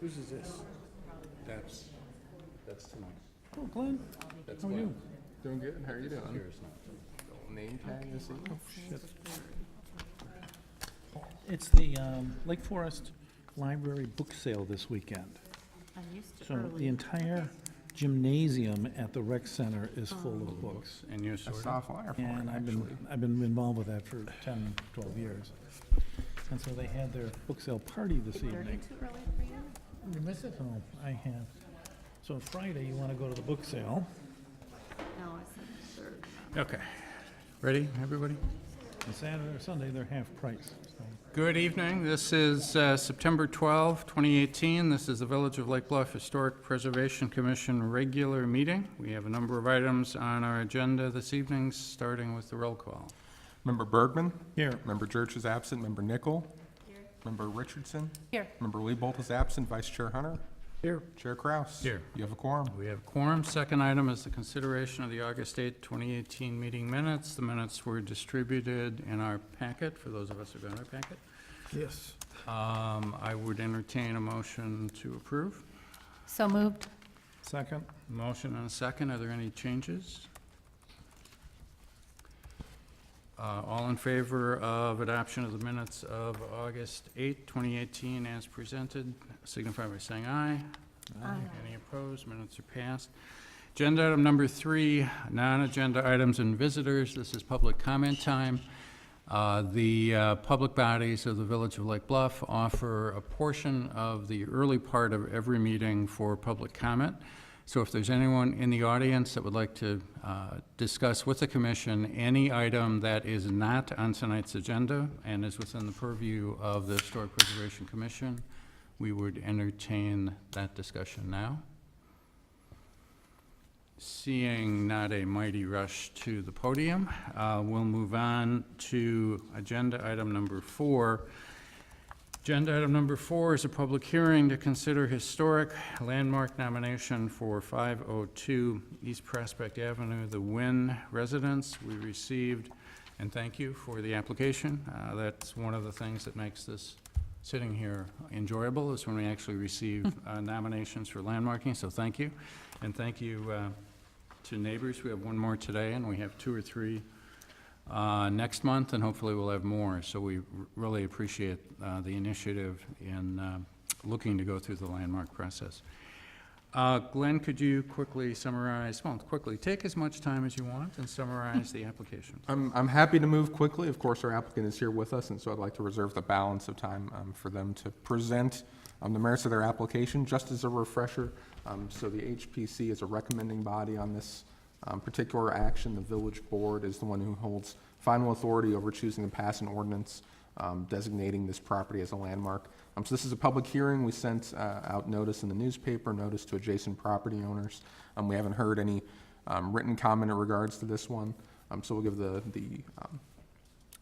Whose is this? That's tonight. Oh, Glenn, That's how are you? Doing good. How are you doing? Here's not. Name tag this evening? Oh, shit. It's the Lake Forest Library book sale this weekend. I'm used to So early. the entire gymnasium at the rec center is full of books. And you're I sort saw a of, flyer for it, And actually. I've been involved with that for 10, 12 years. And so they had their book sale party this 30 evening. too early for you? You miss it? Oh, I have. So Friday, you want to go to the book sale. No, I said third. okay. Ready, everybody? And Saturday or Sunday, they're half price. So Good evening. This is September 12, 2018. This is the Village of Lake Bluff Historic Preservation Commission regular meeting. We have a number of items on our agenda this evening, starting with the roll call. Member Bergman? Here. Member Church is absent. Member Nickel? Here. Member Richardson? Here. Member Liebolt is absent. Vice Chair Hunter? Here. Chair Kraus? Here. You have a quorum. We have quorum. Second item is the consideration of the August 8, 2018 meeting minutes. The minutes were distributed in our packet, for those of us who got our packet. Yes. I would entertain a motion to approve. So moved. Second. Motion and a second. Are there any changes? All in favor of adoption of the minutes of August 8, 2018 as presented, signify by saying aye. Aye. Any opposed? Minutes are passed. Agenda item number 3, non-agenda items and visitors. This is public comment time. The public bodies of the Village of Lake Bluff offer a portion of the early part of every meeting for public comment. So if there's anyone in the audience that would like to discuss with the commission any item that is not on tonight's agenda and is within the purview of the Historic Preservation Commission, we would entertain that discussion now. Seeing not a mighty rush to the podium, we'll move on to agenda item number 4. Agenda item number 4 is a public hearing to consider historic landmark nomination for 502 East Prospect Avenue, the Wynn residence. We received, and thank you for the application. That's one of the things that makes this sitting here enjoyable, is when we actually receive nominations for landmarking, so thank you. And thank you to neighbors. We have one more today, and we have 2 or 3 next month, and hopefully we'll have more. So we really appreciate the initiative in looking to go through the landmark process. Glenn, could you quickly summarize, well, quickly, take as much time as you want and summarize the application. I'm happy to move quickly. Of course, our applicant is here with us, and so I'd like to reserve the balance of time for them to present the merits of their application. Just as a refresher, so the HPC is a recommending body on this particular action. The village board is the one who holds final authority over choosing to pass an ordinance designating this property as a landmark. So this is a public hearing. We sent out notice in the newspaper, notice to adjacent property owners. We haven't heard any written comment in regards to this one. So we'll give the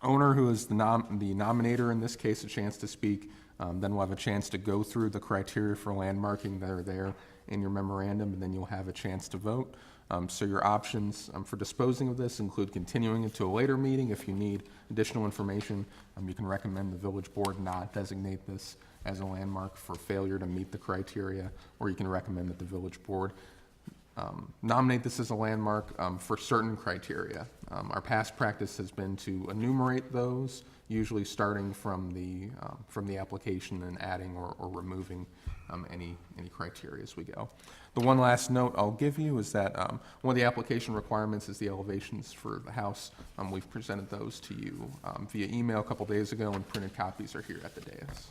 owner, who is the nominator in this case, a chance to speak. Then we'll have a chance to go through the criteria for landmarking that are there in your memorandum, and then you'll have a chance to vote. So your options for disposing of this include continuing it to a later meeting. If you need additional information, you can recommend the village board not designate this as a landmark for failure to meet the criteria, or you can recommend that the village board nominate this as a landmark for certain criteria. Our past practice has been to enumerate those, usually starting from the application and adding or removing any criteria as we go. The one last note I'll give you is that one of the application requirements is the elevations for the house. We've presented those to you via email a couple days ago, and printed copies are here at the dais.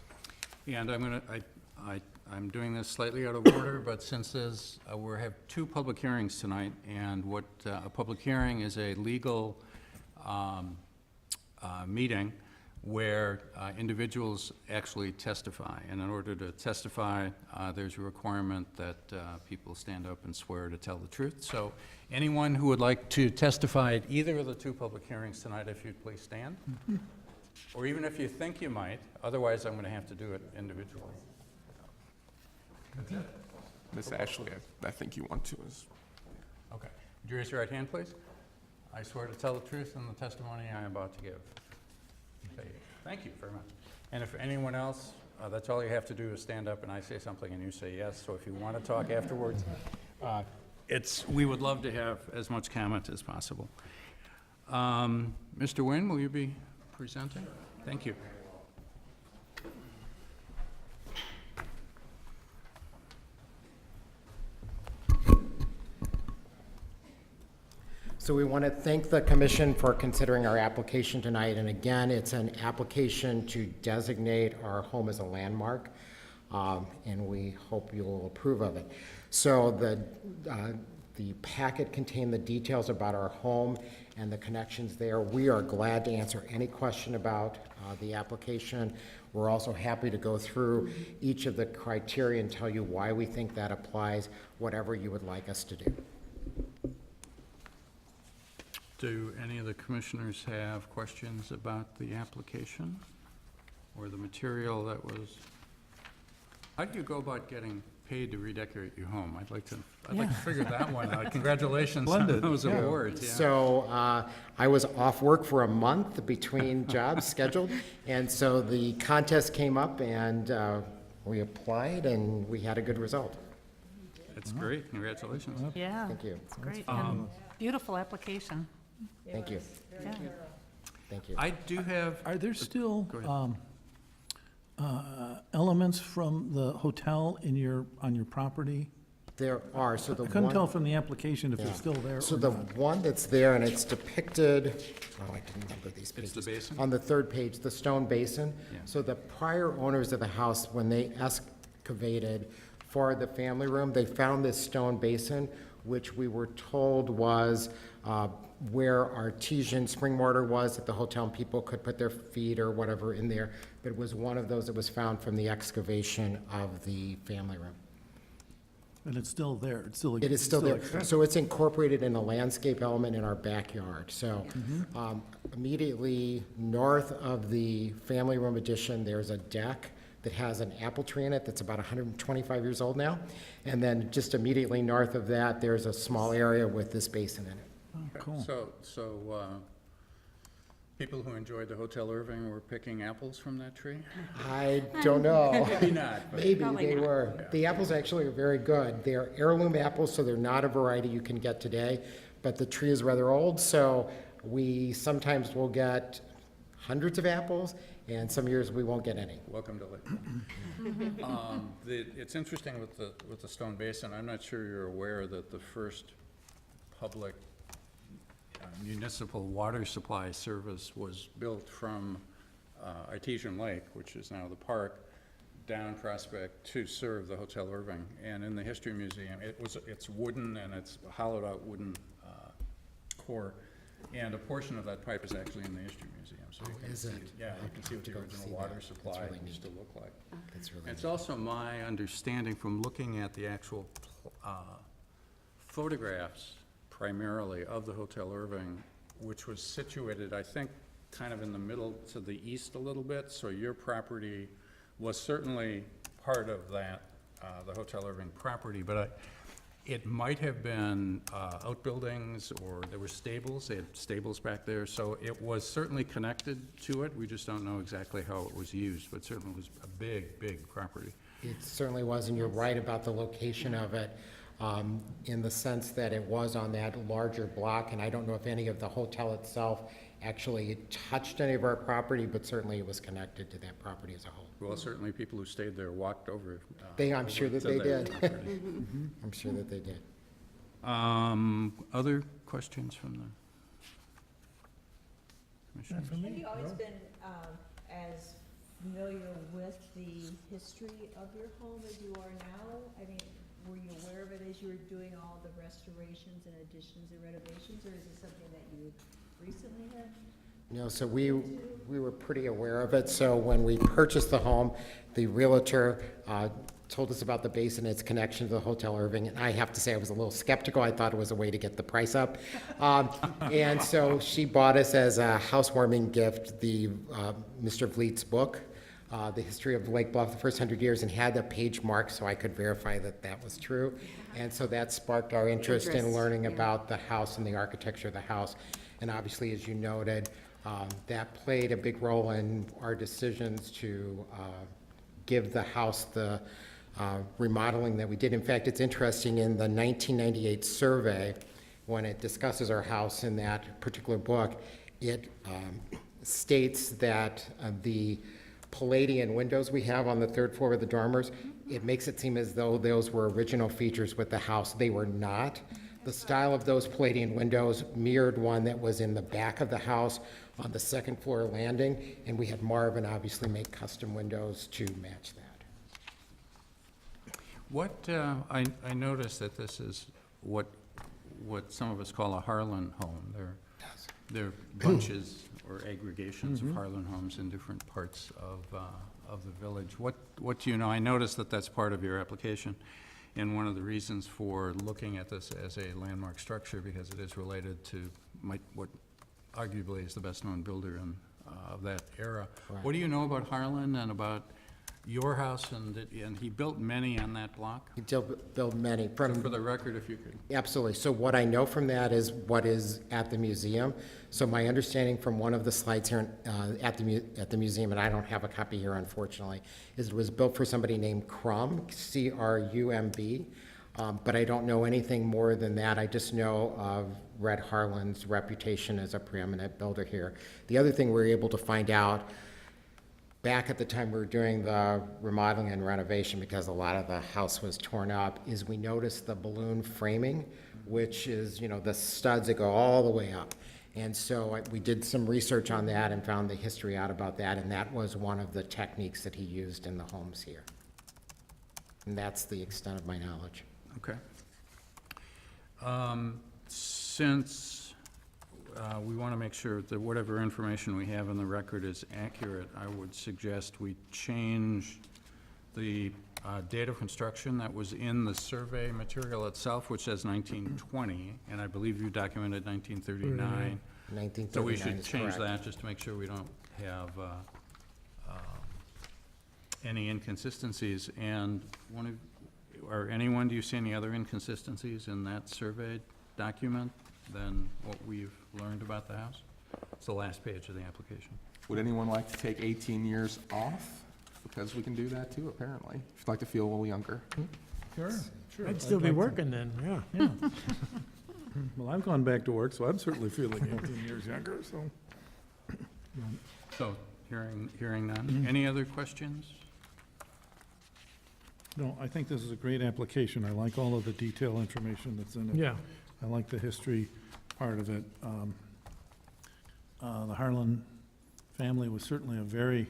And I'm doing this slightly out of order, but since there's, we have 2 public hearings tonight, and what a public hearing is a legal meeting where individuals actually testify. And in order to testify, there's a requirement that people stand up and swear to tell the truth. So anyone who would like to testify at either of the 2 public hearings tonight, if you'd please stand. Or even if you think you might, otherwise I'm going to have to do it individually. Miss Ashley, I think you want to. Okay. Would you raise your right hand, please? I swear to tell the truth in the testimony I am about to give. Okay. Thank you very much. And if anyone else That's all you have to do is stand up and I say something and you say yes. So if you want to talk afterwards, we would love to have as much comment as possible. Mr. Nguyen, will you be presenting? Thank you. So we want to thank the commission for considering our application tonight. And again, it's an application to designate our home as a landmark, and we hope you'll approve of it. So the packet contained the details about our home and the connections there. We are glad to answer any question about the application. We're also happy to go through each of the criteria and tell you why we think that applies, whatever you would like us to do. Do any of the commissioners have questions about the application or the material that was? How do you go about getting paid to redecorate your home? I'd like to figure that one out. Congratulations on those awards. Yeah. So I was off work for a month between jobs scheduled, and so the contest came up, and we applied, and we had a good result. That's great. Congratulations. Yeah. Thank you. It's great. And beautiful application. Thank you. Yeah. Thank you. I do have. Are there still Go ahead. elements from the hotel on your property? There are, so the I couldn't one. tell from the application if Yeah. they're still there So or the not. one that's there, and it's depicted, I didn't number these pages. It's the basin? On the third page, the stone basin. Yeah. So the prior owners of the house, when they excavated for the family room, they found this stone basin, which we were told was where artesian spring mortar was at the hotel, and people could put their feet or whatever in there. But it was one of those that was found from the excavation of the family room. And it's still there, it still It is still there. exists. So it's incorporated in a landscape element in our backyard. So immediately north of the family room addition, there's a deck that has an apple tree in it that's about 125 years old now. And then just immediately north of that, there's a small area with this basin in it. Oh, cool. So people who enjoyed the Hotel Irving were picking apples from that tree? I don't know. Maybe not, but Maybe Probably they not. were. The apples actually are very good. They're heirloom apples, so they're not a variety you can get today, but the tree is rather old, so we sometimes will get hundreds of apples, and some years we won't get any. welcome to Lakeland. It's interesting with the stone basin. I'm not sure you're aware that the first public municipal water supply service was built from Artesian Lake, which is now the park, down Prospect to serve the Hotel Irving. And in the History Museum, it's wooden and it's hollowed out wooden core. And a portion of that pipe is actually in the History Museum, so you can is see, it? yeah, you can see what the Go original see water that. That's supply really used to look like. That's really It's also my understanding from looking at the actual photographs primarily of the Hotel Irving, which was situated, I think, kind of in the middle to the east a little bit, so your property was certainly part of that, the Hotel Irving property, but it might have been outbuildings, or there were stables, they had stables back there, so it was certainly connected to it. We just don't know exactly how it was used, but certainly it was a big, big property. It certainly was, and you're right about the location of it, in the sense that it was on that larger block, and I don't know if any of the hotel itself actually touched any of our property, but certainly it was connected to that property as a whole. Well, certainly people who stayed there walked over. I'm sure that to they that did. property. I'm sure that they did. Other questions from the commissioners? Have you always been as familiar with the history of your home as you are now? I mean, were you aware of it as you were doing all the restorations and additions and renovations, or is it something that you recently have? No, so we were pretty aware of it. So when we purchased the home, the realtor told us about the basin and its connection to the Hotel Irving. And I have to say, I was a little skeptical. I thought it was a way to get the price up. And so she bought us as a housewarming gift the Mr. Vliet's book, The History of Lake Bluff, the First 100 Years, and had a page marked so I could verify that that was true. And so that sparked our interest in learning about the house and the architecture of the house. And obviously, as you noted, that played a big role in our decisions to give the house the remodeling that we did. In fact, it's interesting, in the 1998 survey, when it discusses our house in that particular book, it states that the Palladian windows we have on the third floor of the dormers, it makes it seem as though those were original features with the house. They were not. The style of those Palladian windows mirrored one that was in the back of the house on the second floor landing, and we had Marvin obviously make custom windows to match that. What, I noticed that this is what some of us call a Harlan home. They're bunches or aggregations of Harlan homes in different parts of the village. What do you know? I noticed that that's part of your application, and one of the reasons for looking at this as a landmark structure, because it is related to what arguably is the best-known builder of that era. Right. What do you know about Harlan and about your house, and he built many on that block? He built many. For the record, if you could. Absolutely. So what I know from that is what is at the museum. So my understanding from one of the slides here at the museum, and I don't have a copy here unfortunately, is it was built for somebody named Crumb, C-R-U-M-B. But I don't know anything more than that. I just know of Red Harlan's reputation as a preeminent builder here. The other thing we were able to find out back at the time we were doing the remodeling and renovation, because a lot of the house was torn up, is we noticed the balloon framing, which is, the studs that go all the way up. And so we did some research on that and found the history out about that, and that was one of the techniques that he used in the homes here. And that's the extent of my knowledge. Okay. Since we want to make sure that whatever information we have in the record is accurate, I would suggest we change the date of construction that was in the survey material itself, which says 1920, and I believe you documented 1939. 1939 So we should is change correct. that, just to make sure we don't have any inconsistencies. And anyone, do you see any other inconsistencies in that survey document than what we've learned about the house? It's the last page of the application. Would anyone like to take 18 years off? Because we can do that too, apparently, if you'd like to feel a little younger. Sure. I'd still be working then, yeah. Yeah. Well, I've gone back to work, so I'm certainly feeling 18 years younger, so. So, hearing none. Any other questions? No, I think this is a great application. I like all of the detail information that's in it. Yeah, I like the history part of it. The Harlan family was certainly a very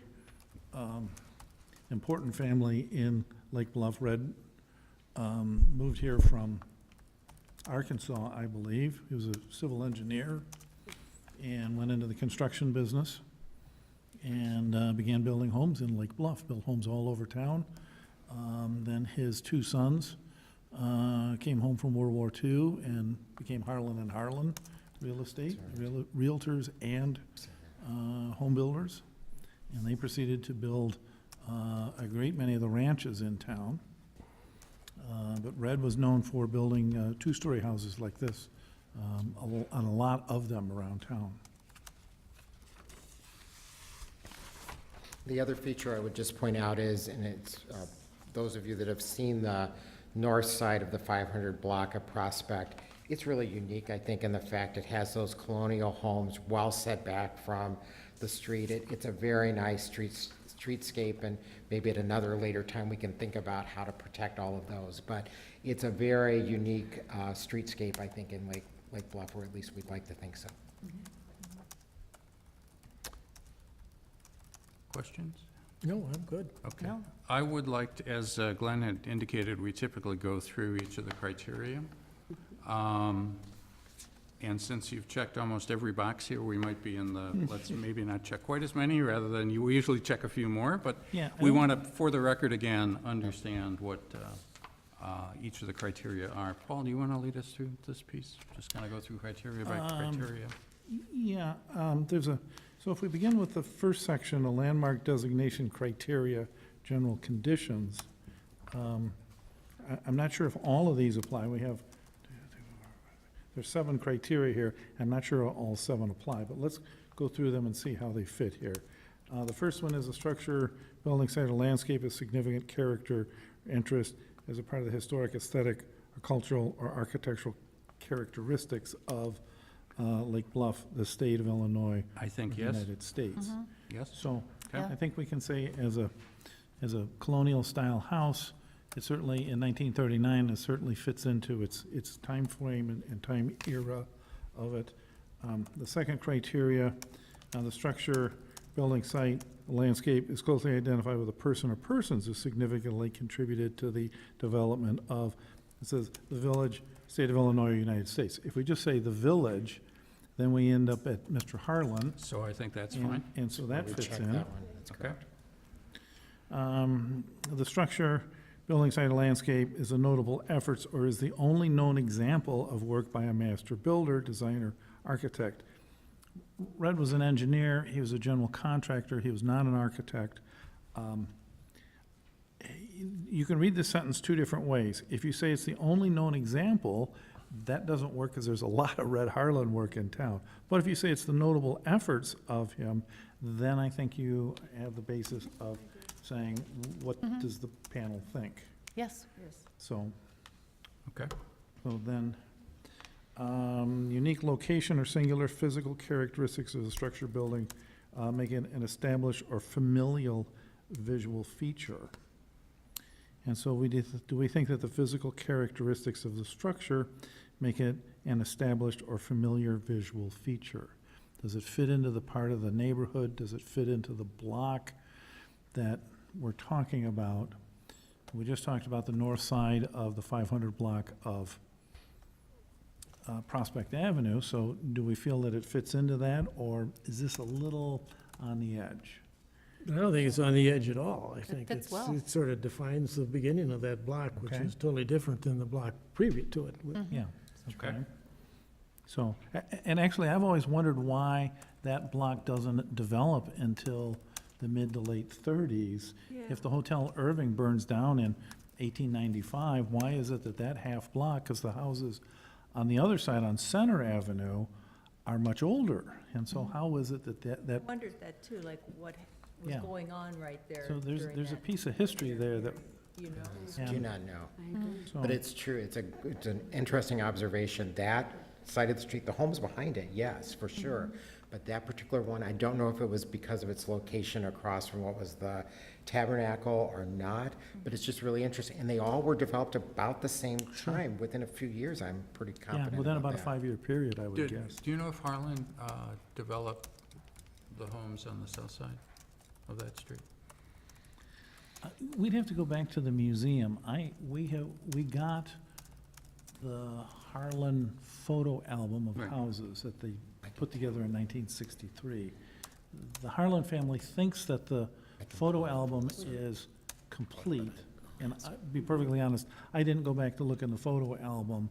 important family in Lake Bluff. Red moved here from Arkansas, I believe. He was a civil engineer and went into the construction business and began building homes in Lake Bluff, built homes all over town. Then his two sons came home from World War II and became Harlan and Harlan Real Estate, realtors and home builders. And they proceeded to build a great many of the ranches in town. But Red was known for building two-story houses like this, on a lot of them around town. The other feature I would just point out is, and it's those of you that have seen the north side of the 500 block of Prospect, it's really unique, I think, in the fact it has those colonial homes well set back from the street. It's a very nice streetscape, and maybe at another later time we can think about how to protect all of those. But it's a very unique streetscape, I think, in Lake Bluff, or at least we'd like to think so. Questions? no, I'm good. Okay. No. I would like to, as Glenn had indicated, we typically go through each of the criteria. And since you've checked almost every box here, we might be in the, let's maybe not check quite as many, rather than you usually check a few more, but Yeah, we want to, for the record again, understand what each of the criteria are. Paul, do you want to lead us through this piece? Just kind of go through criteria by criteria. Yeah, so if we begin with the first section, the landmark designation criteria, general conditions, I'm not sure if all of these apply. There's 7 criteria here. I'm not sure all 7 apply, but let's go through them and see how they fit here. The first one is a structure, building site, or landscape of significant character, interest as a part of the historic, aesthetic, or cultural, or architectural characteristics of Lake Bluff, the state of Illinois, I think the yes. United States. Yes? So Okay. I think we can say as a colonial-style house, it certainly, in 1939, it certainly fits into its time frame and time era of it. The second criteria, the structure, building site, landscape is closely identified with a person or persons who significantly contributed to the development of, it says, the village, state of Illinois, or United States. If we just say the village, then we end up at Mr. Harlan. So I think that's and- fine. And so that We fits checked in. that one. That's Okay. correct. The structure, building site, or landscape is a notable efforts or is the only known example of work by a master builder, designer, architect. Red was an engineer, he was a general contractor, he was not an architect. You can read this sentence two different ways. If you say it's the only known example, that doesn't work because there's a lot of Red Harlan work in town. But if you say it's the notable efforts of him, then I think you have the basis of saying, what does the panel think? Yes. Yes. So, Okay. so then, unique location or singular physical characteristics of the structure, building, make it an established or familial visual feature. And so do we think that the physical characteristics of the structure make it an established or familiar visual feature? Does it fit into the part of the neighborhood? Does it fit into the block that we're talking about? We just talked about the north side of the 500 block of Prospect Avenue, so do we feel that it fits into that, or is this a little on the edge? I don't think it's on the edge at all. I think fits it's, well. it sort of defines the beginning of that block, which Okay. is totally different than the block previous to it. Yeah. Okay. So, and actually, I've always wondered why that block doesn't develop until the mid to late 30s. If the Hotel Irving burns down in 1895, why is it that that half block, because the houses on the other side on Center Avenue are much older? And so how is it that I wondered that too, like what was Yeah. going on right there so during there's a that piece of history there that, you know? yeah. Do not know. so- But it's true, it's an interesting observation, that side of the street, the homes behind it, yes, for sure. But that particular one, I don't know if it was because of its location across from what was the Tabernacle or not, but it's just really interesting. And they all were developed about the same time, within a few years, I'm pretty Yeah, confident within about about a that. 5-year period, I would Do guess. do you know if Harlan developed the homes on the south side of that street? We'd have to go back to the museum. We got the Harlan photo album of Right. houses that they put together in 1963. The Harlan family thinks that the photo album is complete, and I'll be perfectly honest, I didn't go back to look in the photo album,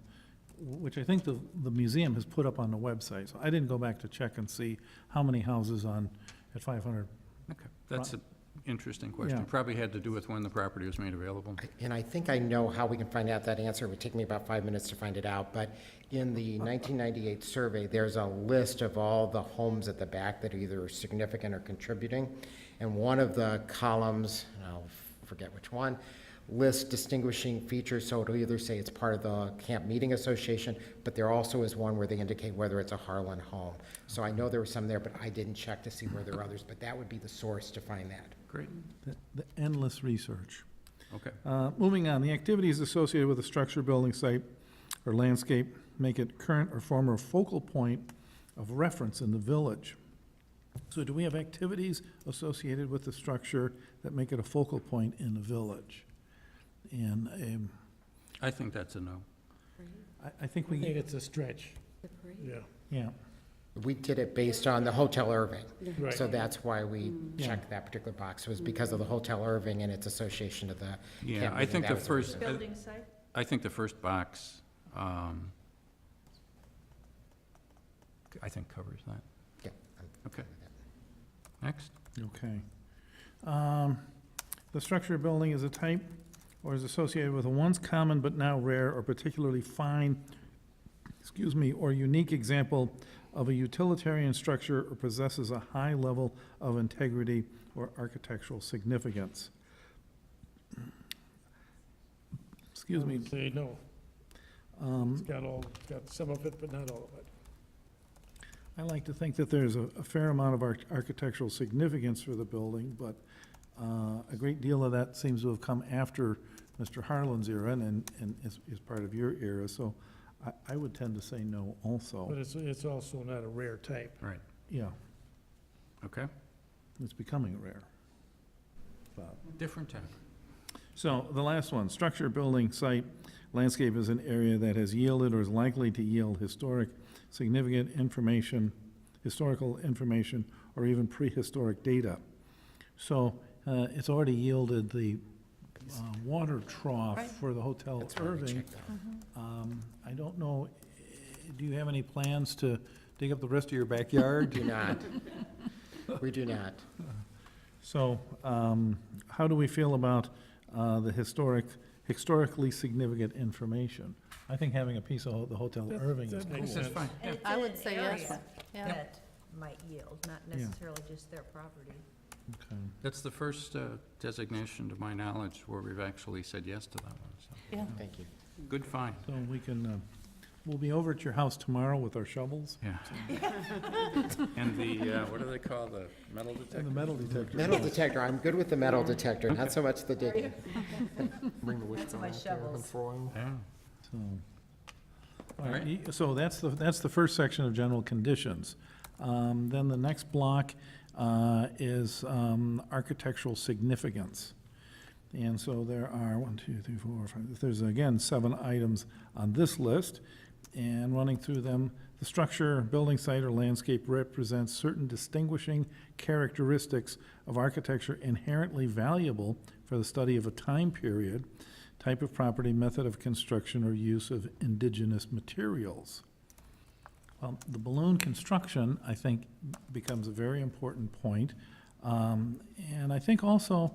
which I think the museum has put up on the website, so I didn't go back to check and see how many houses at 500. Okay, that's an interesting question. Yeah. Probably had to do with when the property was made available. And I think I know how we can find out that answer. It would take me about 5 minutes to find it out. But in the 1998 survey, there's a list of all the homes at the back that are either significant or contributing. And one of the columns, and I'll forget which one, lists distinguishing features. So it'll either say it's part of the Camp Meeting Association, but there also is one where they indicate whether it's a Harlan home. So I know there were some there, but I didn't check to see where there are others. But that would be the source to find that. Great, The endless research. okay. Moving on, the activities associated with a structure, building site, or landscape make it current or former focal point of reference in the village. So do we have activities associated with the structure that make it a focal point in the village? And I think that's a no. I think I think we, it's a stretch. Yeah, yeah, We did it based on the Hotel Irving. right. So that's why we Yeah. checked that particular box. It was because of the Hotel Irving and its association to the Yeah, Camp I Meeting. think That the was first, Building site? I think the first box, I think covers that. Yeah, I'm Okay. okay with that. Next. okay. The structure of building is a type or is associated with a once common but now rare or particularly fine, or unique example of a utilitarian structure or possesses a high level of integrity or architectural significance. Excuse me. Say no. It's got some of it, but not all of it. I like to think that there's a fair amount of architectural significance for the building, but a great deal of that seems to have come after Mr. Harlan's era and is part of your era, so I would tend to say no also. But it's also not a rare type. Right, Yeah, okay. it's becoming rare. But- Different type. So the last one, structure, building, site, landscape is an area that has yielded or is likely to yield significant information, historical information, or even prehistoric data. So it's already yielded the water trough Right. for the Hotel That's why we Irving. checked that. I don't know, do you have any plans to dig up the rest of your backyard? Do not. We do not. So, how do we feel about the historically significant information? I think having a piece of the Hotel Irving is that cool. makes That's sense. fine, yeah. And it's I in would an say yes. area Yeah. that might yield, not necessarily just their property. Okay. That's the first designation, to my knowledge, where we've actually said yes to that one, so. Yeah. Thank you. Good find, So we can, we'll be over at your house tomorrow with our shovels yeah. And the, what do they call the metal detector? and the metal detector. Metal detector, I'm good with the metal detector, not so much the digging. Bring the That's wishbone my out there and shovels. throw 'em. Yeah. So, All right. So that's the first section of general conditions. Then the next block is architectural significance. And so there are 1, 2, 3, 4, 5, there's again 7 items on this list. And running through them, the structure, building site, or landscape represents certain distinguishing characteristics of architecture inherently valuable for the study of a time period, type of property, method of construction, or use of indigenous materials. Well, the balloon construction, I think, becomes a very important point. And I think also,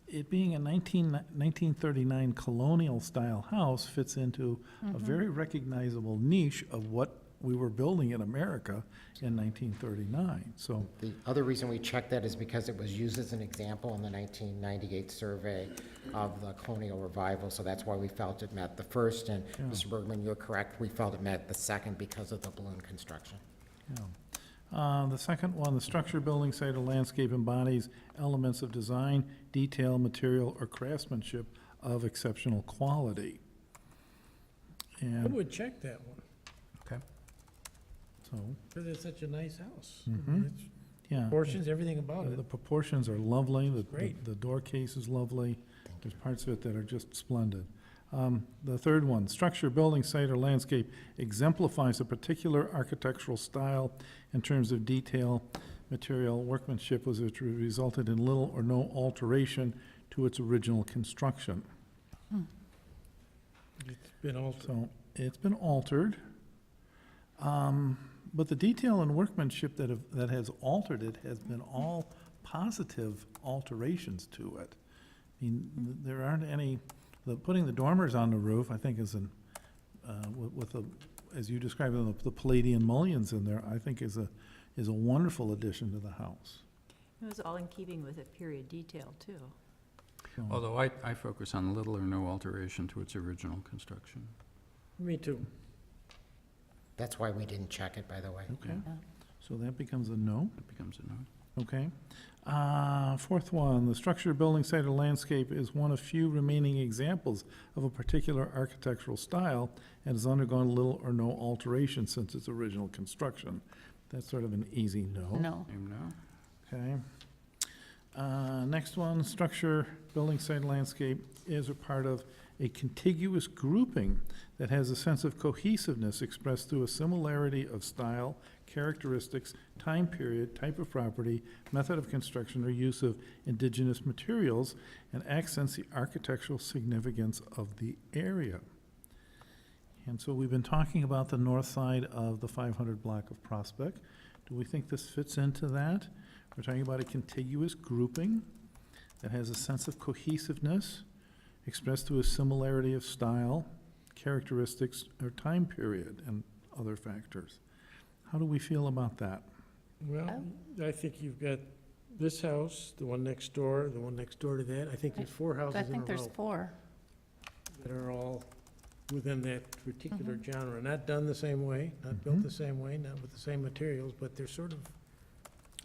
it being a 1939 colonial-style house fits into a very recognizable niche of what we were building in America in 1939. So, The other reason we checked that is because it was used as an example in the 1998 survey of the colonial revival, so that's why we felt it met the first, and Yeah. Mr. Bergman, you're correct, we felt it met the second because of the balloon construction. yeah. The second one, the structure, building site, or landscape embodies elements of design, detail, material, or craftsmanship of exceptional quality. I And would check that one, Okay. so, because it's such a nice house. Mhm. It's yeah. Proportions, everything about The it. proportions are lovely, Great. the door case is lovely, there's parts of it that are just splendid. The third one, structure, building, site, or landscape exemplifies a particular architectural style in terms of detail, material, workmanship, which resulted in little or no alteration to its original construction. It's been altered. So, it's been altered, but the detail and workmanship that has altered it has been all positive alterations to it. I mean, there aren't any, putting the dormers on the roof, I think is with the, as you described, the Palladian mullions in there, I think is a wonderful addition to the house. It was all in keeping with a period detail, too. So, Although I focus on little or no alteration to its original construction. Me too. That's why we didn't check it, by the way. Okay, so that becomes a no. It becomes a no. Okay. Fourth one, the structure, building site, or landscape is one of few remaining examples of a particular architectural style and has undergone little or no alteration since its original construction. That's sort of an easy no. No. Same no. Okay. Next one, structure, building site, landscape is a part of a contiguous grouping that has a sense of cohesiveness expressed through a similarity of style, characteristics, time period, type of property, method of construction, or use of indigenous materials, and accents the architectural significance of the area. And so we've been talking about the north side of the 500 block of Prospect. Do we think this fits into that? We're talking about a contiguous grouping that has a sense of cohesiveness expressed through a similarity of style, characteristics, or time period, and other factors. How do we feel about that? Well, I think you've got this house, the one next door, the one next door to that. I think there's 4 houses I in a think there's row 4. that are all within that particular genre. Not done the same way, not built Mhm. the same way, not with the same materials, but they're sort of,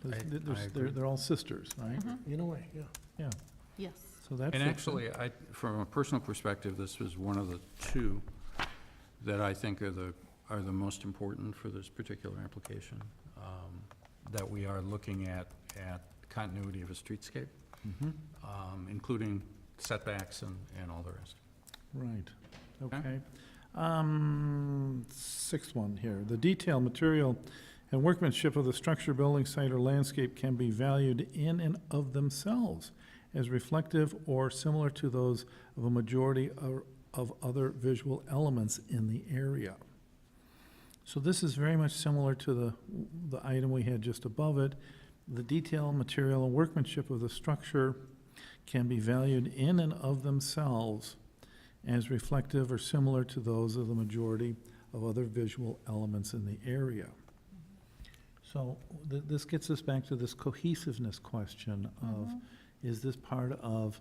They're all sisters, right? in a way, yeah. Yeah, Yes. so that And fits in. actually, from a personal perspective, this was one of the 2 that I think are the most important for this particular application, that we are looking at continuity of a streetscape, Mhm. including setbacks and all the rest. Right, Okay. okay. 6th one here. The detail, material, and workmanship of the structure, building site, or landscape can be valued in and of themselves as reflective or similar to those of a majority of other visual elements in the area. So this is very much similar to the item we had just above it. The detail, material, and workmanship of the structure can be valued in and of themselves as reflective or similar to those of the majority of other visual elements in the area. So this gets us back to this cohesiveness question of, is this part of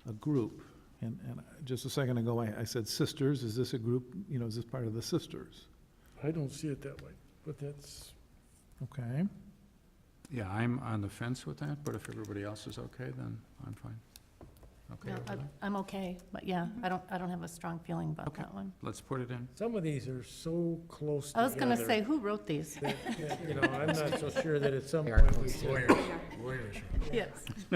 a group? And just a second ago, I said sisters, is this a group, is this part of the sisters? I don't see it that way, but that's, Okay, Yeah, I'm on the fence with that, but if everybody else is okay, then I'm fine. Okay No, with that? I'm okay, but yeah, I don't have a strong feeling about Okay. that one. Let's put it in. some of these are so close together. I was gonna say, who wrote these? that, I'm not so sure that at some They are point we should. Yes.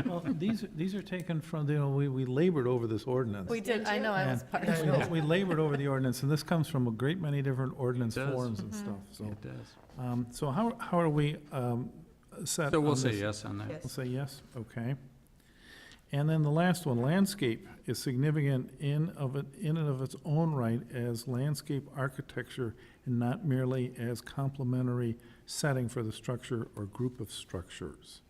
well, these are taken from, we labored over this ordinance. We did, I know, I was And part of it. we labored over the ordinance, and this comes from a great many different ordinance It does. forms and stuff, so. It does. So how are we set So we'll on say this? yes on that. We'll say yes, okay. And then the last one, landscape is significant in and of its own right as landscape architecture and not merely as complementary setting for the structure or group of structures.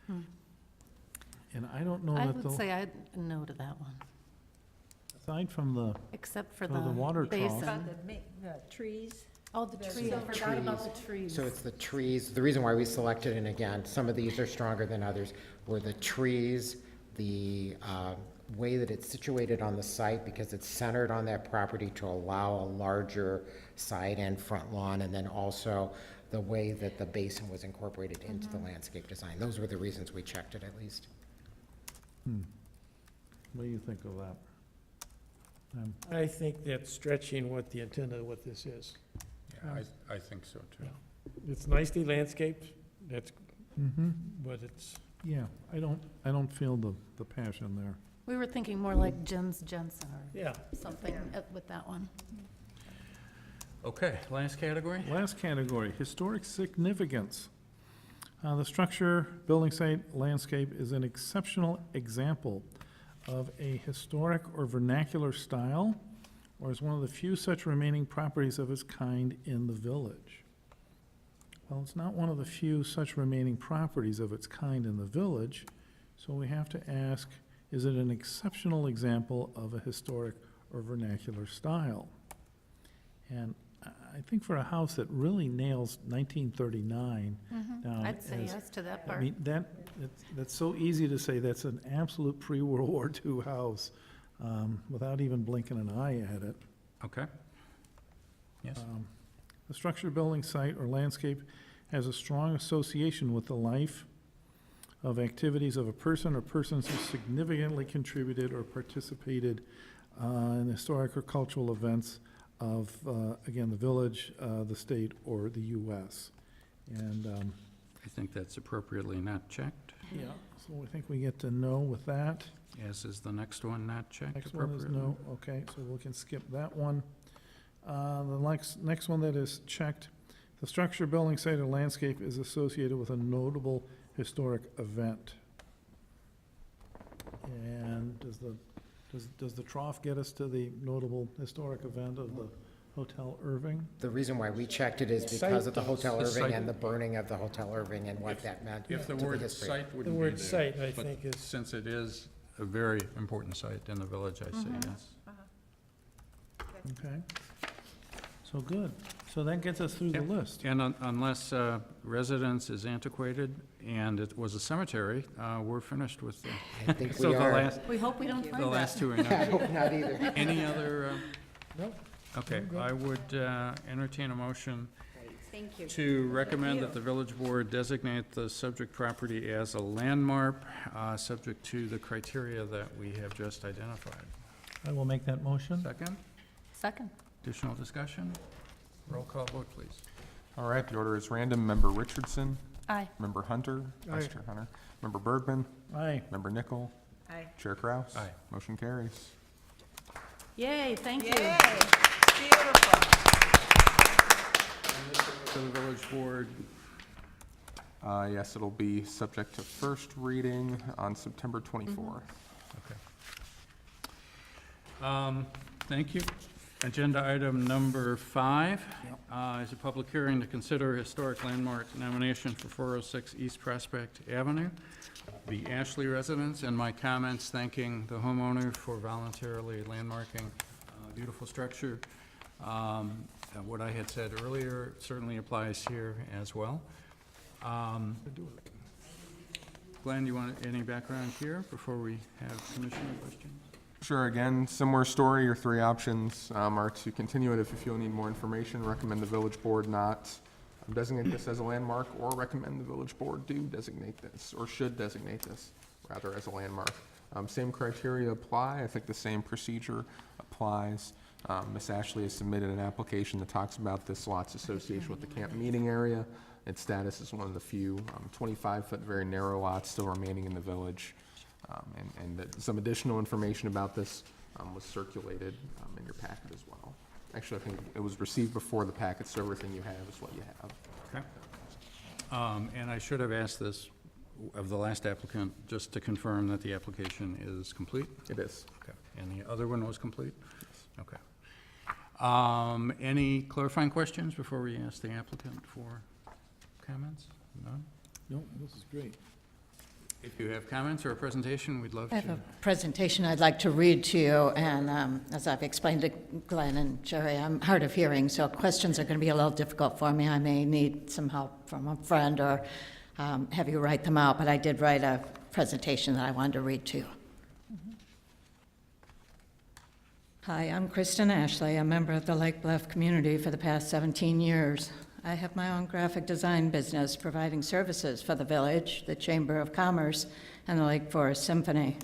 And I don't know I that would the, say I'd no to that one, aside from the, except for Oh, the the water trough. basin. About the trees, Oh, the the trees, I trees. forgot about the trees. So it's the trees, the reason why we selected, and again, some of these are stronger than others, were the trees, the way that it's situated on the site, because it's centered on that property to allow a larger side and front lawn, and then also the way that the basin was incorporated into the landscape design. Those were the reasons we checked it, at least. what do you think of that? I think that's stretching what the intent of what this is. Yeah, I think so, too. It's nicely landscaped, that's, Mm-hmm, but it's, yeah, I don't feel the passion there. We were thinking more like Jens Jensen or yeah. something with that one. Okay, last category? Last category, historic significance. The structure, building site, landscape is an exceptional example of a historic or vernacular style, or is one of the few such remaining properties of its kind in the village. Well, it's not one of the few such remaining properties of its kind in the village, so we have to ask, is it an exceptional example of a historic or vernacular style? And I think for a house that really nails 1939 down I'd say as- yes to that I part. mean, that's so easy to say, that's an absolute pre-World War II house, without even blinking an eye at it. Okay. Yes. The structure, building site, or landscape has a strong association with the life of activities of a person or persons who significantly contributed or participated in historic or cultural events of, again, the village, the state, or the U.S. And, I think that's appropriately not checked, yeah, so I think we get to no with that. as is the next one not checked Next one is appropriately. no, okay, so we can skip that one. The next one that is checked, the structure, building site, or landscape is associated with a notable historic event. And does the trough get us to the notable historic event of the Hotel Irving? The reason why we checked it is Site because of the does. Hotel The Irving site- and the burning of the Hotel Irving and what that meant to If the the word history. site The wouldn't be word there, site, I but think, is, since it is a very important site in the village, I say yes. Okay, so good. So that gets us through the Yep. list. And unless residence is antiquated and it was a cemetery, we're finished with the, I think so we the are. last, We hope we don't the find that. last two are I not. hope not either. Any other, Nope. okay, I would entertain a motion Thank you. to recommend that the village board designate the subject property as a landmark, subject to the criteria that we have just identified. I will make that motion. Second, Second. additional discussion? Roll call vote, please. All right, the order is random. Member Richardson, Aye. Member Hunter, Vice Aye. Chair Hunter, Member Bergman, Aye. Member Nickel, Aye. Chair Kraus. Aye. Motion carries. Yay, thank you. Yay, beautiful. To the village board, Yes, it'll be subject to first reading on September 24th. thank you. Agenda item number 5 is a public hearing to consider historic landmark nomination for 406 East Prospect Avenue, the Ashley residence, and my comments thanking the homeowner for voluntarily landmarking a beautiful structure. What I had said earlier certainly applies here as well. Glenn, do you want any background here before we have commissioner questions? Sure, again, similar story. Your three options are to continue it if you feel you need more information, recommend the village board not designate this as a landmark, or recommend the village board do designate this, or should designate this, rather, as a landmark. Same criteria apply. I think the same procedure applies. Ms. Ashley has submitted an application that talks about this lot's association with the camp meeting area. Its status is one of the few 25-foot, very narrow lots still remaining in the village. And that some additional information about this was circulated in your packet as well. Actually, I think it was received before the packet, so everything you have is what you have. Okay. And I should have asked this of the last applicant, just to confirm that the application is complete? It is. Okay. And the other one was complete? Okay. Any clarifying questions before we ask the applicant for comments? None? No, this is great. If you have comments or a presentation, we'd love I have a to. presentation I'd like to read to you, and as I've explained to Glenn and Jerry, I'm hard of hearing, so questions are going to be a little difficult for me. I may need some help from a friend or have you write them out, but I did write a presentation that I wanted to read to you. Hi, I'm Kristen Ashley, a member of the Lake Bluff community for the past 17 years. I have my own graphic design business providing services for the village, the Chamber of Commerce, and the Lake Forest Symphony.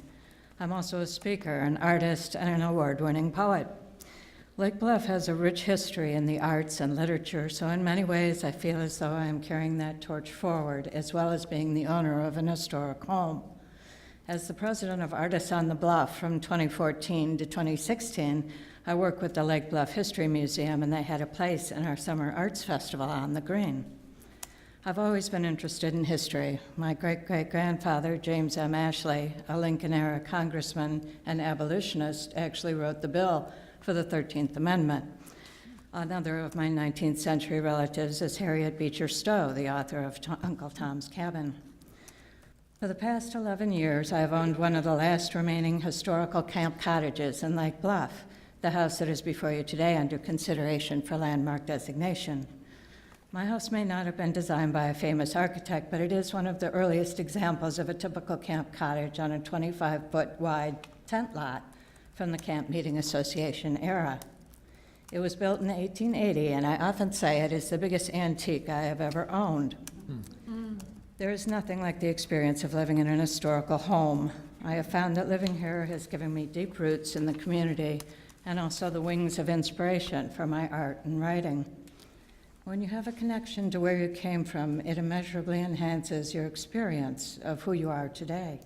I'm also a speaker, an artist, and an award-winning poet. Lake Bluff has a rich history in the arts and literature, so in many ways I feel as though I am carrying that torch forward, as well as being the owner of an historic home. As the president of Artists on the Bluff from 2014 to 2016, I worked with the Lake Bluff History Museum, and they had a place in our Summer Arts Festival on the Green. I've always been interested in history. My great-great-grandfather, James M. Ashley, a Lincoln-era congressman and abolitionist, actually wrote the bill for the 13th Amendment. Another of my 19th century relatives is Harriet Beecher Stowe, the author of Uncle Tom's Cabin. For the past 11 years, I have owned one of the last remaining historical camp cottages in Lake Bluff, the house that is before you today under consideration for landmark designation. My house may not have been designed by a famous architect, but it is one of the earliest examples of a typical camp cottage on a 25-foot wide tent lot from the Camp Meeting Association era. It was built in 1880, and I often say it is the biggest antique I have ever owned. There is nothing like the experience of living in an historical home. I have found that living here has given me deep roots in the community and also the wings of inspiration for my art and writing. When you have a connection to where you came from, it immeasurably enhances your experience of who you are today.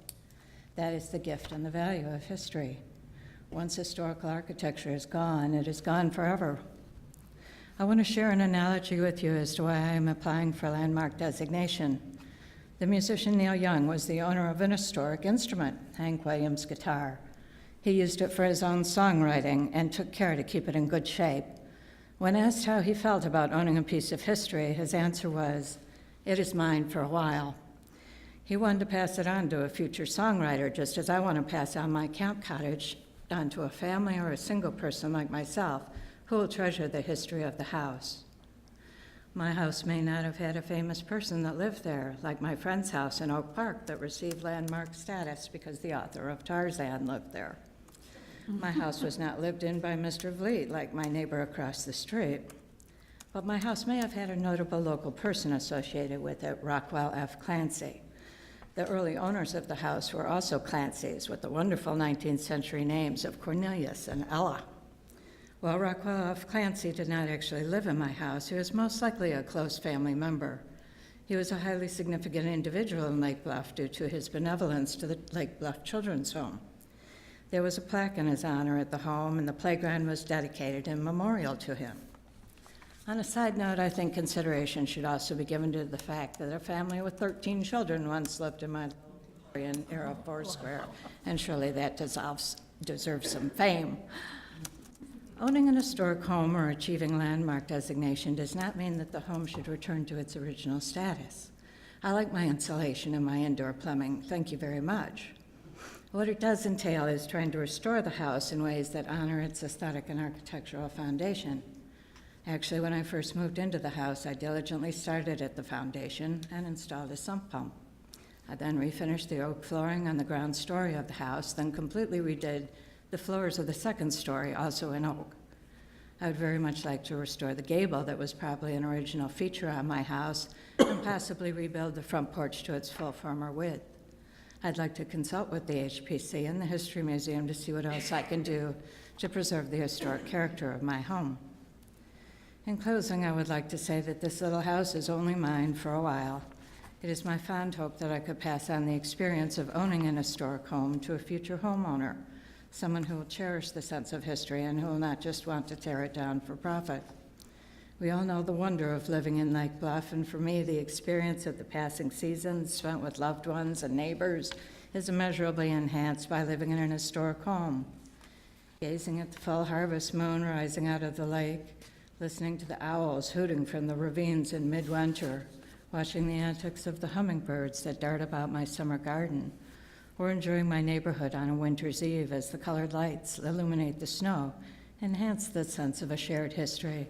That is the gift and the value of history. Once historical architecture is gone, it is gone forever. I want to share an analogy with you as to why I am applying for landmark designation. The musician Neil Young was the owner of an historic instrument, Hank Williams' guitar. He used it for his own songwriting and took care to keep it in good shape. When asked how he felt about owning a piece of history, his answer was, "It is mine for a while." He wanted to pass it on to a future songwriter, just as I want to pass on my camp cottage on to a family or a single person like myself who will treasure the history of the house. My house may not have had a famous person that lived there, like my friend's house in Oak Park that received landmark status because the author of Tarzan lived there. My house was not lived in by Mr. Vliet, like my neighbor across the street. But my house may have had a notable local person associated with it, Rockwell F. Clancy. The early owners of the house were also Clancys, with the wonderful 19th century names of Cornelius and Ella. While Rockwell F. Clancy did not actually live in my house, he was most likely a close family member. He was a highly significant individual in Lake Bluff due to his benevolence to the Lake Bluff Children's Home. There was a plaque in his honor at the home, and the playground was dedicated in memorial to him. On a side note, I think consideration should also be given to the fact that a family with 13 children once lived in my Victorian era Foursquare, and surely that deserves some fame. Owning an historic home or achieving landmark designation does not mean that the home should return to its original status. I like my insulation and my indoor plumbing, thank you very much. What it does entail is trying to restore the house in ways that honor its aesthetic and architectural foundation. Actually, when I first moved into the house, I diligently started at the foundation and installed a sump pump. I then refinished the oak flooring on the ground story of the house, then completely redid the floors of the second story, also in oak. I would very much like to restore the gable that was probably an original feature on my house and possibly rebuild the front porch to its full former width. I'd like to consult with the HPC and the History Museum to see what else I can do to preserve the historic character of my home. In closing, I would like to say that this little house is only mine for a while. It is my fond hope that I could pass on the experience of owning an historic home to a future homeowner, someone who will cherish the sense of history and who will not just want to tear it down for profit. We all know the wonder of living in Lake Bluff, and for me, the experience of the passing seasons spent with loved ones and neighbors is immeasurably enhanced by living in an historic home. Gazing at the full harvest moon rising out of the lake, listening to the owls hooting from the ravines in midwinter, watching the antics of the hummingbirds that dart about my summer garden, or enjoying my neighborhood on a winter's eve as the colored lights illuminate the snow, enhance the sense of a shared history,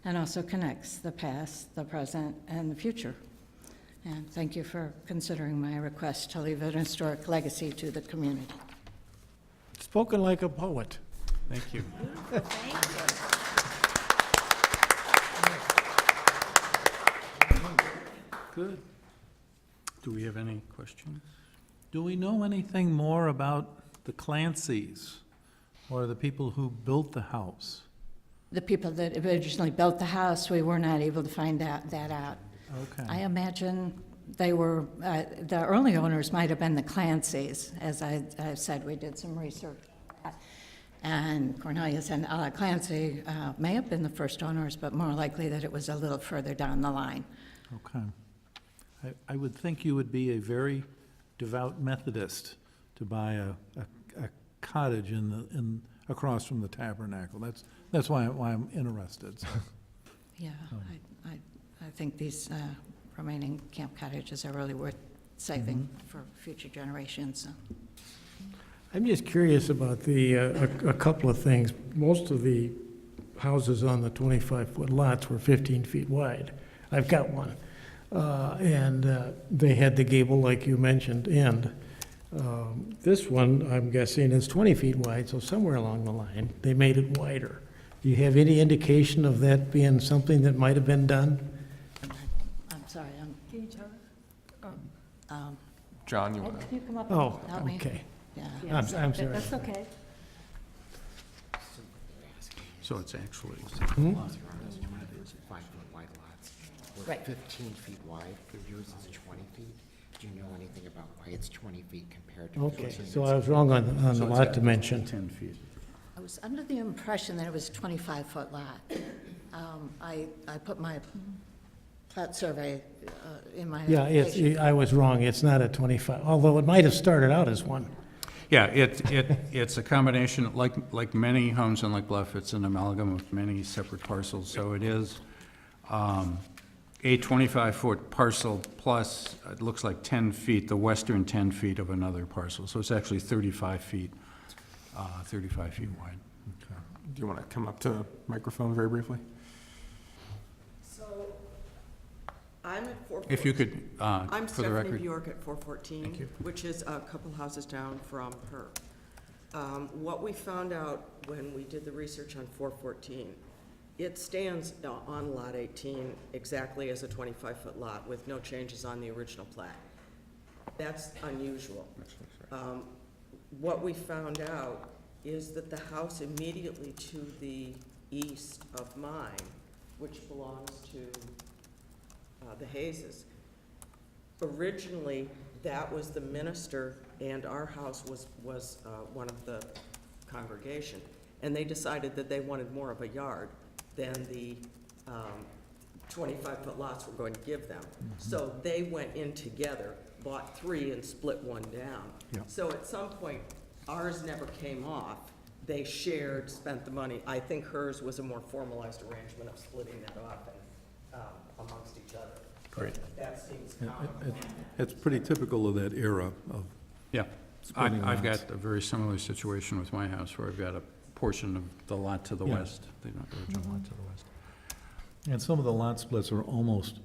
and also connects the past, the present, and the future. And thank you for considering my request to leave an historic legacy to the community. Spoken like a poet. Thank you. Good. Do we have any questions? Do we know anything more about the Clancys or the people who built the house? The people that originally built the house, we were not able to find that out. Okay. I imagine they were, the early owners might have been the Clancys. As I said, we did some research. And Cornelius and Clancy may have been the first owners, but more likely that it was a little further down the line. Okay. I would think you would be a very devout Methodist to buy a cottage across from the tabernacle. That's why I'm interested. So. Yeah, I think these remaining camp cottages are really worth saving for future generations. So. I'm just curious about a couple of things. Most of the houses on the 25-foot lots were 15 feet wide. I've got one. And they had the gable, like you mentioned, and this one, I'm guessing, is 20 feet wide, so somewhere along the line, they made it wider. Do you have any indication of that being something that might have been done? I'm sorry, Can you tell us? John, you want Ed, to? can you come up Oh, and help me? okay. Yeah. I'm sorry. That's okay. So it's actually, 5-foot wide lots. We're Right. 15 feet wide, yours is 20 feet. Do you know anything about why it's 20 feet compared to Okay, 15? so I was wrong on the lot dimension. 10 feet. I was under the impression that it was a 25-foot lot. I put my plat survey in my Yeah, application. I was wrong, it's not a 25, although it might have started out as one. Yeah, it's a combination, like many homes in Lake Bluff, it's an amalgam of many separate parcels. So it is a 25-foot parcel plus, it looks like 10 feet, the western 10 feet of another parcel. So it's actually 35 feet wide. Do you want to come up to the microphone very briefly? So I'm at 414. If you could, I'm for the Stephanie record. Bjork at 414. Thank you. Which is a couple houses down from her. What we found out when we did the research on 414, it stands on Lot 18 exactly as a 25-foot lot with no changes on the original plat. That's unusual. What we found out is that the house immediately to the east of mine, which belongs to the Hayeses, originally, that was the minister, and our house was one of the congregation. And they decided that they wanted more of a yard than the 25-foot lots were going to give them. So they went in together, bought 3 and split one down. Yeah. So at some point, ours never came off. They shared, spent the money. I think hers was a more formalized arrangement of splitting that off and amongst each other. Great. That seems It- common. it- It's pretty typical of that era of Yeah. splitting I've lots. got a very similar situation with my house where I've got a portion of the lot to the Yeah. west, the original lot to the west. And some of the lot splits are almost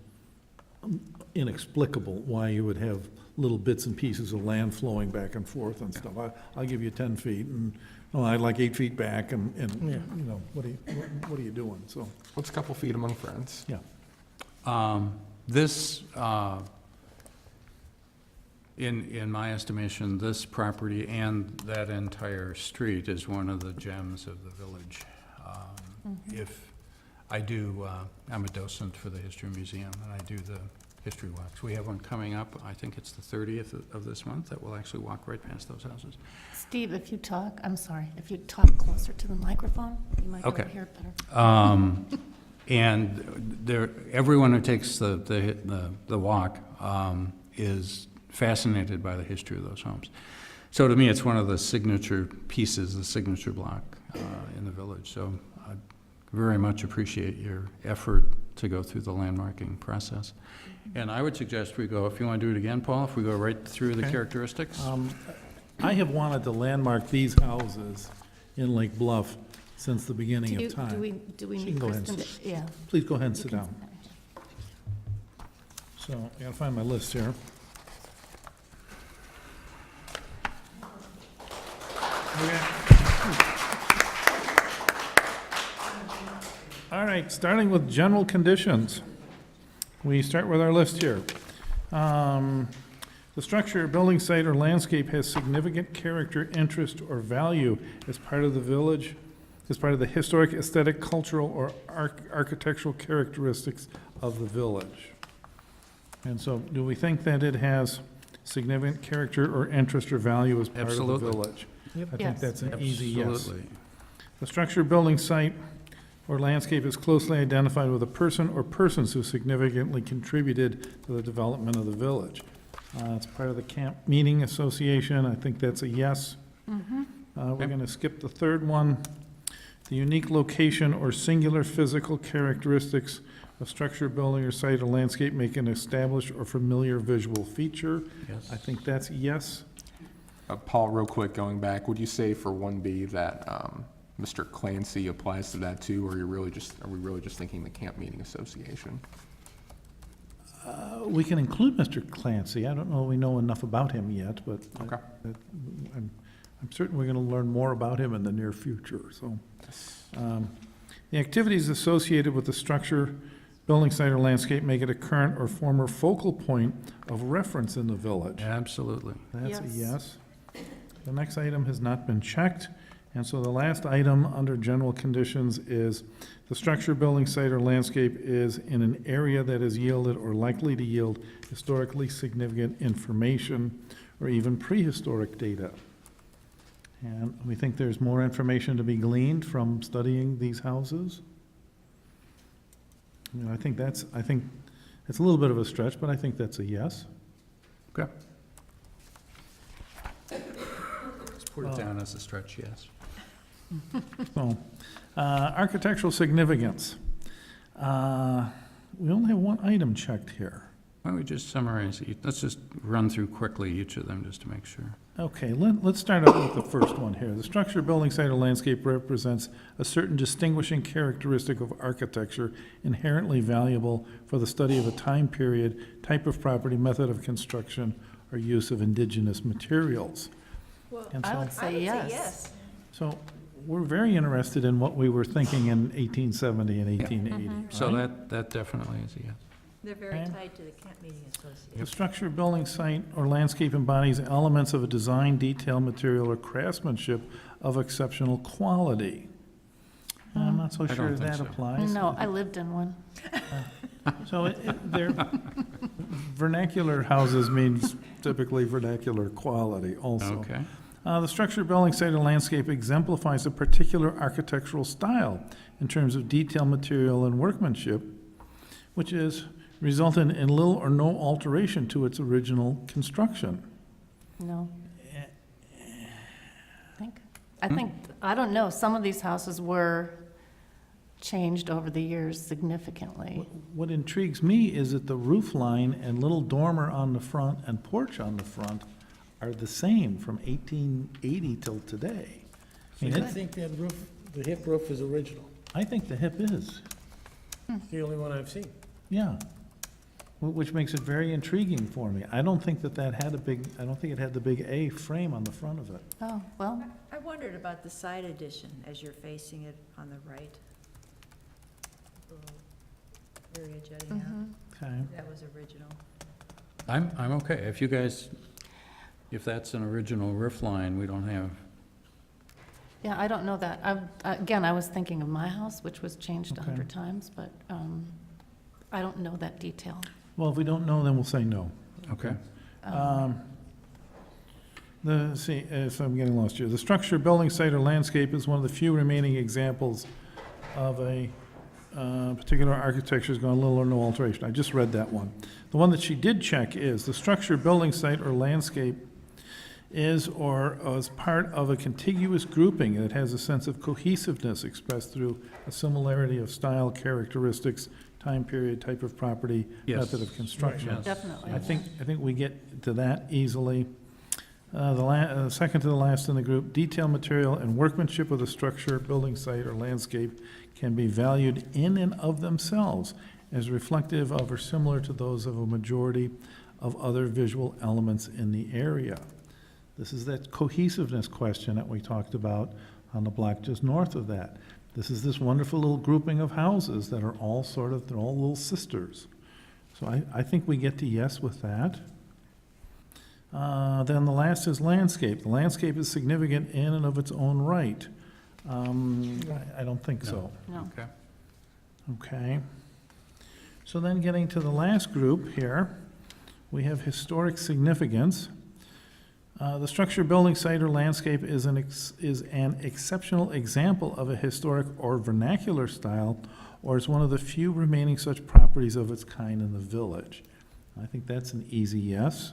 inexplicable, why you would have little bits and pieces of land flowing back and forth and stuff. I'll give you 10 feet, and, oh, I'd like 8 feet back, and, Yeah. you know, what are you doing? So, What's a couple feet among friends? yeah. This, in my estimation, this property and that entire street is one of the gems of the village. If I do, I'm a docent for the History Museum, and I do the history walks. We have one coming up, I think it's the 30th of this month, that will actually walk right past those houses. Steve, if you talk, I'm sorry, if you talk closer to the microphone, you might be able to Okay. hear it better. And there, everyone who takes the walk is fascinated by the history of those homes. So to me, it's one of the signature pieces, the signature block in the village. So I very much appreciate your effort to go through the landmarking process. And I would suggest we go, if you want to do it again, Paul, if we go right through the Okay. characteristics. I have wanted to landmark these houses in Lake Bluff since the beginning Do of time. do we She need can go ahead Kristen and to, yeah. Please go ahead and you sit can- down. So, I gotta find my list here. All right, starting with general conditions. We start with our list here. The structure, building site, or landscape has significant character, interest, or value as part of the village, as part of the historic, aesthetic, cultural, or architectural characteristics of the village. And so, do we think that it has significant character or interest or value as part of the Absolutely. village? I think Yes. that's an easy yes. Absolutely. The structure, building site, or landscape is closely identified with a person or persons who significantly contributed to the development of the village. It's part of the Camp Meeting Association, I think that's a yes. We're gonna skip the third one. The unique location or singular physical characteristics of structure, building, or site or landscape make an established or familiar visual feature. Yes. I think that's yes. Paul, real quick, going back, would you say for 1B that Mr. Clancy applies to that too, or are we really just thinking the Camp Meeting Association? We can include Mr. Clancy. I don't know, we know enough about him yet, but Okay. I'm certain we're gonna learn more about him in the near future, so. The activities associated with the structure, building site, or landscape make it a current or former focal point of reference in the village. Absolutely. That's a Yes. yes. The next item has not been checked, and so the last item under general conditions is the structure, building site, or landscape is in an area that has yielded or likely to yield historically significant information or even prehistoric data. And we think there's more information to be gleaned from studying these houses. You know, I think it's a little bit of a stretch, but I think that's a yes. Okay. Let's put it down as a stretch, yes. So, architectural significance. We only have one item checked here. Why don't we just summarize, let's just run through quickly each of them just to make sure. Okay, let's start out with the first one here. The structure, building site, or landscape represents a certain distinguishing characteristic of architecture inherently valuable for the study of a time period, type of property, method of construction, or use of indigenous materials. Well, And I so- would say yes. So we're very interested in what we were thinking in 1870 and 1880. So right? that definitely is a yes. They're very Okay. tied to the Camp Meeting Association. The structure, building site, or landscape embodies elements of a design, detail, material, or craftsmanship of exceptional quality. I'm not so I don't sure think that so. applies. No, I lived in one. So they're, vernacular houses means typically vernacular quality also. Okay. The structure, building site, or landscape exemplifies a particular architectural style in terms of detail, material, and workmanship, which is resulted in little or no alteration to its original construction. No. I think, I don't know, some of these houses were changed over the years significantly. What intrigues me is that the roof line and little dormer on the front and porch on the front are the same from 1880 till today. I mean, I think that roof, the hip roof is original. I think the hip is, It's the only one I've seen. yeah. Which makes it very intriguing for me. I don't think that had I don't think it had the big A frame on the front of it. Oh, well, I wondered about the side addition as you're facing it on the right. Little area jutting out, Okay. that was original. I'm okay. If you guys, if that's an original roof line, we don't have, yeah, I don't know that. Again, I was thinking of my house, which was changed Okay. 100 times, but I don't know that detail. Well, if we don't know, then we'll say no. okay. If I'm getting lost here, the structure, building site, or landscape is one of the few remaining examples of a particular architecture's gone little or no alteration. I just read that one. The one that she did check is the structure, building site, or landscape is or is part of a contiguous grouping that has a sense of cohesiveness expressed through a similarity of style, characteristics, time period, type of property, Yes. method of construction. Yes. Definitely. I think we get to that easily. The second to the last in the group, detail, material, and workmanship of the structure, building site, or landscape can be valued in and of themselves as reflective of or similar to those of a majority of other visual elements in the area. This is that cohesiveness question that we talked about on the block just north of that. This is this wonderful little grouping of houses that are all they're all little sisters. So I think we get to yes with that. Then the last is landscape. The landscape is significant in and of its own right. I don't think so. No. Okay. Okay. So then getting to the last group here, we have historic significance. The structure, building site, or landscape is an exceptional example of a historic or vernacular style, or is one of the few remaining such properties of its kind in the village. I think that's an easy yes.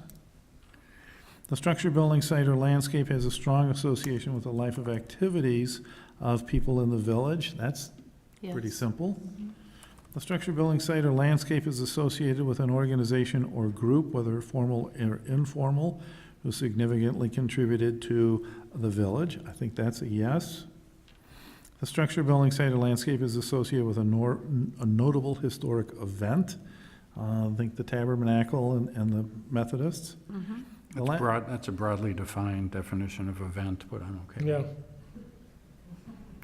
The structure, building site, or landscape has a strong association with the life of activities of people in the village. That's pretty Yes. simple. The structure, building site, or landscape is associated with an organization or group, whether formal or informal, who significantly contributed to the village. I think that's a yes. The structure, building site, or landscape is associated with a notable historic event. I think the Tabernacle and the Methodists. The la- That's a broadly defined definition of event, but I'm okay. Yeah.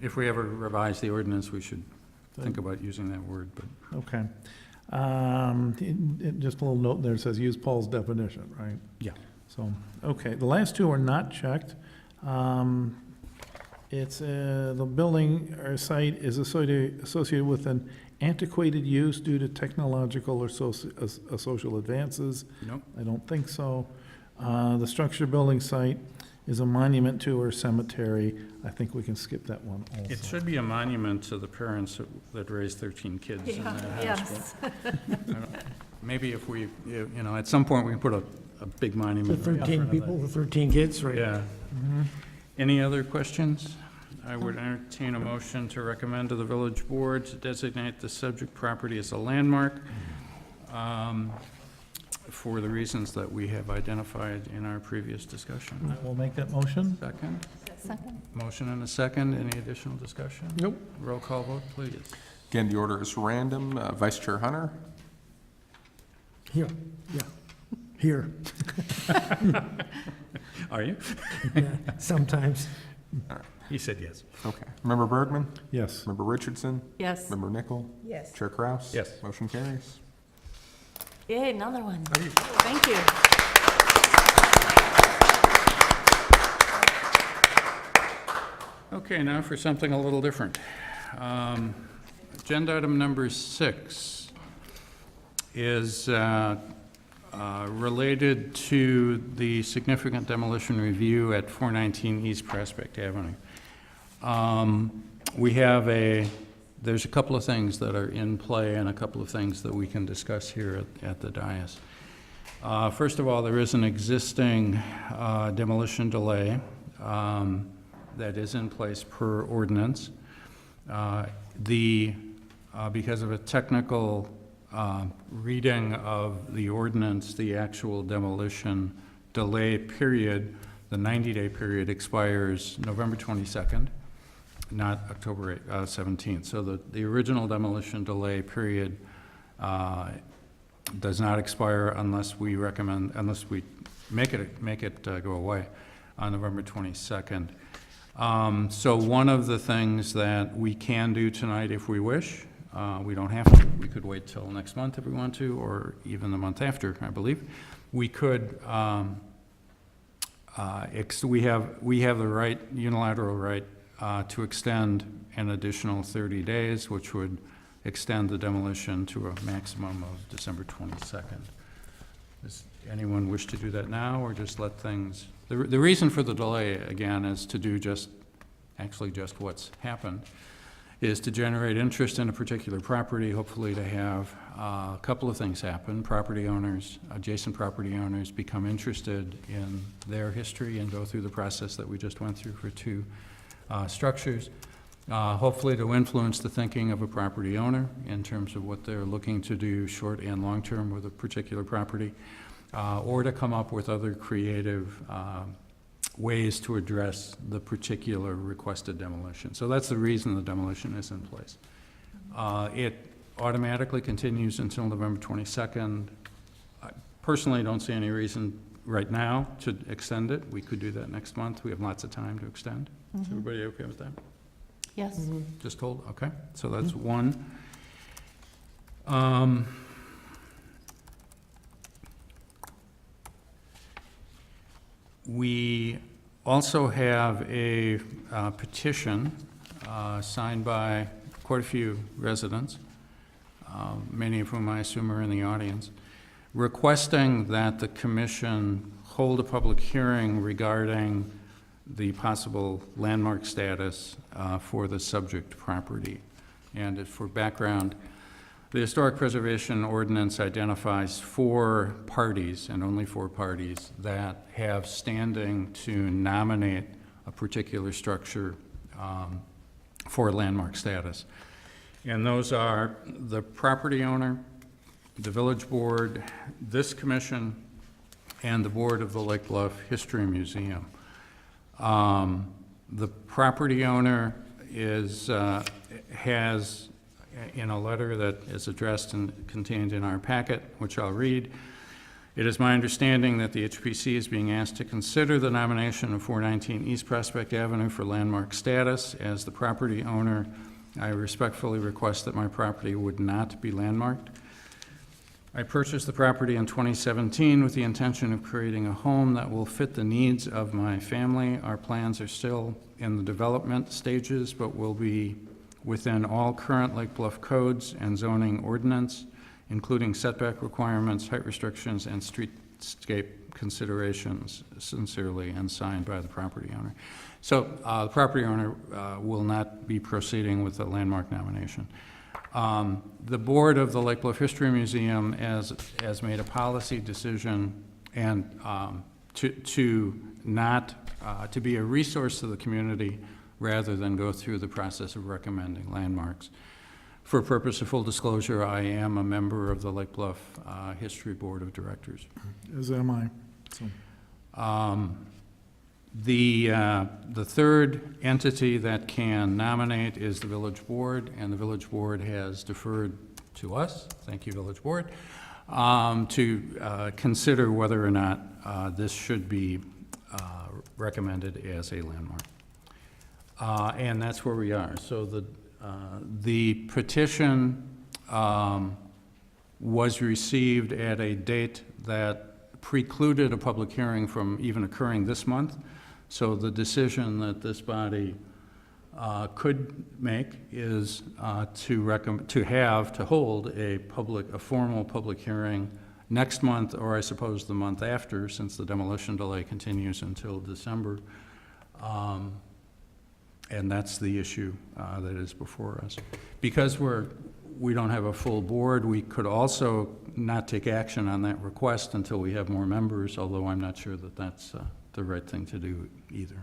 If we ever revise the ordinance, we should think about using that word, but, Okay. Just a little note there, it says use Paul's definition, right? yeah. So, okay, the last two are not checked. It's, the building or site is associated with an antiquated use due to technological or social advances. Nope. I don't think so. The structure, building site is a monument to or cemetery. I think we can skip that one also. It should be a monument to the parents that raised 13 kids in that house. Yes. Maybe if we, at some point, we can put a big The monument. right in 13 front of people, the 13 kids, right? Yeah. Any other questions? I would entertain a motion to recommend to the village board to designate the subject property as a landmark. for the reasons that we have identified in our previous discussion. I will make that motion. Second? Second. Motion and a second. Any additional discussion? Nope. Roll call vote, please. Again, the order is random. Vice Chair Hunter, Here, yeah, here, Are you? yeah, sometimes. He said yes. okay. Member Bergman, Yes. Member Richardson, Yes. Member Nickel, Yes. Chair Kraus. Yes. Motion carries. Yay, another one. Thank you. Okay, now for something a little different. Agenda item number 6 is related to the significant demolition review at 419 East Prospect Avenue. There's a couple of things that are in play and a couple of things that we can discuss here at the dais. First of all, there is an existing demolition delay that is in place per ordinance. Because of a technical reading of the ordinance, the actual demolition delay period, the 90-day period expires November 22nd, not October 17th. So the original demolition delay period does not expire unless we make it go away on November 22nd. So one of the things that we can do tonight if we wish, we don't have to, we could wait till next month if we want to, or even the month after, I believe. We could, we have the right, unilateral right, to extend an additional 30 days, which would extend the demolition to a maximum of December 22nd. Does anyone wish to do that now, or just let things, the reason for the delay, again, is to do just what's happened, is to generate interest in a particular property, hopefully to have a couple of things happen. Property owners, adjacent property owners become interested in their history and go through the process that we just went through for 2 structures. Hopefully to influence the thinking of a property owner in terms of what they're looking to do short and long term with a particular property, or to come up with other creative ways to address the particular requested demolition. So that's the reason the demolition is in place. It automatically continues until November 22nd. I personally don't see any reason right now to extend it. We could do that next month. We have lots of time to extend. Is everybody okay with that? Yes. Just hold, okay, so that's one. We also have a petition signed by quite a few residents, many of whom I assume are in the audience, requesting that the commission hold a public hearing regarding the possible landmark status for the subject property. And for background, the Historic Preservation Ordinance identifies 4 parties, and only 4 parties, that have standing to nominate a particular structure for landmark status. And those are the property owner, the village board, this commission, and the board of the Lake Bluff History Museum. The property owner has, in a letter that is addressed and contained in our packet, which I'll read, "It is my understanding that the HPC is being asked to consider the nomination of 419 East Prospect Avenue for landmark status. As the property owner, I respectfully request that my property would not be landmarked. I purchased the property in 2017 with the intention of creating a home that will fit the needs of my family. Our plans are still in the development stages, but will be within all current Lake Bluff codes and zoning ordinance, including setback requirements, height restrictions, and streetscape considerations. Sincerely," and signed by the property owner. So the property owner will not be proceeding with the landmark nomination. The board of the Lake Bluff History Museum has made a policy decision and to be a resource to the community rather than go through the process of recommending landmarks. For purpose of full disclosure, I am a member of the Lake Bluff History Board of Directors. As am I. So, The third entity that can nominate is the village board, and the village board has deferred to us, thank you, village board, to consider whether or not this should be recommended as a landmark. And that's where we are. So the petition was received at a date that precluded a public hearing from even occurring this month. So the decision that this body could make is to hold a formal public hearing next month, or I suppose the month after, since the demolition delay continues until December. And that's the issue that is before us. Because we don't have a full board, we could also not take action on that request until we have more members, although I'm not sure that that's the right thing to do either.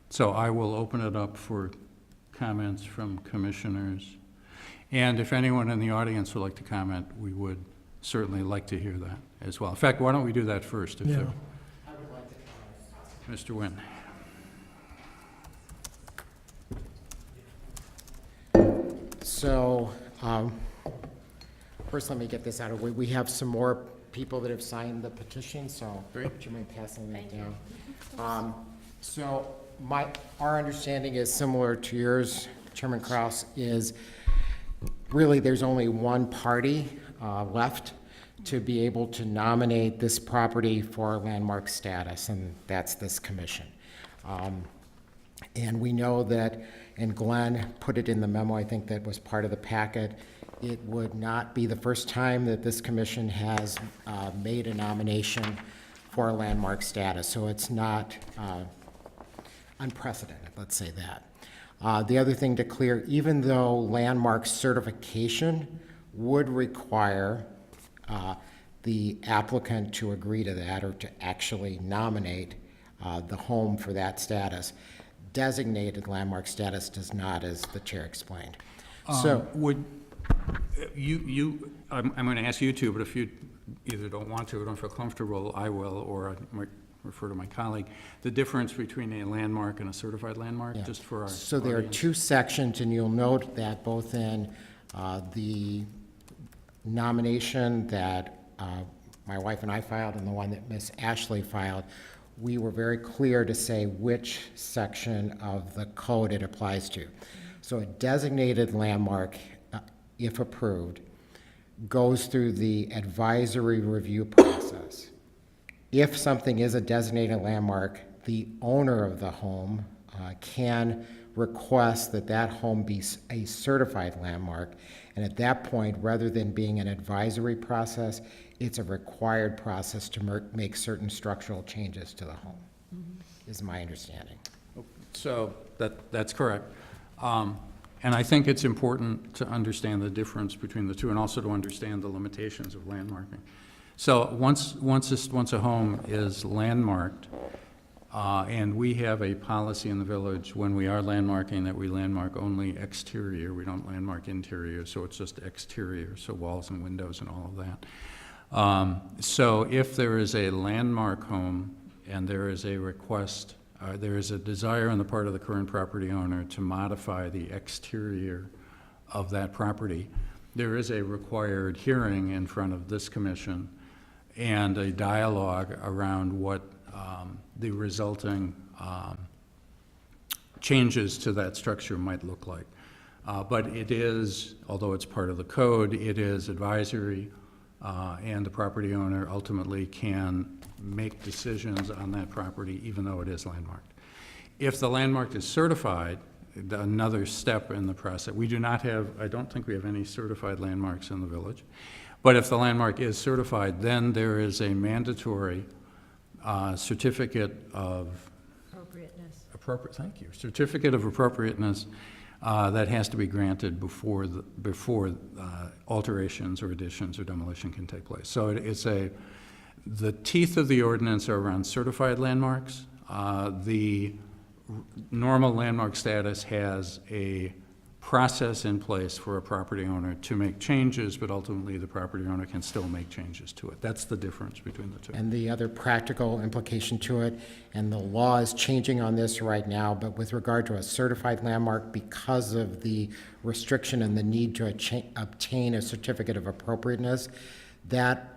So I will open it up for comments from commissioners. And if anyone in the audience would like to comment, we would certainly like to hear that as well. In fact, why don't we do that first? If Yeah. there- Mr. Nguyen. So, first let me get this out of the way. We have some more people that have signed the petition, so would you mind passing that down? So our understanding is similar to yours, Chairman Kraus, is really there's only one party left to be able to nominate this property for landmark status, and that's this commission. And we know that, and Glenn put it in the memo, I think that was part of the packet, it would not be the first time that this commission has made a nomination for landmark status, so it's not unprecedented, let's say that. The other thing to clear, even though landmark certification would require the applicant to agree to that or to actually nominate the home for that status, designated landmark status does not, as the chair explained. So Would I'm going to ask you to, but if you either don't want to or don't feel comfortable, I will, or I might refer to my colleague, the difference between a landmark and a certified landmark, Yeah. just for our So there are audience. two sections, and you'll note that both in the nomination that my wife and I filed and the one that Ms. Ashley filed, we were very clear to say which section of the code it applies to. So a designated landmark, if approved, goes through the advisory review process. If something is a designated landmark, the owner of the home can request that that home be a certified landmark. And at that point, rather than being an advisory process, it's a required process to make certain structural changes to the home, is my understanding. So that's correct. And I think it's important to understand the difference between the two and also to understand the limitations of landmarking. So once a home is landmarked, and we have a policy in the village when we are landmarking that we landmark only exterior, we don't landmark interior, so it's just exterior, so walls and windows and all of that. So if there is a landmark home and there is a request, there is a desire on the part of the current property owner to modify the exterior of that property, there is a required hearing in front of this commission and a dialogue around what the resulting changes to that structure might look like. But it is, although it's part of the code, it is advisory, and the property owner ultimately can make decisions on that property even though it is landmarked. If the landmark is certified, another step in the process, we do not have, I don't think we have any certified landmarks in the village, but if the landmark is certified, then there is a mandatory certificate of Appropriateness. thank you, certificate of appropriateness that has to be granted before alterations or additions or demolition can take place. So the teeth of the ordinance are around certified landmarks. The normal landmark status has a process in place for a property owner to make changes, but ultimately the property owner can still make changes to it. That's the difference between the two. And the other practical implication to it, and the law is changing on this right now, but with regard to a certified landmark, because of the restriction and the need to obtain a certificate of appropriateness, that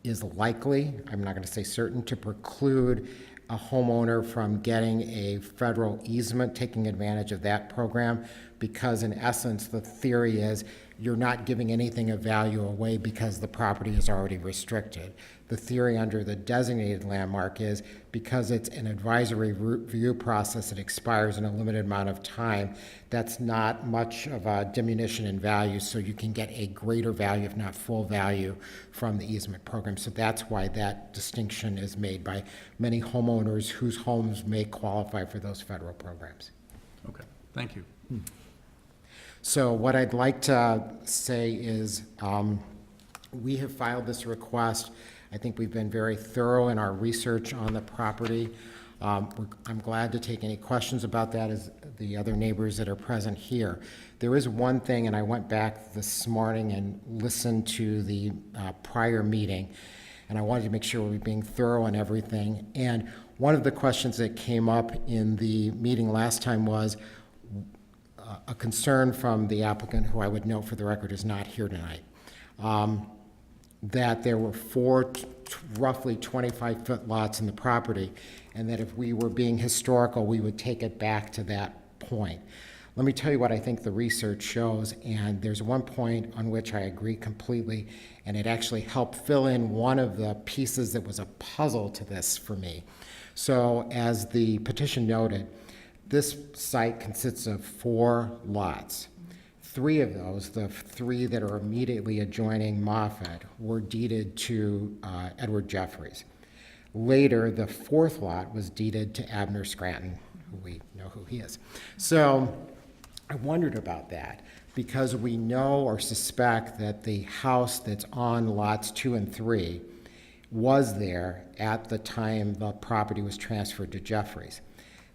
is likely, I'm not going to say certain, to preclude a homeowner from getting a federal easement, taking advantage of that program, because in essence, the theory is you're not giving anything of value away because the property is already restricted. The theory under the designated landmark is because it's an advisory review process that expires in a limited amount of time, that's not much of a diminution in value, so you can get a greater value, if not full value, from the easement program. So that's why that distinction is made by many homeowners whose homes may qualify for those federal programs. Okay, thank you. So what I'd like to say is we have filed this request. I think we've been very thorough in our research on the property. I'm glad to take any questions about that as the other neighbors that are present here. There is one thing, and I went back this morning and listened to the prior meeting, and I wanted to make sure we were being thorough on everything. And one of the questions that came up in the meeting last time was a concern from the applicant, who I would note for the record is not here tonight, that there were four roughly 25-foot lots in the property, and that if we were being historical, we would take it back to that point. Let me tell you what I think the research shows, and there's one point on which I agree completely, and it actually helped fill in one of the pieces that was a puzzle to this for me. So as the petition noted, this site consists of 4 lots. 3 of those, the 3 that are immediately adjoining Moffett, were deeded to Edward Jeffries. Later, the 4th lot was deeded to Abner Scranton, who we know who he is. So I wondered about that, because we know or suspect that the house that's on lots 2 and 3 was there at the time the property was transferred to Jeffries.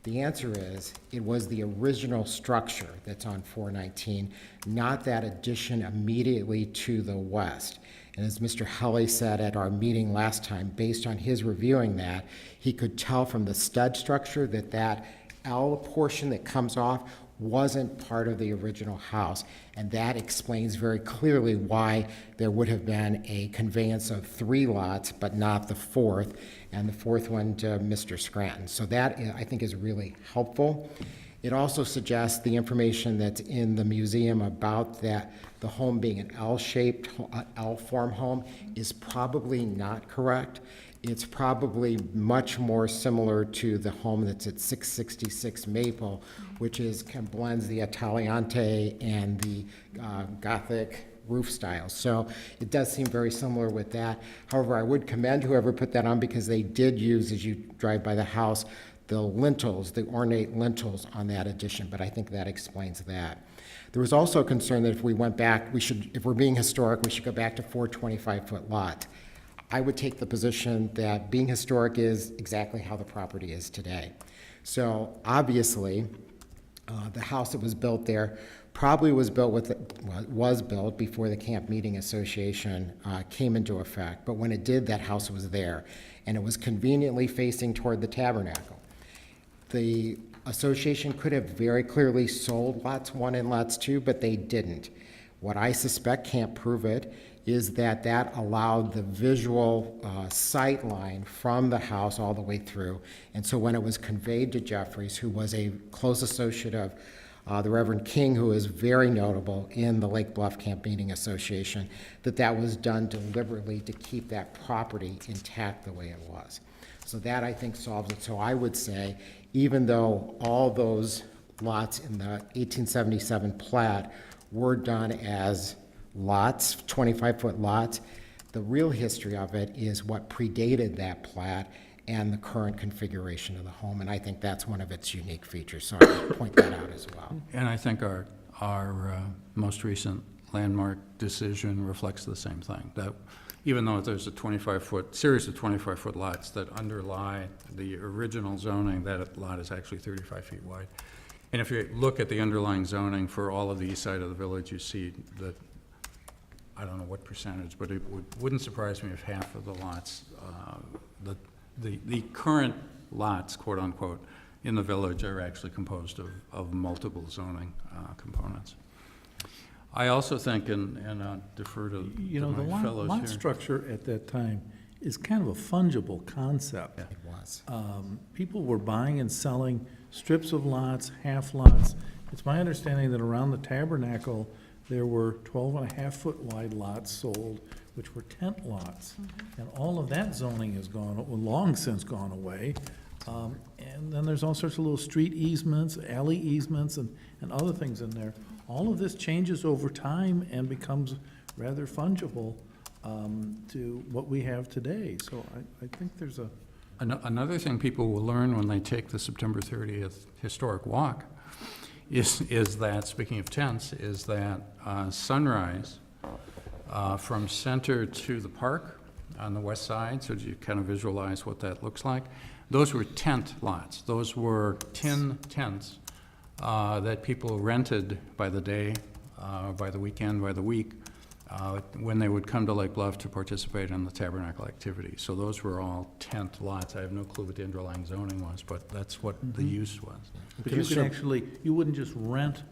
The answer is, it was the original structure that's on 419, not that addition immediately to the west. And as Mr. Helly said at our meeting last time, based on his reviewing that, he could tell from the stud structure that that L portion that comes off wasn't part of the original house. And that explains very clearly why there would have been a conveyance of 3 lots, but not the 4th, and the 4th one to Mr. Scranton. So that, I think, is really helpful. It also suggests the information that's in the museum about that the home being an L-shaped, L-form home is probably not correct. It's probably much more similar to the home that's at 666 Maple, which is kind of blends the Italiante and the Gothic roof style. So it does seem very similar with that. However, I would commend whoever put that on, because they did use, as you drive by the house, the lintels, the ornate lintels on that addition, but I think that explains that. There was also a concern that if we went back, if we're being historic, we should go back to 4 25-foot lots. I would take the position that being historic is exactly how the property is today. So obviously, the house that was built there probably was built before the Camp Meeting Association came into effect. But when it did, that house was there, and it was conveniently facing toward the tabernacle. The association could have very clearly sold lots 1 and lots 2, but they didn't. What I suspect, can't prove it, is that allowed the visual sight line from the house all the way through. And so when it was conveyed to Jeffries, who was a close associate of the Reverend King, who is very notable in the Lake Bluff Camp Meeting Association, that was done deliberately to keep that property intact the way it was. So that, I think, solves it. So I would say, even though all those lots in the 1877 plat were done as lots, 25-foot lots, the real history of it is what predated that plat and the current configuration of the home, and I think that's one of its unique features, so I would point that out as well. And I think our most recent landmark decision reflects the same thing, that even though there's a series of 25-foot lots that underlie the original zoning, that lot is actually 35 feet wide. And if you look at the underlying zoning for all of the east side of the village, you see that, I don't know what percentage, but it wouldn't surprise me if half of the lots, the current lots, quote unquote, in the village are actually composed of multiple zoning components. I also think, and I'll defer to You know, the my fellows lot here. structure at that time is kind of a fungible concept. It was. People were buying and selling strips of lots, half lots. It's my understanding that around the Tabernacle, there were 12.5-foot wide lots sold, which were tent lots. And all of that zoning has gone, long since gone away. And then there's all sorts of little street easements, alley easements, and other things in there. All of this changes over time and becomes rather fungible to what we have today. So I think there's a, Another thing people will learn when they take the September 30th historic walk is that, speaking of tents, is that sunrise from center to the park on the west side, so you kind of visualize what that looks like. Those were tent lots. Those were tin tents that people rented by the day, by the weekend, by the week, when they would come to Lake Bluff to participate in the tabernacle activity. So those were all tent lots. I have no clue what the underlying zoning was, but that's what the use was. but you could actually, you wouldn't just rent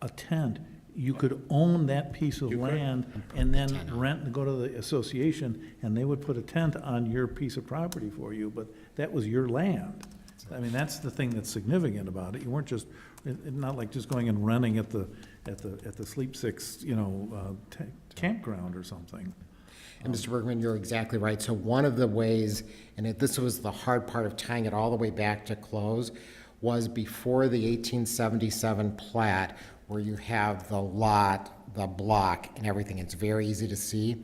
a tent. You could own that piece of land and then rent and go to the association, and they would put a tent on your piece of property for you, but that was your land. I mean, that's the thing that's significant about it. You weren't just, not like just going and renting at the Sleep Six, campground or something. And Mr. Bergman, you're exactly right. So one of the ways, and this was the hard part of tying it all the way back to close, was before the 1877 plat, where you have the lot, the block, and everything. It's very easy to see.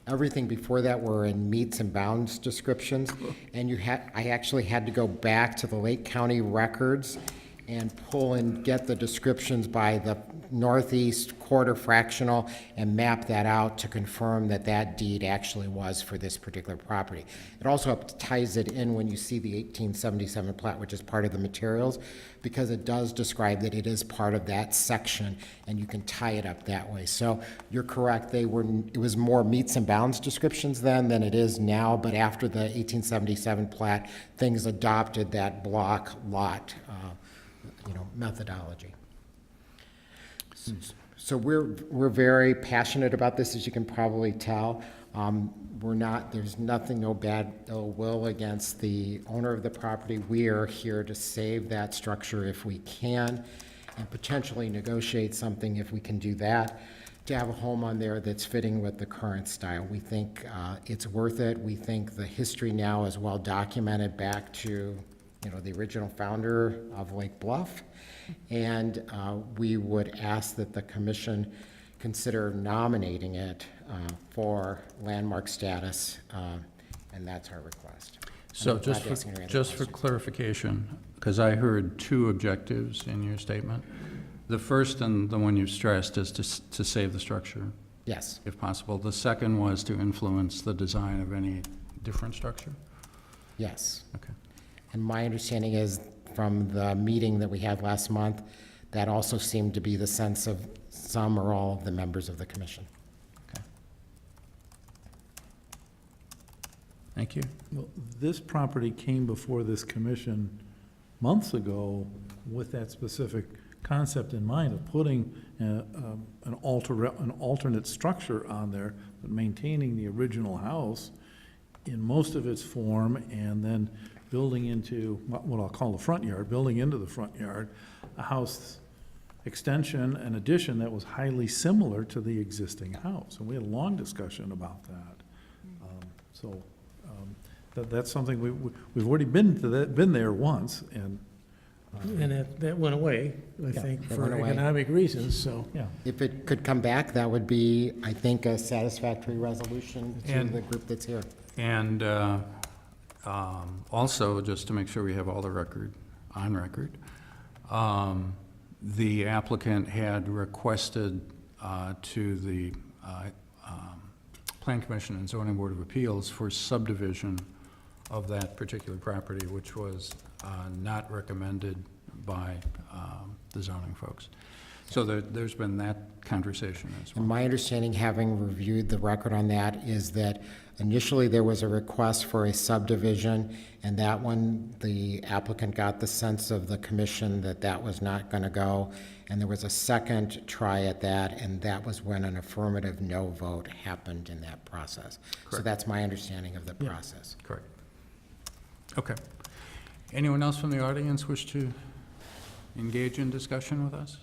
Everything before that were in meets and bounds descriptions, and I actually had to go back to the Lake County records and pull and get the descriptions by the northeast quarter fractional and map that out to confirm that that deed actually was for this particular property. It also ties it in when you see the 1877 plat, which is part of the materials, because it does describe that it is part of that section, and you can tie it up that way. So you're correct, it was more meets and bounds descriptions then than it is now, but after the 1877 plat, things adopted that block lot methodology. So we're very passionate about this, as you can probably tell. There's nothing, no bad ill will against the owner of the property. We are here to save that structure if we can, and potentially negotiate something if we can do that, to have a home on there that's fitting with the current style. We think it's worth it. We think the history now is well documented back to the original founder of Lake Bluff. And we would ask that the commission consider nominating it for landmark status, and that's our request. So I'm just not asking any other just for questions. clarification, because I heard two objectives in your statement. The first, and the one you stressed, is to save the structure, Yes, if possible. The second was to influence the design of any different structure? yes. Okay. And my understanding is, from the meeting that we had last month, that also seemed to be the sense of some or all of the members of the commission. Okay. Thank you. Well, this property came before this commission months ago with that specific concept in mind of putting an alternate structure on there, but maintaining the original house in most of its form, and then building into what I'll call the front yard, building into the front yard, a house extension and addition that was highly similar to the existing house. And we had a long discussion about that. That's something we've already been there once, and And that went away, I Yeah, think, that for went away. economic reasons, so. yeah. If it could come back, that would be, I think, a satisfactory resolution to And- the group that's here. And also, just to make sure we have all the on record, the applicant had requested to the Plan Commission and Zoning Board of Appeals for subdivision of that particular property, which was not recommended by the the zoning folks. So there's been that conversation as well. And my understanding, having reviewed the record on that, is that initially there was a request for a subdivision, and that one, the applicant got the sense of the commission that that was not going to go. And there was a second try at that, and that was when an affirmative no vote happened in that process. So Correct. that's my understanding of the process. Correct. Okay. Anyone else from the audience wish to engage in discussion with us?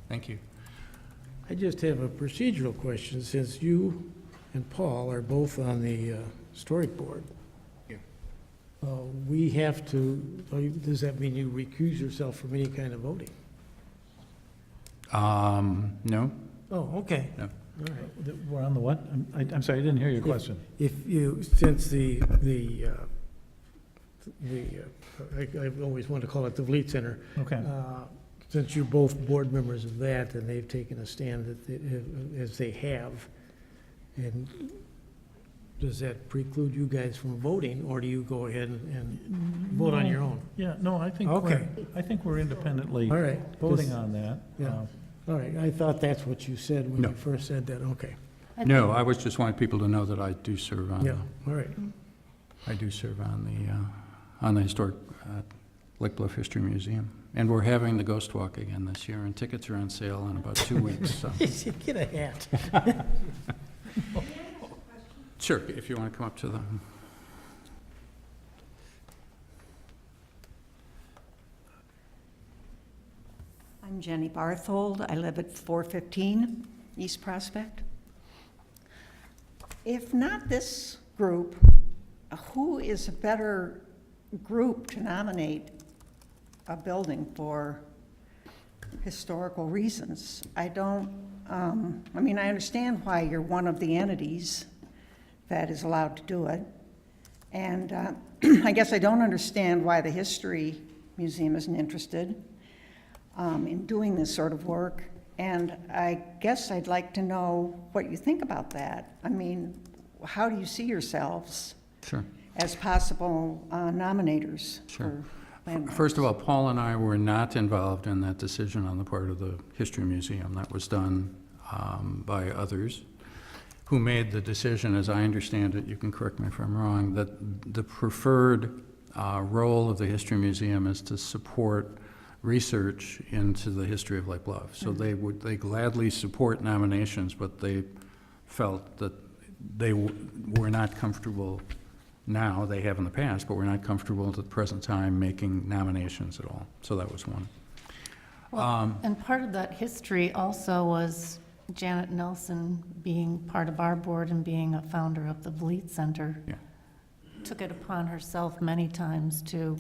Thank you. I just have a procedural question, since you and Paul are both on the historic board. Yeah. We have to, does that mean you recuse yourself from any kind of voting? No? Oh, okay. No. All right. We're on the what? I'm sorry, I didn't hear your question. If you, since I always want to call it the Vliet Center. Okay. Since you're both board members of that, and they've taken a stand as they have, and does that preclude you guys from voting, or do you go ahead and vote on your own? Yeah, no, I think Okay. we're independently All right. voting on that. Yeah. All right, I thought that's what you said when No. you first said that, okay. No, I was just wanting people to know that I do serve on, Yeah, all right. I do serve on the historic Lake Bluff History Museum. And we're having the Ghost Walk again this year, and tickets are on sale in about 2 weeks, so. Get a hat. Sure, if you want to come up to the, I'm Jenny Barthold. I live at 415 East Prospect. If not this group, who is a better group to nominate a building for historical reasons? I understand why you're one of the entities that is allowed to do it. And I guess I don't understand why the History Museum isn't interested in doing this sort of work. And I guess I'd like to know what you think about that. I mean, how do you see yourselves sure. as possible nominators Sure. for landmarks? First of all, Paul and I were not involved in that decision on the part of the History Museum. That was done by others who made the decision, as I understand it, you can correct me if I'm wrong, that the preferred role of the History Museum is to support research into the history of Lake Bluff. So they gladly support nominations, but they felt that they were not comfortable now, they have in the past, but we're not comfortable at the present time making nominations at all. So that was one. Well, and part of that history also was Janet Nelson being part of our board and being a founder of the Vliet Center. Yeah. Took it upon herself many times to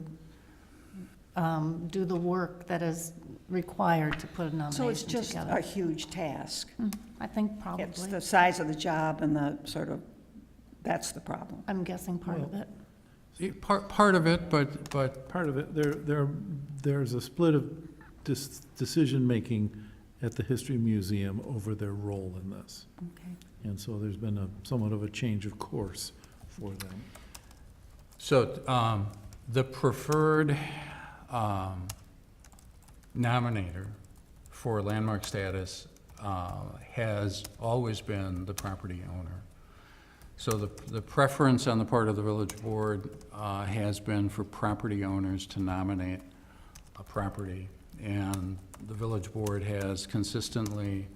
do the work that is required to put a nomination So it's just together. a huge task. I think probably. It's the size of the job and the sort of, that's the problem. I'm guessing part of it. Part of it, but Part of it, there's a split of decision-making at the History Museum over their role in this. Okay. And so there's been somewhat of a change of course for them. so the preferred nominator for landmark status has always been the property owner. So the preference on the part of the village board has been for property owners to nominate a property. And the village board has consistently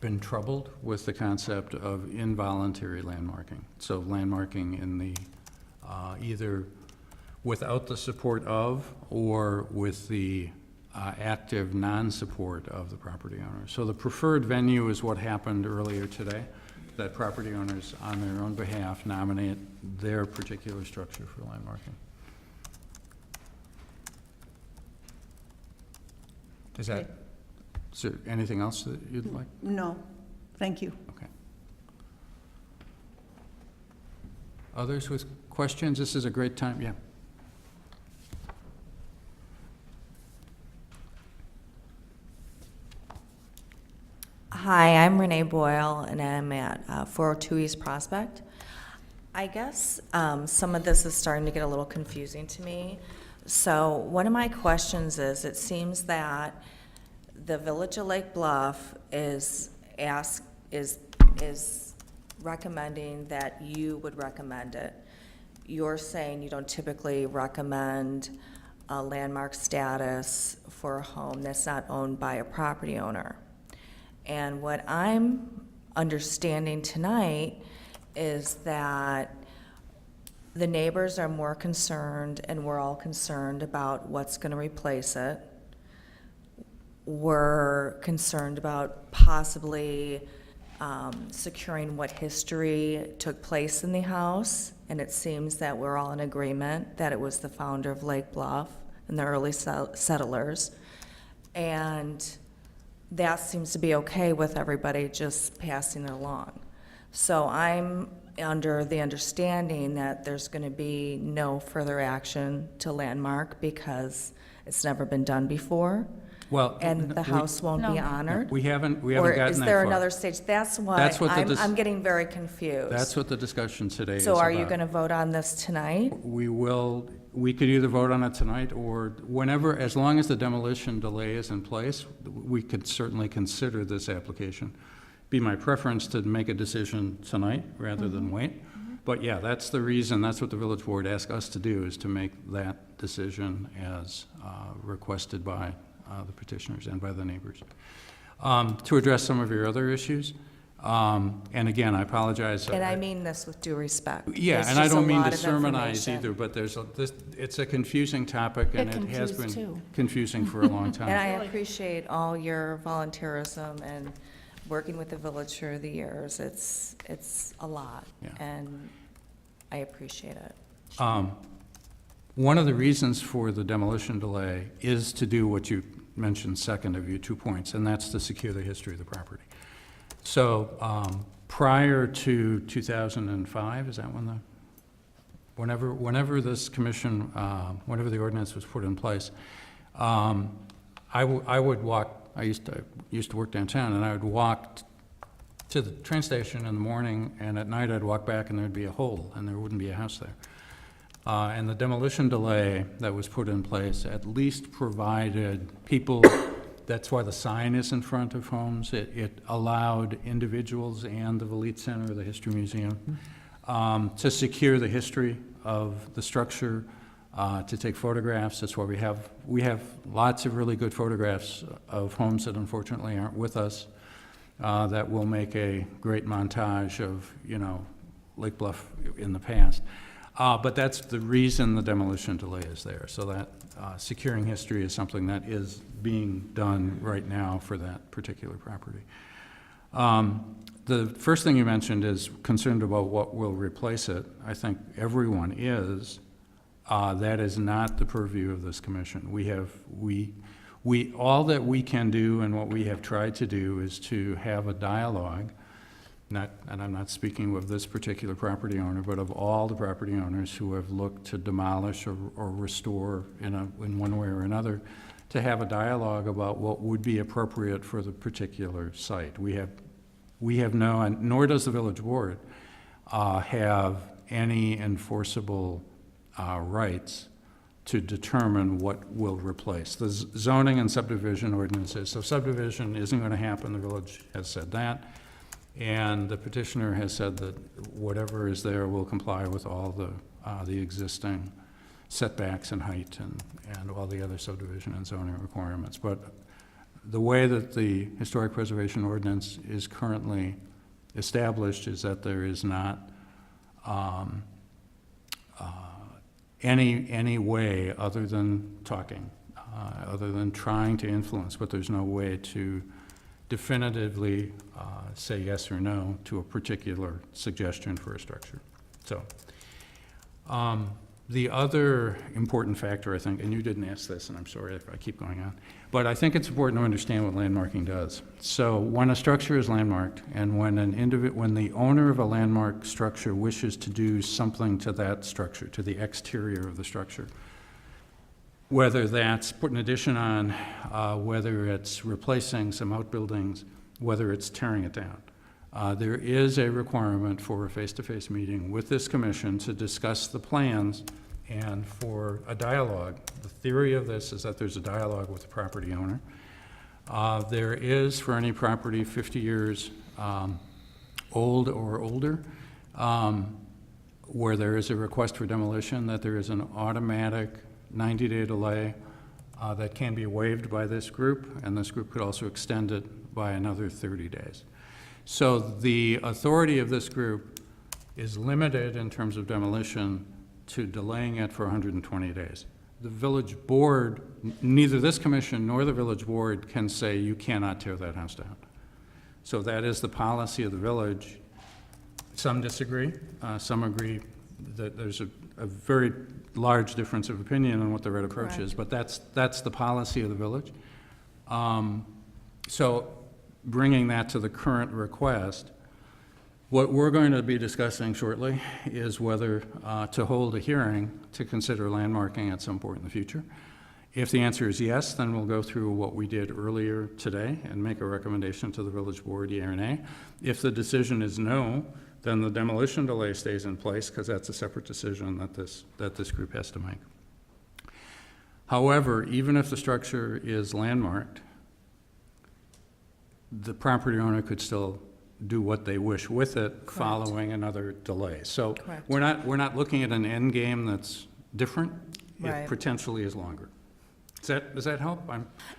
been troubled with the concept of involuntary landmarking. So landmarking in the either without the support of or with the active non-support of the property owner. So the preferred venue is what happened earlier today, that property owners on their own behalf nominate their particular structure for landmarking. Is there anything else that you'd like? No, thank you. Okay. Others with questions? This is a great time, yeah. Hi, I'm Renee Boyle, and I'm at 402 East Prospect. I guess some of this is starting to get a little confusing to me. So one of my questions is, it seems that the Village of Lake Bluff is recommending that you would recommend it. You're saying you don't typically recommend a landmark status for a home that's not owned by a property owner. And what I'm understanding tonight is that the neighbors are more concerned, and we're all concerned about what's going to replace it. We're concerned about possibly securing what history took place in the house, and it seems that we're all in agreement that it was the founder of Lake Bluff and the early settlers. And that seems to be okay with everybody just passing it along. So I'm under the understanding that there's going to be no further action to landmark because it's never been done before, Well, and the house won't be honored? we haven't gotten that far. Or is there another stage? That's why That's what I'm getting very confused. That's what the discussion today is So are you about. going to vote on this tonight? We could either vote on it tonight or whenever, as long as the demolition delay is in place, we could certainly consider this application. Be my preference to make a decision tonight rather than wait. But yeah, that's the reason, that's what the village board asked us to do, is to make that decision as requested by the petitioners and by the neighbors. To address some of your other issues, and again, I apologize. And I mean this with due respect. Yeah, There's and I just a don't mean lot to of sermonize information. either, but it's a confusing topic, and It it has confused been too. confusing for a long And time. I appreciate all your volunteerism and working with the village through the years. It's a lot, Yeah. and I appreciate it. One of the reasons for the demolition delay is to do what you mentioned second of your 2 points, and that's to secure the history of the property. So prior to 2005, is that when whenever this commission, whenever the ordinance was put in place, I would walk, I used to work downtown, and I would walk to the train station in the morning, and at night I'd walk back and there'd be a hole, and there wouldn't be a house there. And the demolition delay that was put in place at least provided people, that's why the sign is in front of homes. It allowed individuals and the Vliet Center, the History Museum, to secure the history of the structure, to take photographs. That's why we have lots of really good photographs of homes that unfortunately aren't with us, that will make a great montage of, Lake Bluff in the past. But that's the reason the demolition delay is there, so that securing history is something that is being done right now for that particular property. The first thing you mentioned is concerned about what will replace it. I think everyone is. That is not the purview of this commission. All that we can do and what we have tried to do is to have a dialogue, and I'm not speaking of this particular property owner, but of all the property owners who have looked to demolish or restore in one way or another, to have a dialogue about what would be appropriate for the particular site. We have no, and nor does the village board have any enforceable rights to determine what will replace. The zoning and subdivision ordinances, so subdivision isn't going to happen, the village has said that, and the petitioner has said that whatever is there will comply with all the existing setbacks and height and all the other subdivision and zoning requirements. But the way that the historic preservation ordinance is currently established is that there is not any way other than talking, other than trying to influence, but there's no way to definitively say yes or no to a particular suggestion for a structure. So the other important factor, I think, and you didn't ask this, and I'm sorry if I keep going on, but I think it's important to understand what landmarking does. So when a structure is landmarked, and when the owner of a landmark structure wishes to do something to that structure, to the exterior of the structure, whether that's putting an addition on, whether it's replacing some outbuildings, whether it's tearing it down, there is a requirement for a face-to-face meeting with this commission to discuss the plans and for a dialogue. The theory of this is that there's a dialogue with the property owner. There is, for any property 50 years old or older, where there is a request for demolition, that there is an automatic 90-day delay that can be waived by this group, and this group could also extend it by another 30 days. So the authority of this group is limited in terms of demolition to delaying it for 120 days. The village board, neither this commission nor the village board can say you cannot tear that house down. So that is the policy of the village. Some disagree, some agree that there's a very large difference of opinion on what the right approach is, but that's the policy of the village. So bringing that to the current request, what we're going to be discussing shortly is whether to hold a hearing to consider landmarking at some point in the future. If the answer is yes, then we'll go through what we did earlier today and make a recommendation to the village board, yea or nay. If the decision is no, then the demolition delay stays in place, because that's a separate decision that this group has to make. However, even if the structure is landmarked, the property owner could still do what they wish with it following another delay. So Correct. we're not looking at an end game that's different. Right. It potentially is longer. Does that help?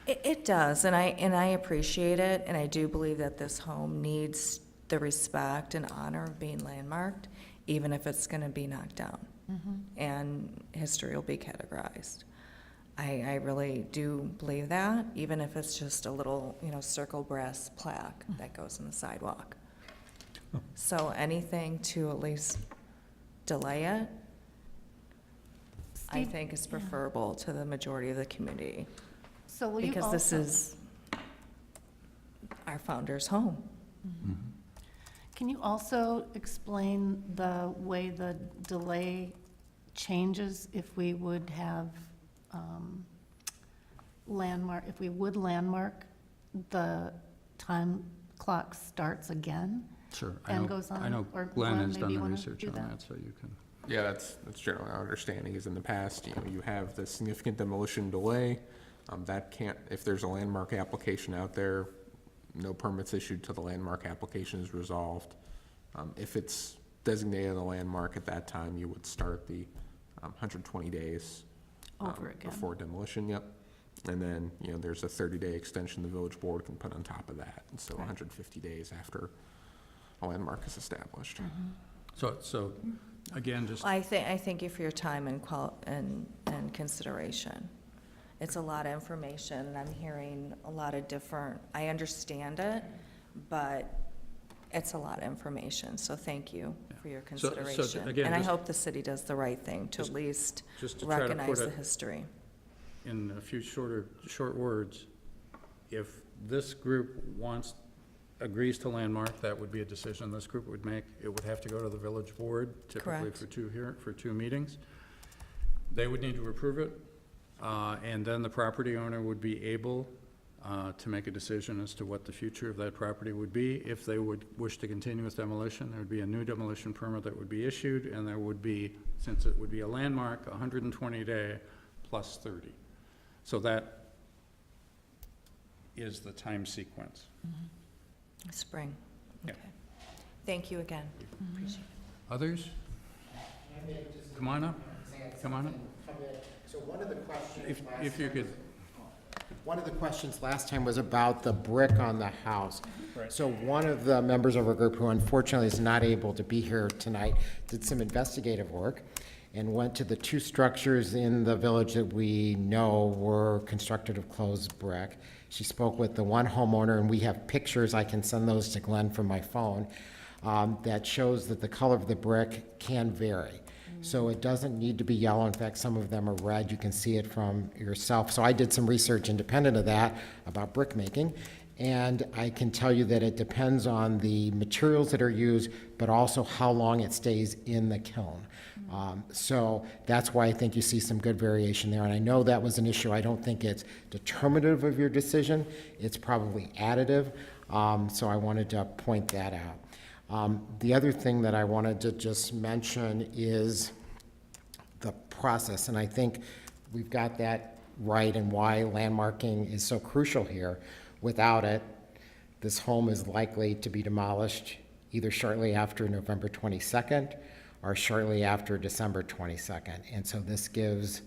It does, and I appreciate it, and I do believe that this home needs the respect and honor of being landmarked, even if it's gonna be knocked down. And history will be categorized. I really do believe that, even if it's just a little, circle brass plaque that goes in the sidewalk. So anything to at least delay it, I Steve, think is preferable to the majority of the community, So will you because this also, is our founder's home. can you also explain the way the delay changes if we would have if we would landmark, the time clock starts again? Sure. And goes on, I know or Glenn Glenn, has maybe done you the wanna research do on that? that, so you can. Yeah, that's generally our understanding, is in the past, you have the significant demolition delay. That can't, if there's a landmark application out there, no permits issued till the landmark application is resolved. If it's designated a landmark at that time, you would start the 120 days Over again. before demolition, yep. And then, there's a 30-day extension the village board can put on top of that, and so 150 days after a landmark is established. So again, just. I thank you for your time and consideration. It's a lot of information, and I'm hearing a lot of different, I understand it, but it's a lot of information, so thank you for your So consideration. again, And I just- hope the city does the right thing to at least just to try to recognize put the it history. in a few short words, if this group agrees to landmark, that would be a decision this group would make. It would have to go to the village board, typically Correct. for two meetings. They would need to approve it, and then the property owner would be able to make a decision as to what the future of that property would be. If they would wish to continue with demolition, there would be a new demolition permit that would be issued, and there would be, since it would be a landmark, 120-day plus 30. So that is the time sequence. Spring. Yeah. Okay. Thank you again. Appreciate it. Others? Come on up. Come on up. So one of the questions If you could, One of the questions last time was about the brick on the house. So one of the members of our group, who unfortunately is not able to be here tonight, did some investigative work and went to the two structures in the village that we know were constructed of closed brick. She spoke with the one homeowner, and we have pictures, I can send those to Glenn from my phone, that shows that the color of the brick can vary. So it doesn't need to be yellow. In fact, some of them are red. You can see it from yourself. So I did some research independent of that about brick making. And I can tell you that it depends on the materials that are used, but also how long it stays in the kiln. So that's why I think you see some good variation there. And I know that was an issue. I don't think it's determinative of your decision. It's probably additive. So I wanted to point that out. The other thing that I wanted to just mention is the process, and I think we've got that right and why landmarking is so crucial here. Without it, this home is likely to be demolished either shortly after November 22nd or shortly after December 22nd. And so this gives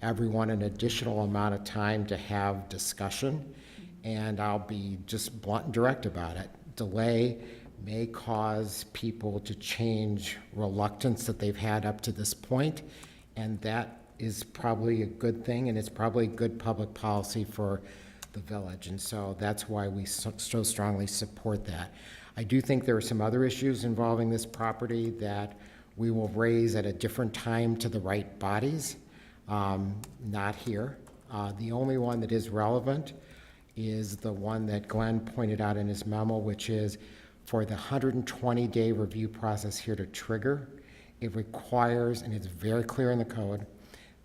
everyone an additional amount of time to have discussion, and I'll be just blunt and direct about it. Delay may cause people to change reluctance that they've had up to this point, and that is probably a good thing, and it's probably good public policy for the village, and so that's why we so strongly support that. I do think there are some other issues involving this property that we will raise at a different time to the right bodies, not here. The only one that is relevant is the one that Glenn pointed out in his memo, which is for the 120-day review process here to trigger, it requires, and it's very clear in the code,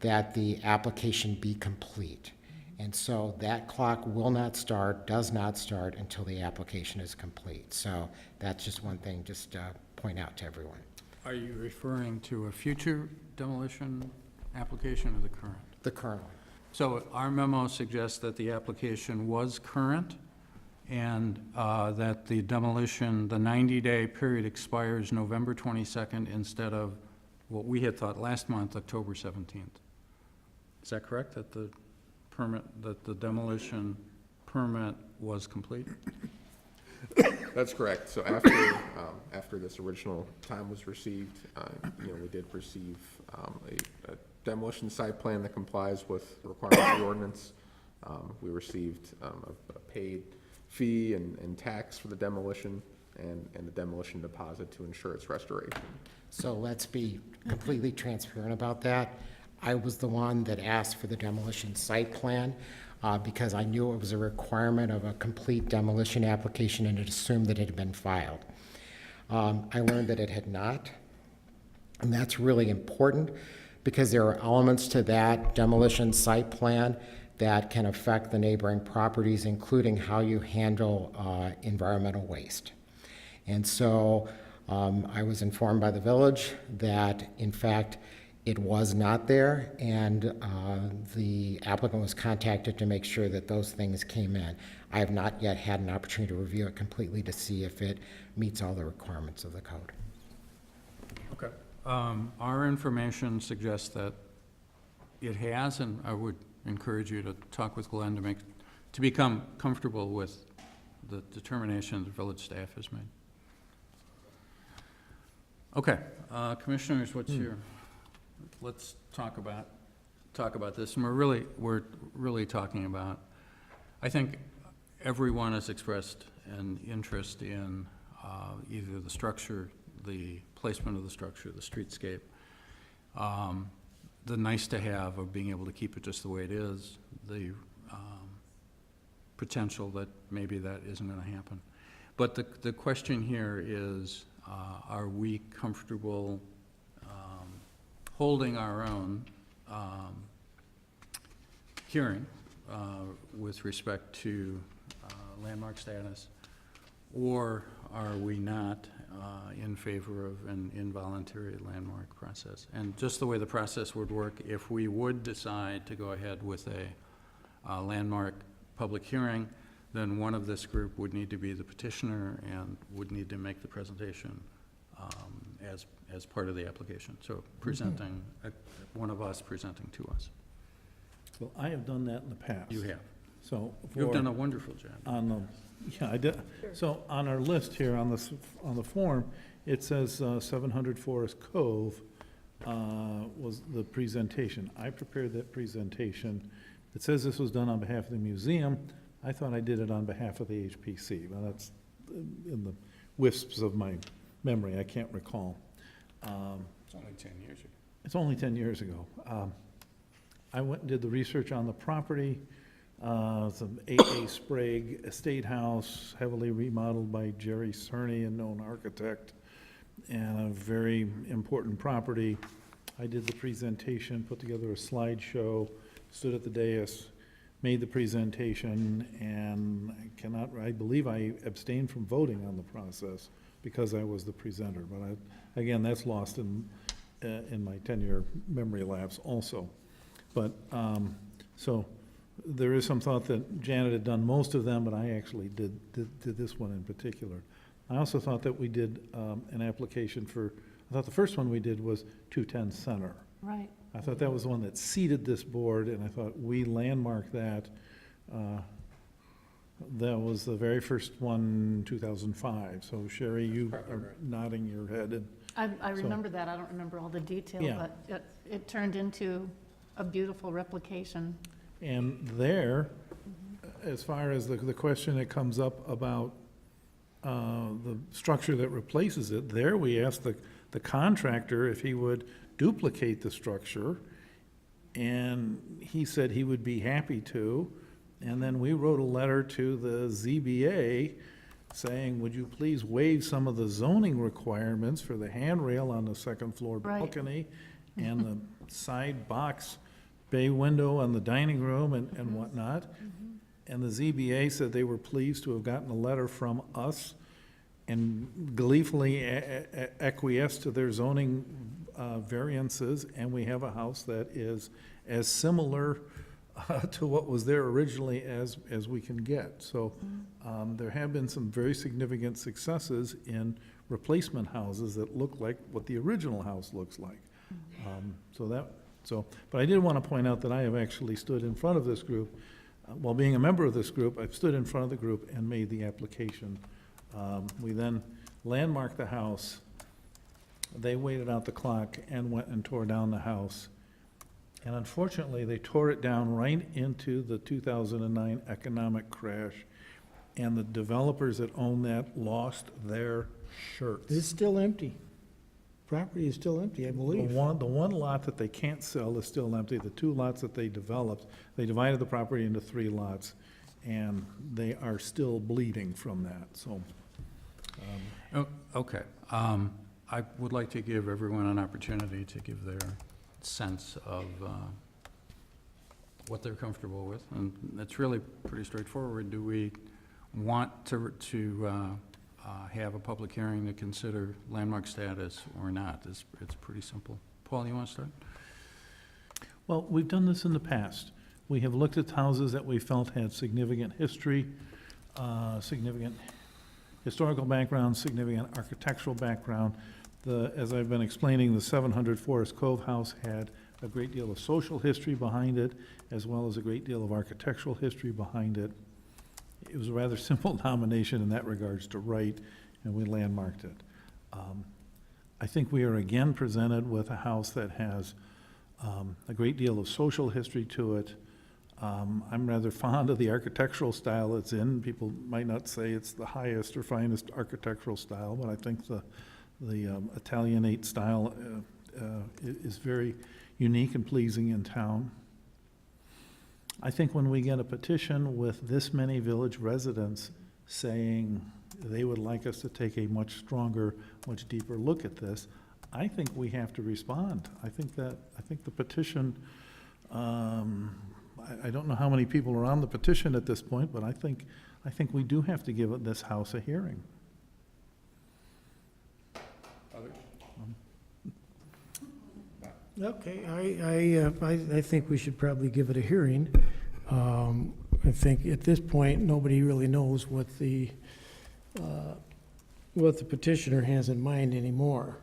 that the application be complete. And so that clock will not start, does not start until the application is complete. So that's just one thing just to point out to everyone. Are you referring to a future demolition application or the current? The current one. So our memo suggests that the application was current and that the demolition, the 90-day period expires November 22nd instead of what we had thought last month, October 17th. Is that correct, that the permit, that the demolition permit was complete? That's correct. So after this original time was received, we did receive a demolition site plan that complies with the requirements of the ordinance. We received a paid fee and tax for the demolition and the demolition deposit to ensure its restoration. So let's be completely transparent about that. I was the one that asked for the demolition site plan because I knew it was a requirement of a complete demolition application and had assumed that it had been filed. I learned that it had not, and that's really important because there are elements to that demolition site plan that can affect the neighboring properties, including how you handle environmental waste. And so I was informed by the village that, in fact, it was not there, and the applicant was contacted to make sure that those things came in. I have not yet had an opportunity to review it completely to see if it meets all the requirements of the code. Okay. Our information suggests that it has, and I would encourage you to talk with Glenn to become comfortable with the determination the village staff has made. Okay, commissioners, what's your? Let's talk about this, and we're really talking about. I think everyone has expressed an interest in either the structure, the placement of the structure, the streetscape, the nice to have of being able to keep it just the way it is, the potential that maybe that isn't going to happen. But the question here is, are we comfortable holding our own hearing with respect to landmark status, or are we not in favor of an involuntary landmark process? And just the way the process would work, if we would decide to go ahead with a landmark public hearing, then one of this group would need to be the petitioner and would need to make the presentation as part of the application. So presenting, one of us presenting to us. Well, I have done that in the past. You have. So. You've done a wonderful job. Yeah, I did. So on our list here, on the form, it says 700 Forest Cove was the presentation. I prepared that presentation. It says this was done on behalf of the museum. I thought I did it on behalf of the HPC. Well, that's in the wisps of my memory. I can't recall. It's only 10 years ago. It's only 10 years ago. I went and did the research on the property. It's an A.A. Sprague estate house, heavily remodeled by Jerry Cerny, a known architect, and a very important property. I did the presentation, put together a slideshow, stood at the dais, made the presentation, and I believe I abstained from voting on the process because I was the presenter. But again, that's lost in in my 10-year memory lapse also. But, so there is some thought that Janet had done most of them, but I actually did this one in particular. I also thought that we did an application for, I thought the first one we did was 210 Center. Right. I thought that was the one that seeded this board, and I thought we landmarked that. That was the very first one, 2005. So Sherry, you are nodding your head, and I remember that. I don't remember all the detail, Yeah. but it turned into a beautiful replication. And there, as far as the question that comes up about the structure that replaces it, there we asked the contractor if he would duplicate the structure, and he said he would be happy to. And then we wrote a letter to the ZBA saying, would you please waive some of the zoning requirements for the handrail on the second floor Right. balcony and the side box bay window on the dining room and whatnot. And the ZBA said they were pleased to have gotten a letter from us and gleefully acquiesced to their zoning variances, and we have a house that is as similar to what was there originally as we can get. So there have been some very significant successes in replacement houses that look like what the original house looks like. But I did want to point out that I have actually stood in front of this group. While being a member of this group, I've stood in front of the group and made the application. We then landmarked the house. They waited out the clock and went and tore down the house. And unfortunately, they tore it down right into the 2009 economic crash. And the developers that own that lost their shirts. It's still empty. Property is still empty, I believe. The one lot that they can't sell is still empty. The two lots that they developed, they divided the property into 3 lots, and they are still bleeding from that, so. Okay. I would like to give everyone an opportunity to give their sense of what they're comfortable with, and it's really pretty straightforward. Do we want to have a public hearing to consider landmark status or not? It's pretty simple. Paul, you want to start? Well, we've done this in the past. We have looked at houses that we felt had significant history, significant historical background, significant architectural background. As I've been explaining, the 700 Forest Cove house had a great deal of social history behind it, as well as a great deal of architectural history behind it. It was a rather simple nomination in that regards to write, and we landmarked it. I think we are again presented with a house that has a great deal of social history to it. I'm rather fond of the architectural style it's in. People might not say it's the highest or finest architectural style, but I think the Italianate style is very unique and pleasing in town. I think when we get a petition with this many village residents saying they would like us to take a much stronger, much deeper look at this, I think we have to respond. I think the petition, I don't know how many people are on the petition at this point, but I think we do have to give this house a hearing. Okay, I think we should probably give it a hearing. I think at this point, nobody really knows what the petitioner has in mind anymore.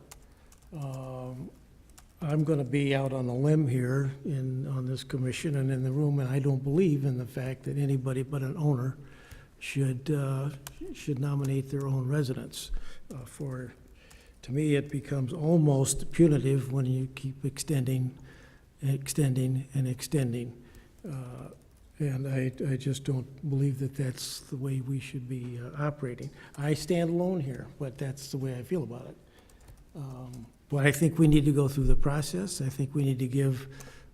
I'm going to be out on a limb here on this commission and in the room, and I don't believe in the fact that anybody but an owner should nominate their own residents. To me, it becomes almost punitive when you keep extending. And I just don't believe that that's the way we should be operating. I stand alone here, but that's the way I feel about it. But I think we need to go through the process. I think we need to give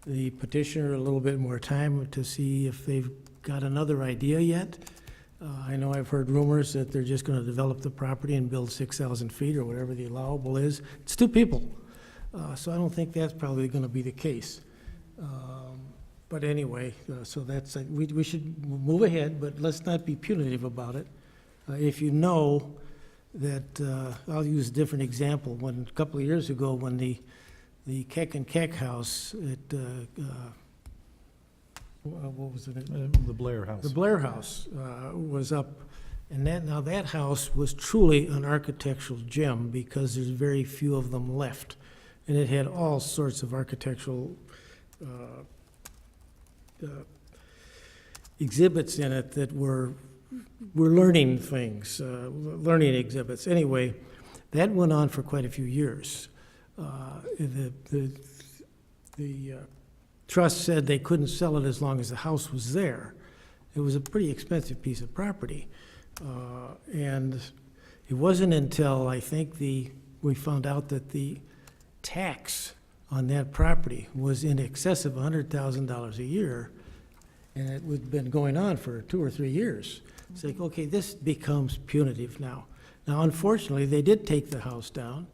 the petitioner a little bit more time to see if they've got another idea yet. I know I've heard rumors that they're just going to develop the property and build 6,000 feet or whatever the allowable is. It's 2 people. So I don't think that's probably going to be the case. But anyway, so that's, we should move ahead, but let's not be punitive about it. If you know that, I'll use a different example. A couple of years ago, when the the Keck and Keck house at, what was it? The Blair House. The Blair House was up, and now that house was truly an architectural gem because there's very few of them left. And it had all sorts of architectural exhibits in it that were learning things, learning exhibits. Anyway, that went on for quite a few years. The trust said they couldn't sell it as long as the house was there. It was a pretty expensive piece of property. And it wasn't until, I think, we found out that the tax on that property was in excess of $100,000 a year, and it had been going on for 2 or 3 years. It's like, okay, this becomes punitive now. Now, unfortunately, they did take the house down,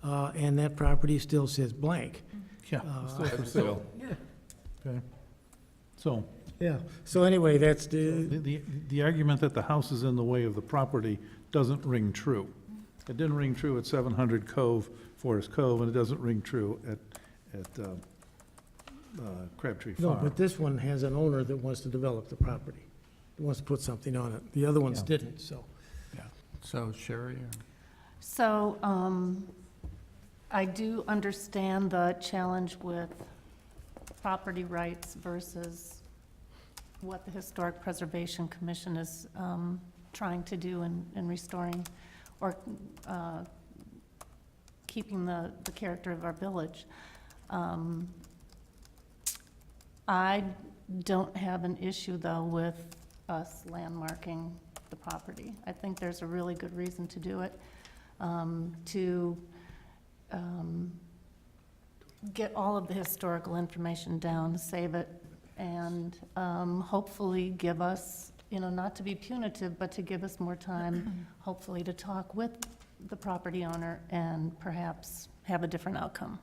and that property still says blank. Yeah, it's still for sale. Okay. So, Yeah, so anyway, that's the, the argument that the house is in the way of the property doesn't ring true. It didn't ring true at 700 Forest Cove, and it doesn't ring true at Crabtree no, Farm. but this one has an owner that wants to develop the property, wants to put something on it. The other ones Yeah. didn't, so. So Sherry, or- So, I do understand the challenge with property rights versus what the Historic Preservation Commission is trying to do in restoring or keeping the character of our village. I don't have an issue, though, with us landmarking the property. I think there's a really good reason to do it, to get all of the historical information down, save it, and hopefully give us, not to be punitive, but to give us more time, hopefully to talk with the property owner and perhaps have a different outcome.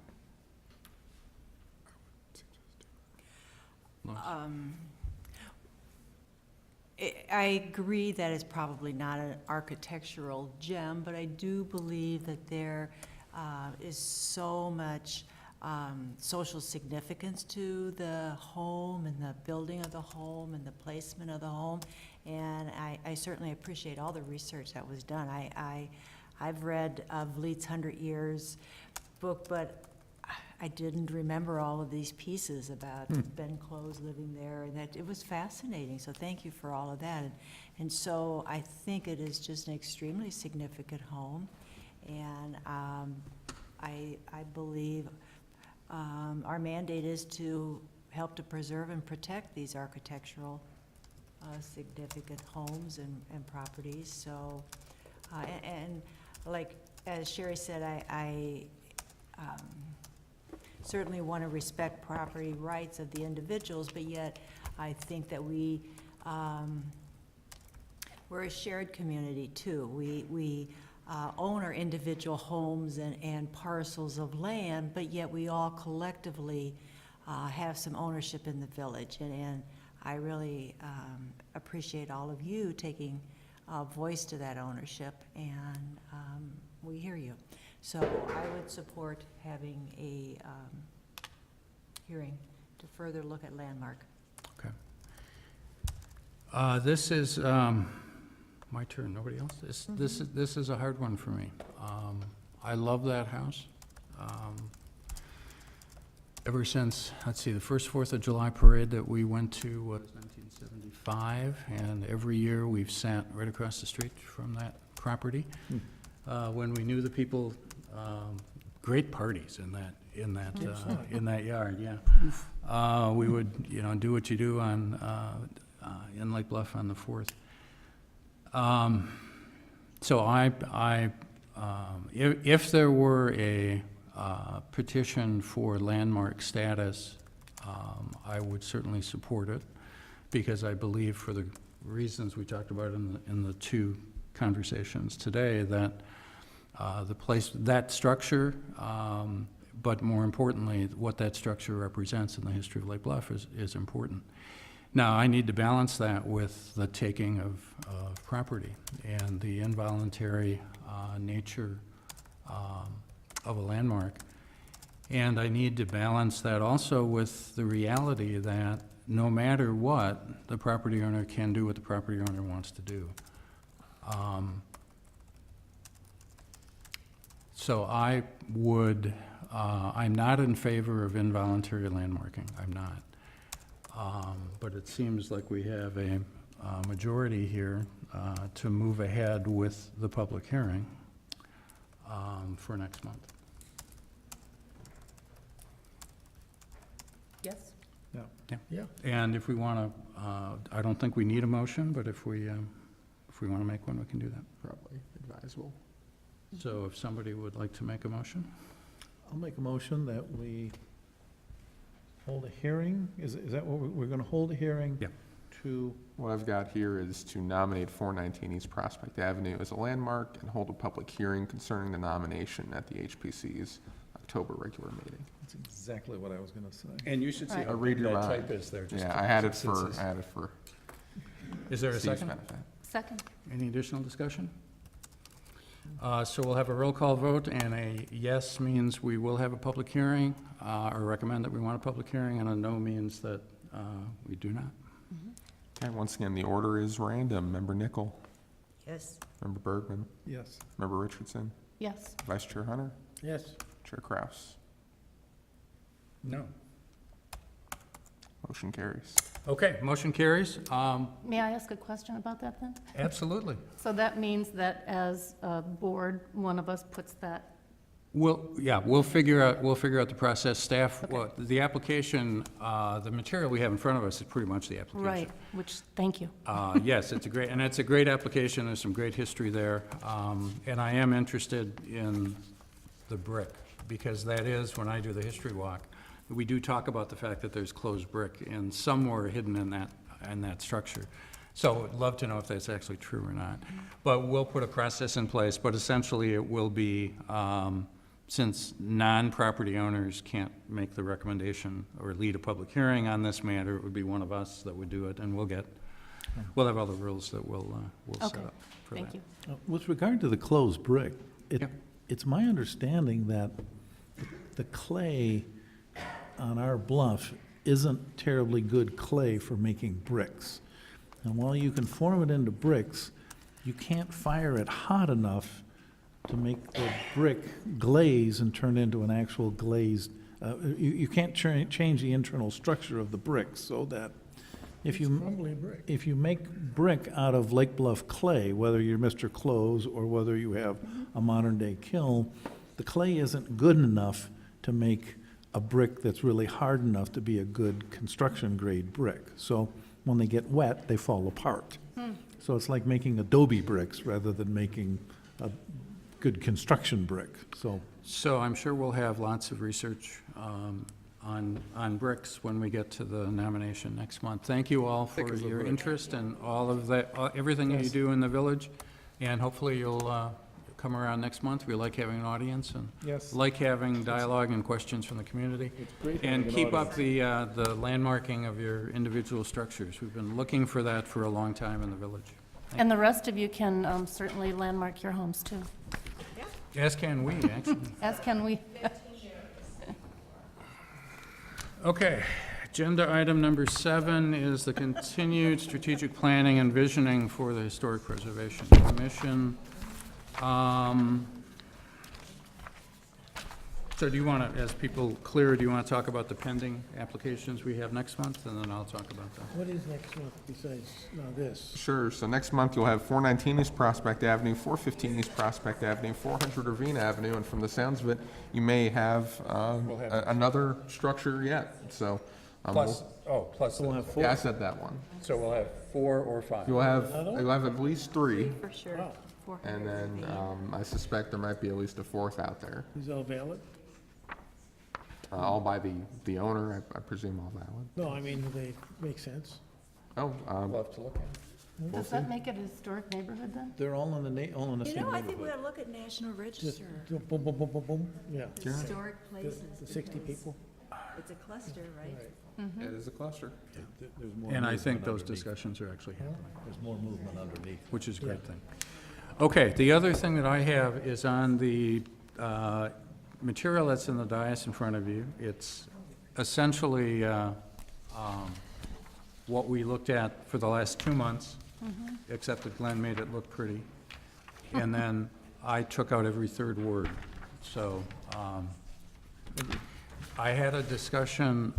I agree that it's probably not an architectural gem, but I do believe that there is so much social significance to the home and the building of the home and the placement of the home. And I certainly appreciate all the research that was done. I've read Vliet's 100 Years book, but I didn't remember all of these pieces about Ben Close living there, and that it was fascinating. So thank you for all of that. And so I think it is just an extremely significant home, and I believe our mandate is to help to preserve and protect these architectural significant homes and properties. So, and like as Sherry said, I certainly want to respect property rights of the individuals, but yet I think that we're a shared community too. We own our individual homes and parcels of land, but yet we all collectively have some ownership in the village. And I really appreciate all of you taking voice to that ownership, and we hear you. So I would support having a hearing to further look at landmark. okay. This is my turn, nobody else? This is a hard one for me. I love that house. Ever since, let's see, the first 4th of July parade that we went to was 1975, and every year we've sat right across the street from that property. When we knew the people, great parties in that yard, yeah. We would, do what you do on, in Lake Bluff on the 4th. So if there were a petition for landmark status, I would certainly support it, because I believe, for the reasons we talked about in the 2 conversations today, that that structure, but more importantly, what that structure represents in the history of Lake Bluff is important. Now, I need to balance that with the taking of property and the involuntary nature of a landmark. And I need to balance that also with the reality that no matter what, the property owner can do what the property owner wants to do. So I would, I'm not in favor of involuntary landmarking, I'm not. But it seems like we have a majority here to move ahead with the public hearing for next month. Yes? Yeah. And if we want to, I don't think we need a motion, but if we want to make one, we can do that. Probably advisable. So if somebody would like to make a motion? I'll make a motion that we hold a hearing. Is that what we're going to hold a hearing? Yeah. To, What I've got here is to nominate 419 East Prospect Avenue as a landmark and hold a public hearing concerning the nomination at the HPC's October regular meeting. that's exactly what I was going to say. And you should see Right. how Read big your that mind. type is there. Yeah, I had it for Is there a Steve's second? benefit. Second? Any additional discussion? So we'll have a roll call vote, and a yes means we will have a public hearing, or recommend that we want a public hearing, and a no means that we do not. Okay, once again, the order is random. Member Nickel, Yes. Member Bergman, Yes. Member Richardson, Yes. Vice Chair Hunter, Yes. Chair Kraus. No. Motion carries. Okay, motion carries. May I ask a question about that then? Absolutely. So that means that as a board, one of us puts that, We'll figure out the process. Staff, Okay. well, the application, the material we have in front of us is pretty much the application. right, which, thank you. Yes, it's a great application, there's some great history there, and I am interested in the brick, because that is, when I do the history walk, we do talk about the fact that there's closed brick, and somewhere hidden in that structure. So I'd love to know if that's actually true or not. But we'll put a process in place, but essentially it will be, since non-property owners can't make the recommendation or lead a public hearing on this matter, it would be one of us that would do it, and we'll have all the rules that we'll set Okay, up for that. thank you. With regard to the closed brick, Yep. it's my understanding that the clay on our bluff isn't terribly good clay for making bricks. And while you can form it into bricks, you can't fire it hot enough to make the brick glaze and turn into an actual glazed, you can't change the internal structure of the brick so that if you, Crumbly brick. if you make brick out of Lake Bluff clay, whether you're Mr. Close or whether you have a modern-day kiln, the clay isn't good enough to make a brick that's really hard enough to be a good construction-grade brick. So when they get wet, they fall apart. So it's like making adobe bricks rather than making a good construction brick, so. So I'm sure we'll have lots of research on bricks when we get to the nomination next month. Thank you all for your interest and all of that, everything that you do in the village, and hopefully you'll come around next month. We like having an audience and Yes. like having dialogue and questions from the community. And keep up the landmarking of your individual structures. We've been looking for that for a long time in the village. And the rest of you can certainly landmark your homes too, As can we, actually. as can we. Okay, agenda item number 7 is the continued strategic planning and visioning for the Historic Preservation Commission. So do you want to, as people clear, do you want to talk about the pending applications we have next month, and then I'll talk about that? What is next month besides this? Sure, so next month you'll have 419 East Prospect Avenue, 415 East Prospect Avenue, 400 Ravine Avenue, and from the sounds of it, you may have another structure yet, so. Plus, We'll have Yeah, I said that one. so we'll have 4 or 5. You'll have at least 3, For sure. Wow. and then I suspect there might be at least a 4th out there. Is all valid? All by the owner, I presume all valid. No, I mean, they make sense. Oh, We'll have to look at it. Does that make it a historic neighborhood then? They're all in the You same know, I think we neighborhood. ought to look at National Just Register, boom, boom, boom, boom, boom, yeah. historic The places. the 60 because people. It's a cluster, right? it is a cluster. There's more And I think movement those underneath. discussions are actually happening. There's more movement underneath. Which is a great thing. Okay, the other thing that I have is on the material that's in the dais in front of you. It's essentially what we looked at for the last 2 months, except that Glenn made it look pretty. And then I took out every third word. So I had a discussion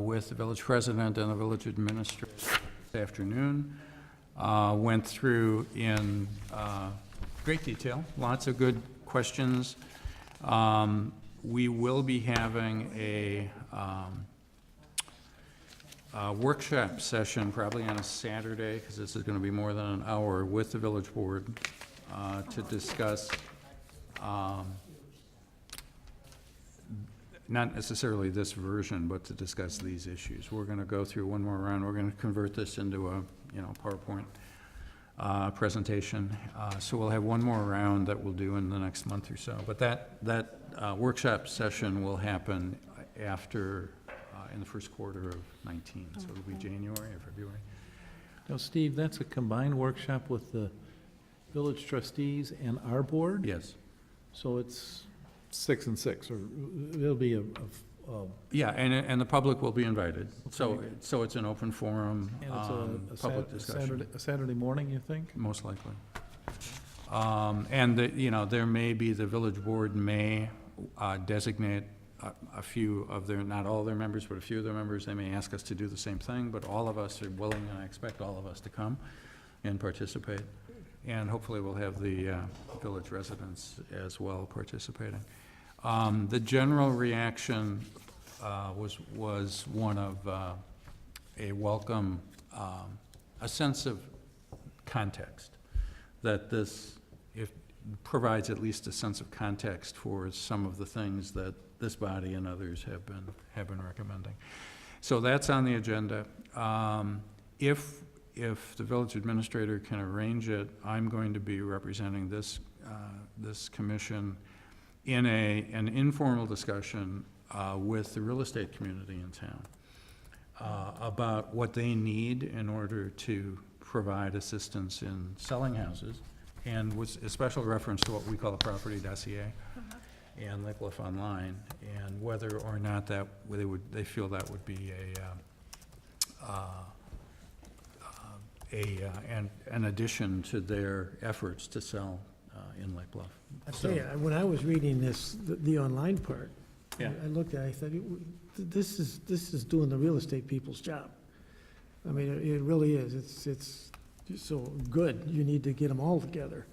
with the village president and the village administrator this afternoon. Went through in great detail, lots of good questions. We will be having a workshop session probably on a Saturday, because this is going to be more than an hour, with the village board to discuss not necessarily this version, but to discuss these issues. We're going to go through one more round. We're going to convert this into a PowerPoint presentation. So we'll have one more round that we'll do in the next month or so. But that workshop session will happen after, in the first quarter of 19. So it'll be January or February. Now, Steve, that's a combined workshop with the village trustees and our board? Yes. So it's 6 and 6, or it'll be a Yeah, and the public will be invited. So it's an open forum, and it's public discussion. a Saturday morning, you think? Most likely. And, there may be, the village board may designate a few of their, not all their members, but a few of their members. They may ask us to do the same thing, but all of us are willing, and I expect all of us to come and participate. And hopefully we'll have the village residents as well participating. The general reaction was one of a welcome, a sense of context, that this provides at least a sense of context for some of the things that this body and others have been recommending. So that's on the agenda. If the village administrator can arrange it, I'm going to be representing this commission in an informal discussion with the real estate community in town about what they need in order to provide assistance in selling houses, and with a special reference to what we call a property dossier and Lake Bluff Online, and whether or not that they feel that would be an addition to their efforts to sell in Lake Bluff. I tell you, when I was reading this, the online part, Yeah. I looked at it, I thought, this is doing the real estate people's job. I mean, it really is. It's so good. You need to get them all together,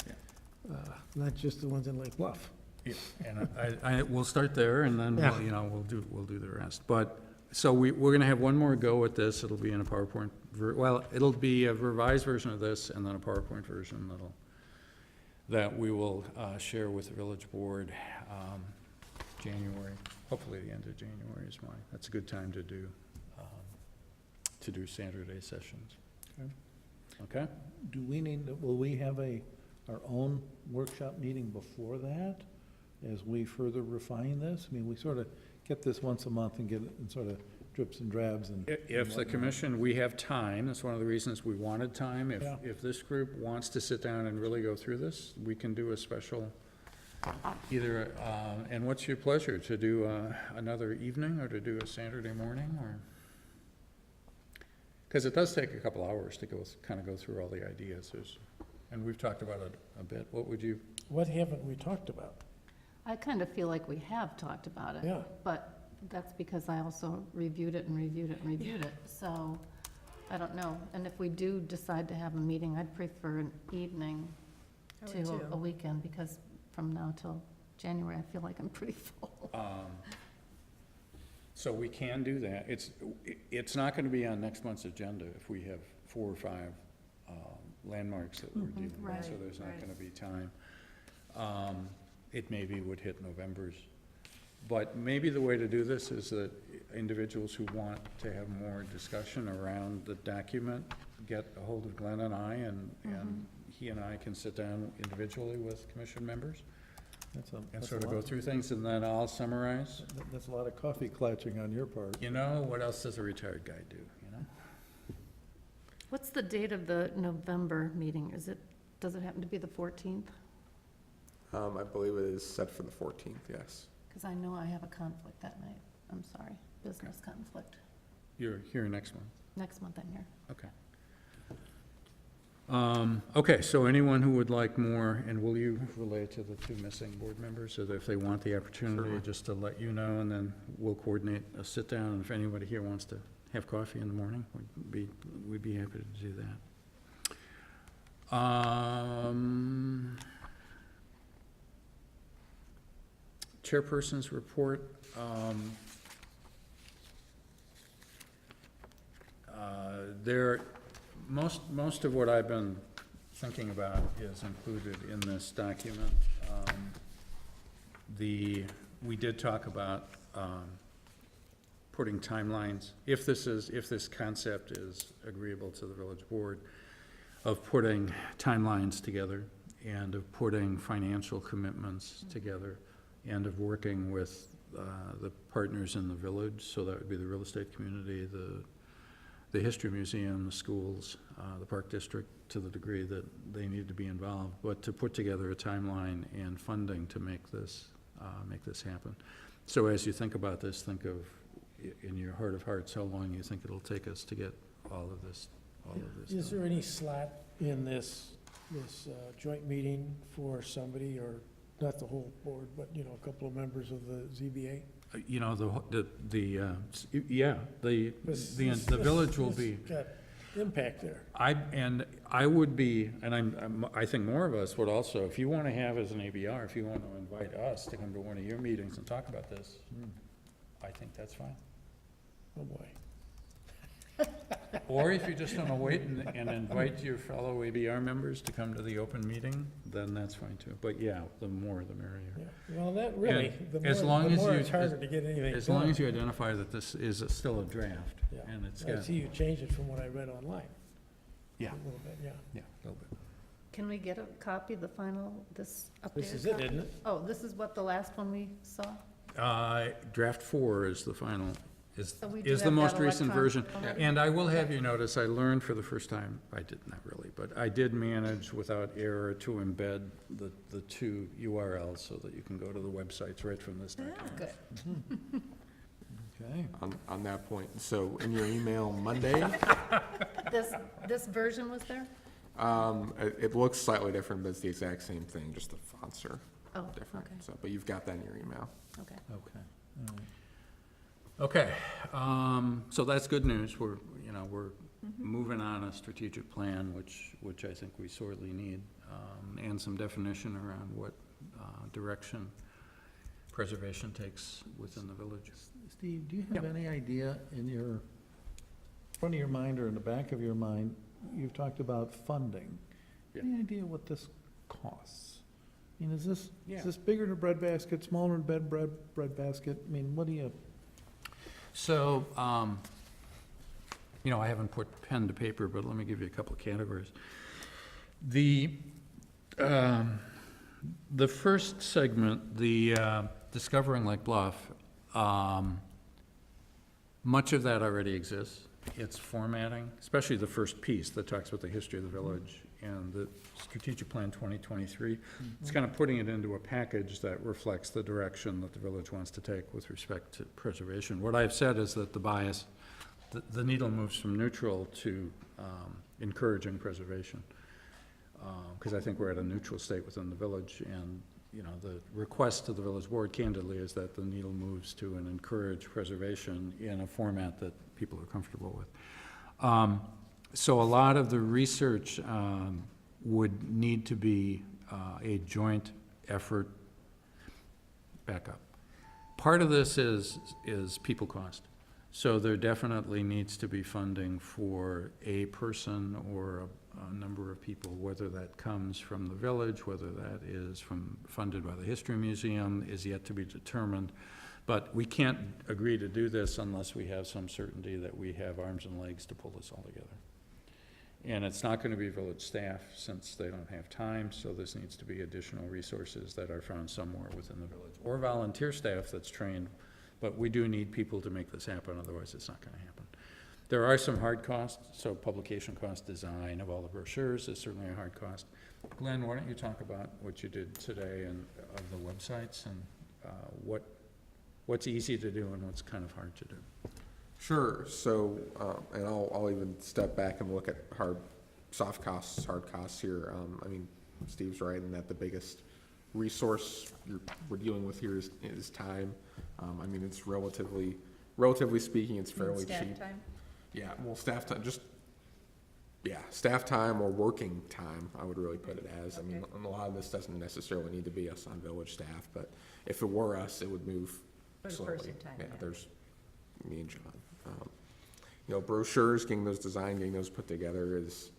not just the ones in Lake Bluff. Yeah, and we'll start there, and then Yeah. we'll do the rest. But so we're going to have one more go at this. It'll be in a PowerPoint. It'll be a revised version of this, and then a PowerPoint version that we will share with the village board. January, hopefully the end of January is that's a good time to do Saturday sessions. Okay? Will we have our own workshop meeting before that, as we further refine this? I mean, we sort of get this once a month and get it in sort of drips and drabs and. If the commission, we have time, that's one of the reasons we wanted time. Yeah. If this group wants to sit down and really go through this, we can do a special, either, and what's your pleasure, to do another evening, or to do a Saturday morning, or? Because it does take a couple hours to kind of go through all the ideas, and we've talked about it a bit. What haven't we talked about? I kind of feel like we have talked about it. Yeah. But that's because I also reviewed it. So I don't know. And if we do decide to have a meeting, I'd prefer an evening I would to too. a weekend, because from now till January, I feel like I'm pretty full. So we can do that. It's not going to be on next month's agenda if we have 4 or 5 landmarks that we're dealing with, right, so there's not right. going to be time. It maybe would hit November's. But maybe the way to do this is that individuals who want to have more discussion around the document get a hold of Glenn and I, and he and I can sit down individually with commission members and sort of go through things, and then I'll summarize. That's a lot of coffee clutching on your part. What else does a retired guy do, What's the date of the November meeting? Does it happen to be the 14th? I believe it is set for the 14th, yes. Because I know I have a conflict that night. I'm sorry, business conflict. You're here next month? Next month I'm here. Okay. Okay, so anyone who would like more, and will you relay to the two missing board members, so that if they want the opportunity, Certainly. just just to let you know, and then we'll coordinate a sit-down, and if anybody here wants to have coffee in the morning, we'd be happy to do that. Chairperson's report. Most of what I've been thinking about is included in this document. We did talk about putting timelines, if this concept is agreeable to the village board, of putting timelines together and of putting financial commitments together and of working with the partners in the village, so that would be the real estate community, the history museum, the schools, the park district, to the degree that they need to be involved, but to put together a timeline and funding to make this happen. So as you think about this, think of, in your heart of hearts, how long you think it'll take us to get all of this Is done. there any slot in this joint meeting for somebody, or not the whole board, but, you know, a couple of members of the ZBA? You know, the village will be. Got impact there. I would be, and I think more of us would also, if you want to have as an ABR, if you want to invite us to come to one of your meetings and talk about this, I think that's fine. Oh, boy. Or if you just want to wait and invite your fellow ABR members to come to the open meeting, then that's fine too. But yeah, the more the merrier. Yeah. Well, that really, And the as more, long the as more you- it's harder to get anything done. As long as you identify that this is still a draft, Yeah. and it's I got, see you changed it from what I read online. Yeah. A little bit, yeah. yeah, a little bit. Can we get a copy of the final, this updated This is it, copy? isn't it? Oh, this is what the last one we saw? Draft 4 is the final, So we do is the have most that recent version. electronic already? And I will have you notice, I learned for the first time, I did not really, but I did manage without error to embed the two URLs so that you can go to the websites right from this document. Good. Okay. On that point, so in your email Monday, This version was there? it looks slightly different, but it's the exact same thing, just the fonts are Oh, different. okay, So, but you've got that in your email. okay. Okay, all right. Okay, so that's good news. We're moving on a strategic plan, which I think we sorely need, and some definition around what direction preservation takes within the village. Steve, do you have any idea in your front of your mind or in the back of your mind, you've talked about funding? Yeah. Any idea what this costs? I mean, is Yeah. this bigger than a breadbasket, smaller than breadbasket? I mean, what do you? So, I haven't put pen to paper, but let me give you a couple of categories. The first segment, the Discovering Lake Bluff, much of that already exists. It's formatting, especially the first piece that talks about the history of the village and the Strategic Plan 2023. It's kind of putting it into a package that reflects the direction that the village wants to take with respect to preservation. What I've said is that the bias, the needle moves from neutral to encouraging preservation. Because I think we're at a neutral state within the village, and, the request to the village board candidly is that the needle moves to and encourage preservation in a format that people are comfortable with. So a lot of the research would need to be a joint effort. Back up. Part of this is people cost. So there definitely needs to be funding for a person or a number of people, whether that comes from the village, whether that is funded by the History Museum, is yet to be determined. But we can't agree to do this unless we have some certainty that we have arms and legs to pull this all together. And it's not going to be village staff, since they don't have time, so this needs to be additional resources that are found somewhere within the village, or volunteer staff that's trained. But we do need people to make this happen, otherwise it's not going to happen. There are some hard costs, so publication cost, design of all the brochures is certainly a hard cost. Glenn, why don't you talk about what you did today and of the websites and what's easy to do and what's kind of hard to do. Sure, so, and I'll even step back and look at soft costs, hard costs here. I mean, Steve's right in that the biggest resource we're dealing with here is time. I mean, it's relatively speaking, it's fairly cheap. Staff time? Yeah, well, staff time, staff time or working time, I would really put it as. I mean, and a lot of this doesn't necessarily need to be us on village staff, but if it were us, it would move slowly. person time, Yeah, yeah. there's me and John. You know, brochures, getting those designed, getting those put together is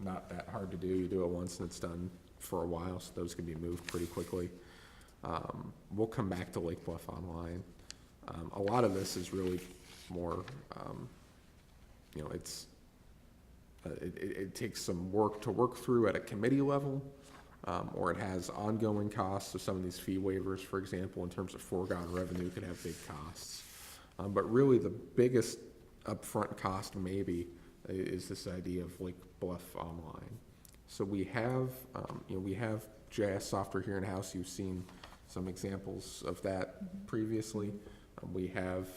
not that hard to do. You do it once and it's done for a while, so those can be moved pretty quickly. We'll come back to Lake Bluff Online. A lot of this is really more, you know, it takes some work to work through at a committee level, or it has ongoing costs. So some of these fee waivers, for example, in terms of foregone revenue, could have big costs. But really the biggest upfront cost maybe is this idea of Lake Bluff Online. So we have, you know, we have GIS software here in-house. You've seen some examples of that previously. We have,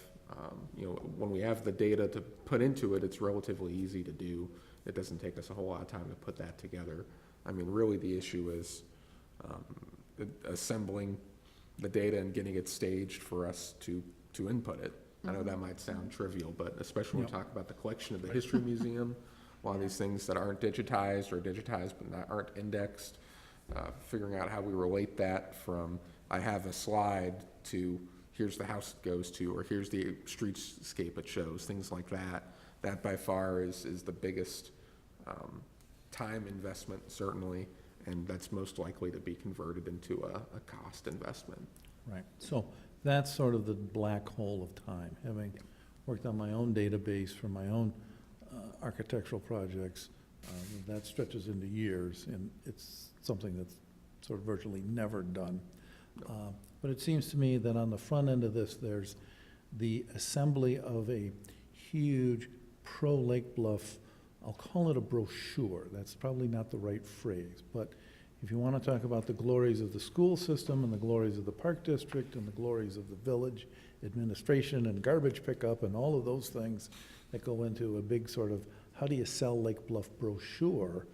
you know, when we have the data to put into it, it's relatively easy to do. It doesn't take us a whole lot of time to put that together. I mean, really the issue is assembling the data and getting it staged for us to input it. I know that might sound trivial, but especially when we talk about the collection of the History Museum, a lot of these things that aren't digitized or digitized but aren't indexed, figuring out how we relate that from I have a slide to here's the house it goes to, or here's the streetscape it shows, things like that. That by far is the biggest time investment, certainly, and that's most likely to be converted into a cost investment. Right, so that's sort of the black hole of time. Having worked on my own database for my own architectural projects, that stretches into years, and it's something that's sort of virtually never done. But it seems to me that on the front end of this, there's the assembly of a huge pro-Lake Bluff, I'll call it a brochure. That's probably not the right phrase, but if you want to talk about the glories of the school system and the glories of the park district and the glories of the village administration and garbage pickup and all of those things that go into a big sort of how do you sell Lake Bluff brochure,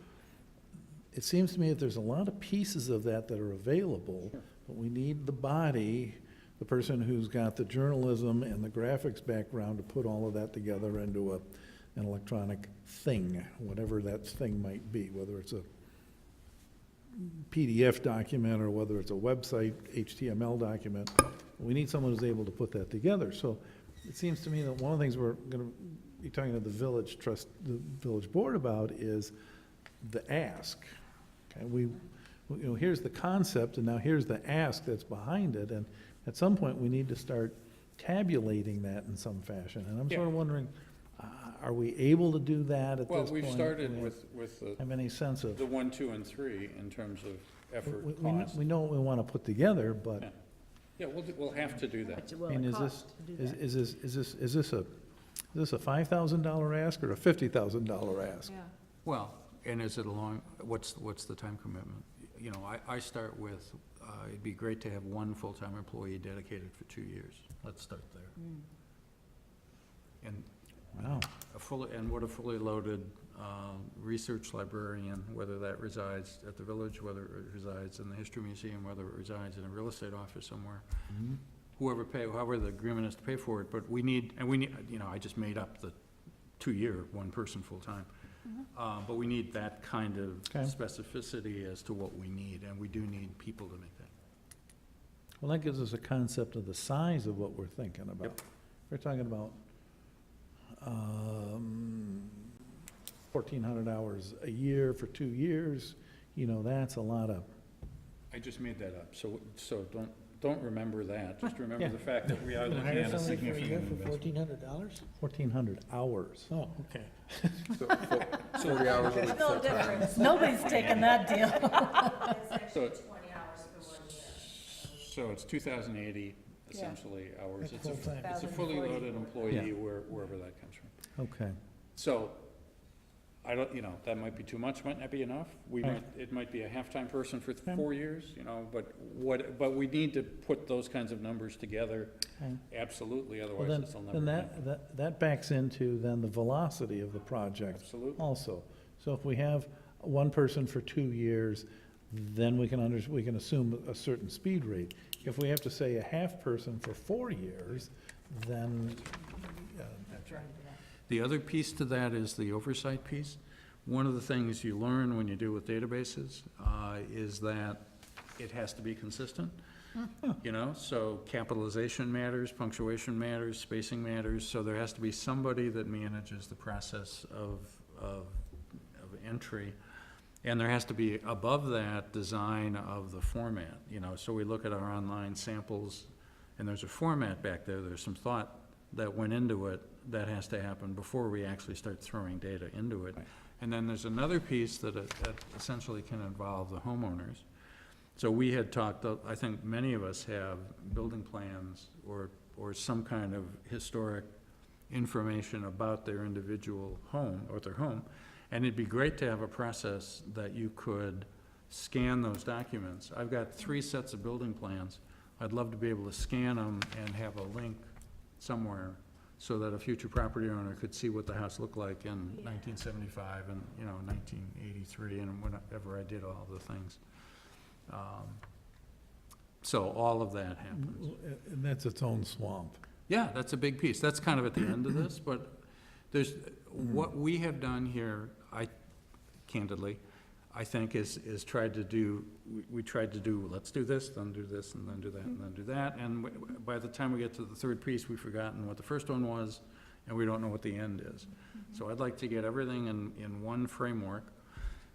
it seems to me that there's a lot of pieces of that that are available, but we need the body, the person who's got the journalism and the graphics background to put all of that together into an electronic thing, whatever that thing might be, whether it's a PDF document or whether it's a website HTML document. We need someone who's able to put that together. So it seems to me that one of the things we're going to be talking to the village board about is the ask. Okay, you know, here's the concept, and now here's the ask that's behind it, and at some point we need to start tabulating that in some fashion. And I'm sort of wondering, are we able to do that at this point? Well, we've started with Have any sense of? the 1, 2, and 3 in terms of effort, We cost. know what we want to put together, but, Yeah. Yeah, we'll have to do that. I mean, is this a $5,000 ask or a $50,000 ask? Yeah. Well, and is it what's the time commitment? You know, I start with, it'd be great to have one full-time employee dedicated for 2 years. Let's start there. And Wow. what a fully loaded research librarian, whether that resides at the village, whether it resides in the History Museum, whether it resides in a real estate office somewhere, however the agreement is to pay for it, but we need, you know, I just made up the 2-year, one person full-time. But we need that kind of Okay. specificity as to what we need, and we do need people to make that. Well, that gives us a concept of the size of what we're thinking about. Yep. We're talking about 1,400 hours a year for 2 years. You know, that's a lot of, I just made that up, so don't remember that, just remember Yeah. the fact that we are looking Hire at a somebody for a year significant for investment. $1,400? 1,400 hours. Oh, okay. So 40 hours a week No full-time. difference. Nobody's taking that deal. So, 20 hours for 1 year. so it's 2,080 essentially hours. That's It's full-time. a fully loaded employee Yeah. wherever that comes from. Okay. So, I don't, that might be too much, might not be enough. It might be a half-time person for 4 years, but we need to put those kinds of numbers together. Okay. Absolutely, Well, otherwise then, this will never then happen. that backs into then the velocity of the project Absolutely. also. So if we have one person for 2 years, then we can assume a certain speed rate. If we have to say a half person for 4 years, then, The other piece to that is the oversight piece. One of the things you learn when you deal with databases is that it has to be consistent. So capitalization matters, punctuation matters, spacing matters, so there has to be somebody that manages the process of entry. And there has to be, above that, design of the format, so we look at our online samples, and there's a format back there, there's some thought that went into it. That has to happen before we actually start throwing data into it. And then there's another piece that essentially can involve the homeowners. So we had talked, I think many of us have building plans or some kind of historic information about their individual home or their home. And it'd be great to have a process that you could scan those documents. I've got 3 sets of building plans. I'd love to be able to scan them and have a link somewhere so that a future property owner could see what the house looked like in 1975 and, 1983 and whenever I did all the things. So all of that happens. and that's its own swamp. Yeah, that's a big piece. That's kind of at the end of this, but what we have done here, candidly, I think is tried to do, we tried to do, let's do this, then do this, and then do that, and then do that. And by the time we get to the third piece, we've forgotten what the first one was, and we don't know what the end is. So I'd like to get everything in one framework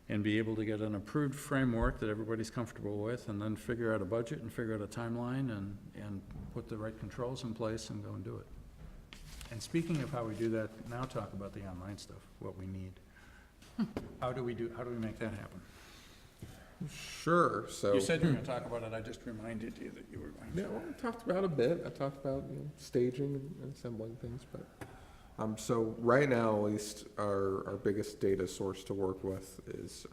and be able to get an approved framework that everybody's comfortable with, and then figure out a budget and figure out a timeline and put the right controls in place and go and do it. And speaking of how we do that, now talk about the online stuff, what we need. How do we make that happen? Sure, so. You said you were gonna talk about it, I just reminded you that you were going to. Yeah, well, I talked about a bit. I talked about staging and assembling things, but so right now, at least, our biggest data source to work with is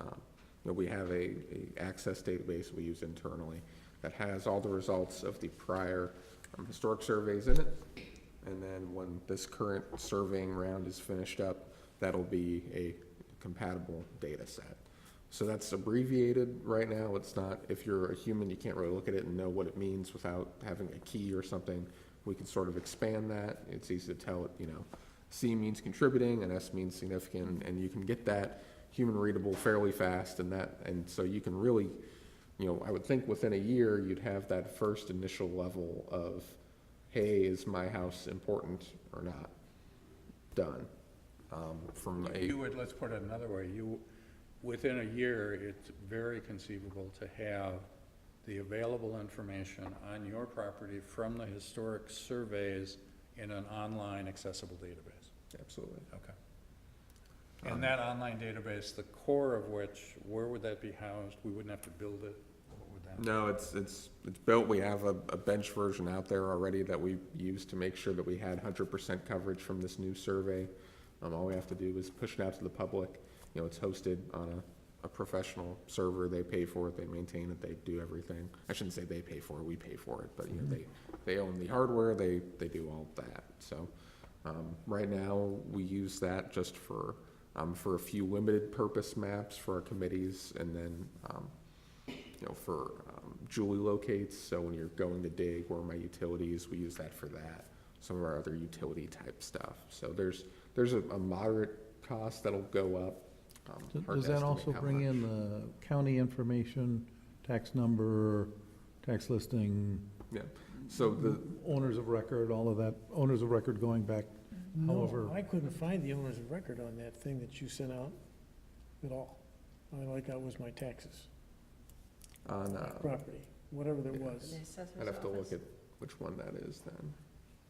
we have a access database we use internally that has all the results of the prior historic surveys in it, and then when this current surveying round is finished up, that'll be a compatible data set. So that's abbreviated right now. It's not, if you're a human, you can't really look at it and know what it means without having a key or something. We can sort of expand that. It's easy to tell it, C means contributing and S means significant, and you can get that human readable fairly fast, and so you can really, I would think within a year, you'd have that first initial level of, hey, is my house important or not? Done. Let's put it another way, within a year, it's very conceivable to have the available information on your property from the historic surveys in an online accessible database. Absolutely. Okay. And that online database, the core of which, where would that be housed? We wouldn't have to build it? What would that be? No, it's built. We have a bench version out there already that we used to make sure that we had 100% coverage from this new survey. All we have to do is push it out to the public. It's hosted on a professional server. They pay for it, they maintain it, they do everything. I shouldn't say they pay for it, we pay for it, but they own the hardware, they do all that. So right now, we use that just for a few limited purpose maps for our committees, and then for Julie locates. So when you're going to dig, where are my utilities, we use that for that. Some of our other utility type stuff. So there's a moderate cost that'll go up. Hard Does to that also estimate how bring in much. the county information, tax number, tax listing, Yeah, so the, owners of record, all of that, owners of record going back however? No, I couldn't find the owner's record on that thing that you sent out at all. All I got was my taxes, on, property, whatever there was. I'd have to look at which one that is then.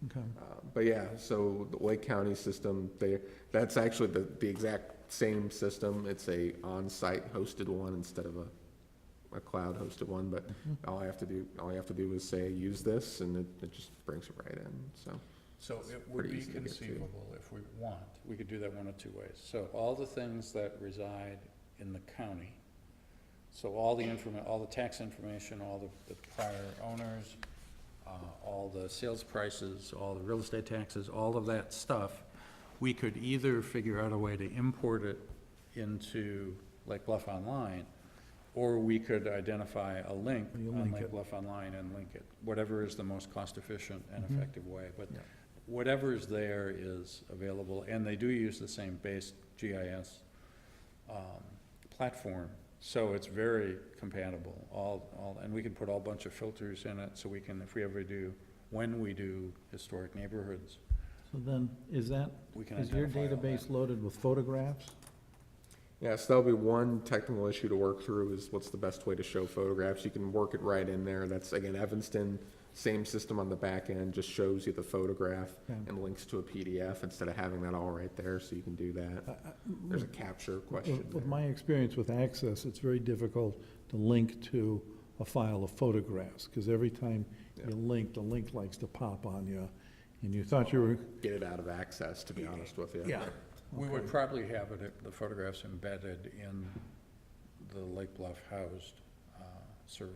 Okay. But yeah, so the Lake County system, that's actually the exact same system. It's a on-site hosted one instead of a cloud hosted one, but all you have to do is say, use this, and it just brings it right in. So it would Pretty be easy to get to. conceivable if we want, we could do that one of two ways. So all the things that reside in the county, so all the tax information, all the prior owners, all the sales prices, all the real estate taxes, all of that stuff, we could either figure out a way to import it into Lake Bluff Online, or we could identify a link You on link Lake it. Bluff Online and link it, whatever is the most cost-efficient and Mhm. effective way. But Yeah. whatever's there is available, and they do use the same base GIS platform, so it's very compatible, and we can put a bunch of filters in it, so we can, when we do historic neighborhoods, So then, is your identify all database that. loaded with photographs? Yeah, so that'll be one technical issue to work through, is what's the best way to show photographs. You can work it right in there. That's, again, Evanston, same system on the back end, just shows you the photograph Okay. and links to a PDF instead of having that all right there, so you can do that. There's a capture question With there. my experience with Access, it's very difficult to link to a file of photographs, because every time Yeah. you link, the link likes to pop on you, and you thought you were, Get it out of Access, to be honest with you. yeah. We would Okay. probably have the photographs embedded in the Lake Bluff housed server,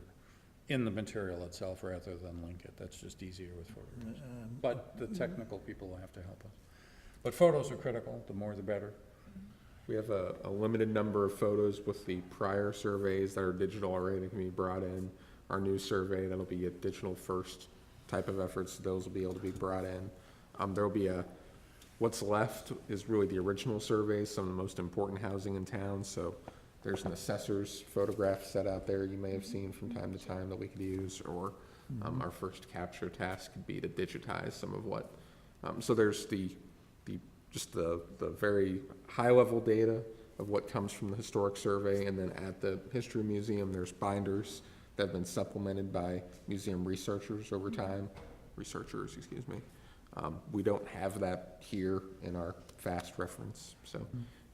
in the material itself, rather than link it. That's just easier with photographs. But the technical people will have to help us. But photos are critical, the more the better. We have a limited number of photos with the prior surveys that are digital already that can be brought in. Our new survey, that'll be a digital first type of efforts, those will be able to be brought in. There'll be what's left is really the original surveys, some of the most important housing in town, so there's an assessor's photograph set out there you may have seen from time to time that we could use, or our first capture task could be to digitize some of what, so there's the very high-level data of what comes from the historic survey, and then at the History Museum, there's binders that have been supplemented by museum researchers over time, excuse me. We don't have that here in our fast reference, so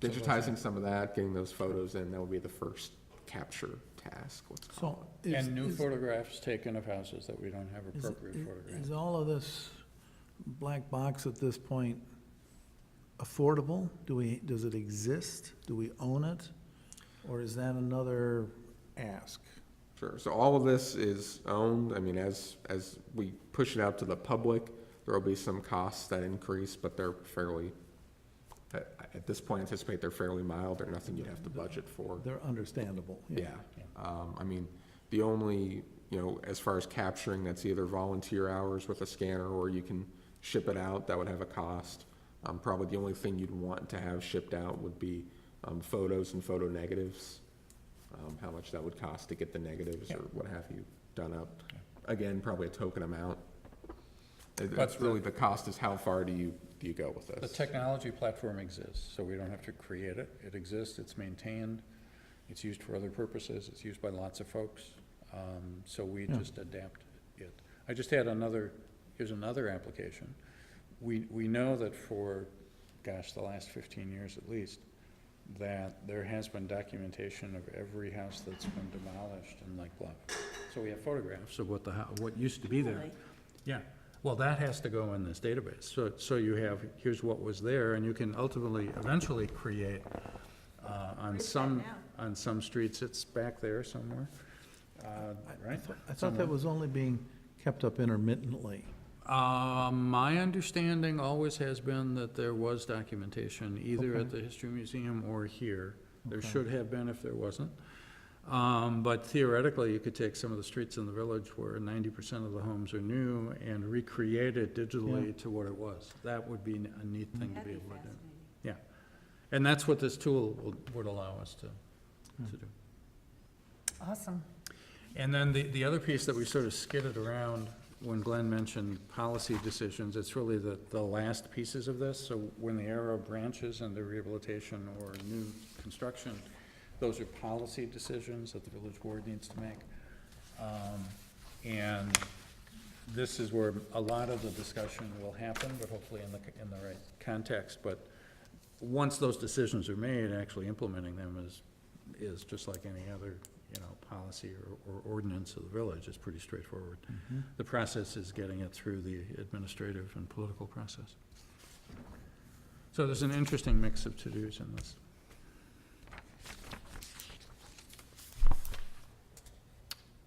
digitizing some of that, getting those photos in, that will be the first capture task, let's call So, And new photographs taken of houses that we don't have is- appropriate photographs. Is all of this black box at this point affordable? Does it exist? Do we own it? Or is that another ask? it. Sure, so all of this is owned, I mean, as we push it out to the public, there will be some costs that increase, but they're fairly, at this point, anticipate they're fairly mild, they're nothing you'd have to budget for. They're understandable. Yeah, I mean, the only, as far as capturing, that's either volunteer hours with a scanner, or you can ship it out, that would have a cost. Probably the only thing you'd want to have shipped out would be photos and photo negatives, how much that would cost to get the negatives or what have you done up. Again, probably a token amount. That's really, the cost is how far do you go with The this? technology platform exists, so we don't have to create it. It exists, it's maintained, it's used for other purposes, it's used by lots of folks, so we just adapt it. I just had here's another application. We know that for, the last 15 years at least, that there has been documentation of every house that's been demolished in Lake Bluff. So we have photographs of what used to be there. Yeah, well, that has to go in this database. So you have, here's what was there, and you can eventually create, on some streets, it's back there somewhere, right? I thought that was only being kept up intermittently. My understanding always has been that there was documentation, either Okay. at the History Museum or here. There Okay. should have been if there wasn't. But theoretically, you could take some of the streets in the village where 90% of the homes are new and recreate it digitally to what it was. That would be a neat thing to be able to do. Yeah. And that's what this tool would allow us to do. Awesome. And then the other piece that we sort of skidded around when Glenn mentioned policy decisions, it's really the last pieces of this. So when the arrow branches into rehabilitation or new construction, those are policy decisions that the village board needs to make. And this is where a lot of the discussion will happen, but hopefully in the right context. But once those decisions are made, actually implementing them is just like any other policy or ordinance of the village. It's pretty straightforward. The process is getting it through the administrative and political process. So there's an interesting mix of to-dos in this.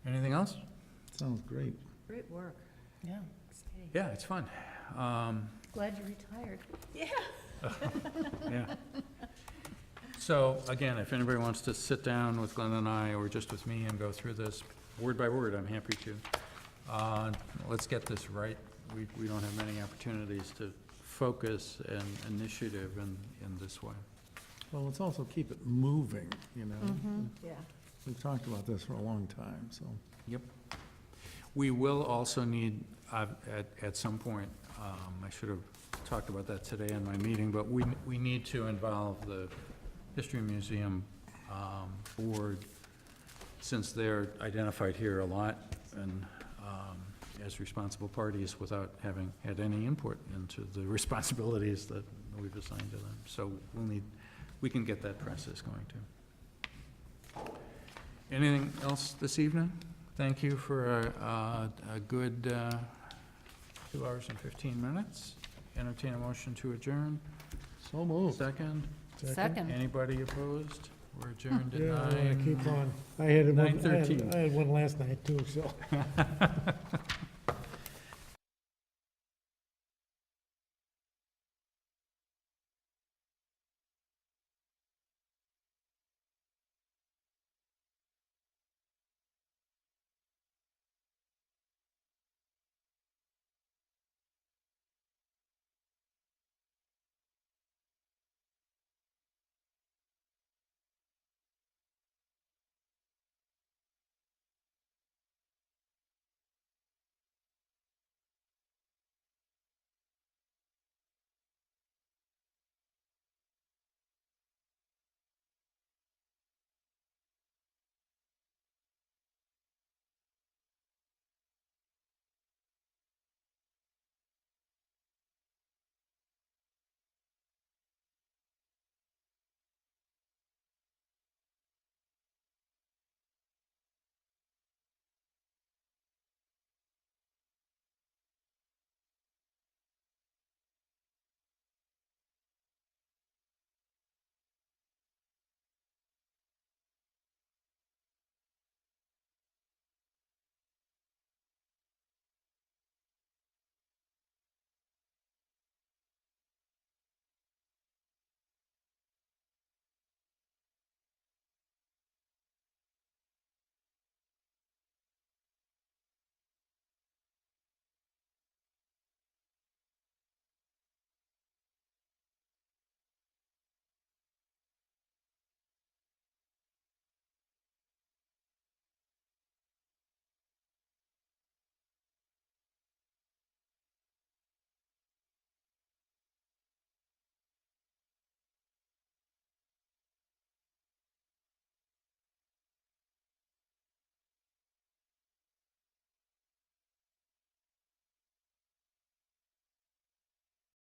Anything else? Sounds great. Great work. Yeah, Exciting. Yeah, it's fun. glad you retired. Yeah. So, again, if anybody wants to sit down with Glenn and I, or just with me, and go through this word by word, I'm happy to. Let's get this right. We don't have many opportunities to focus an initiative in this way. Well, let's also keep it moving, you know? Yeah. We've talked about this for a long time, so. Yep. We will also need, at some point, I should have talked about that today in my meeting, but we need to involve the History Museum Board, since they're identified here a lot and as responsible parties without having had any input into the responsibilities that we've assigned to them. So we can get that process going too. Anything else this evening? Thank you for a good 2 hours and 15 minutes. Entertain a motion to adjourn. So moved. Second. Second. Anybody opposed? We're adjourned at Yeah, I wanna 9. keep on. I had one 9:13. I had one last night too, so.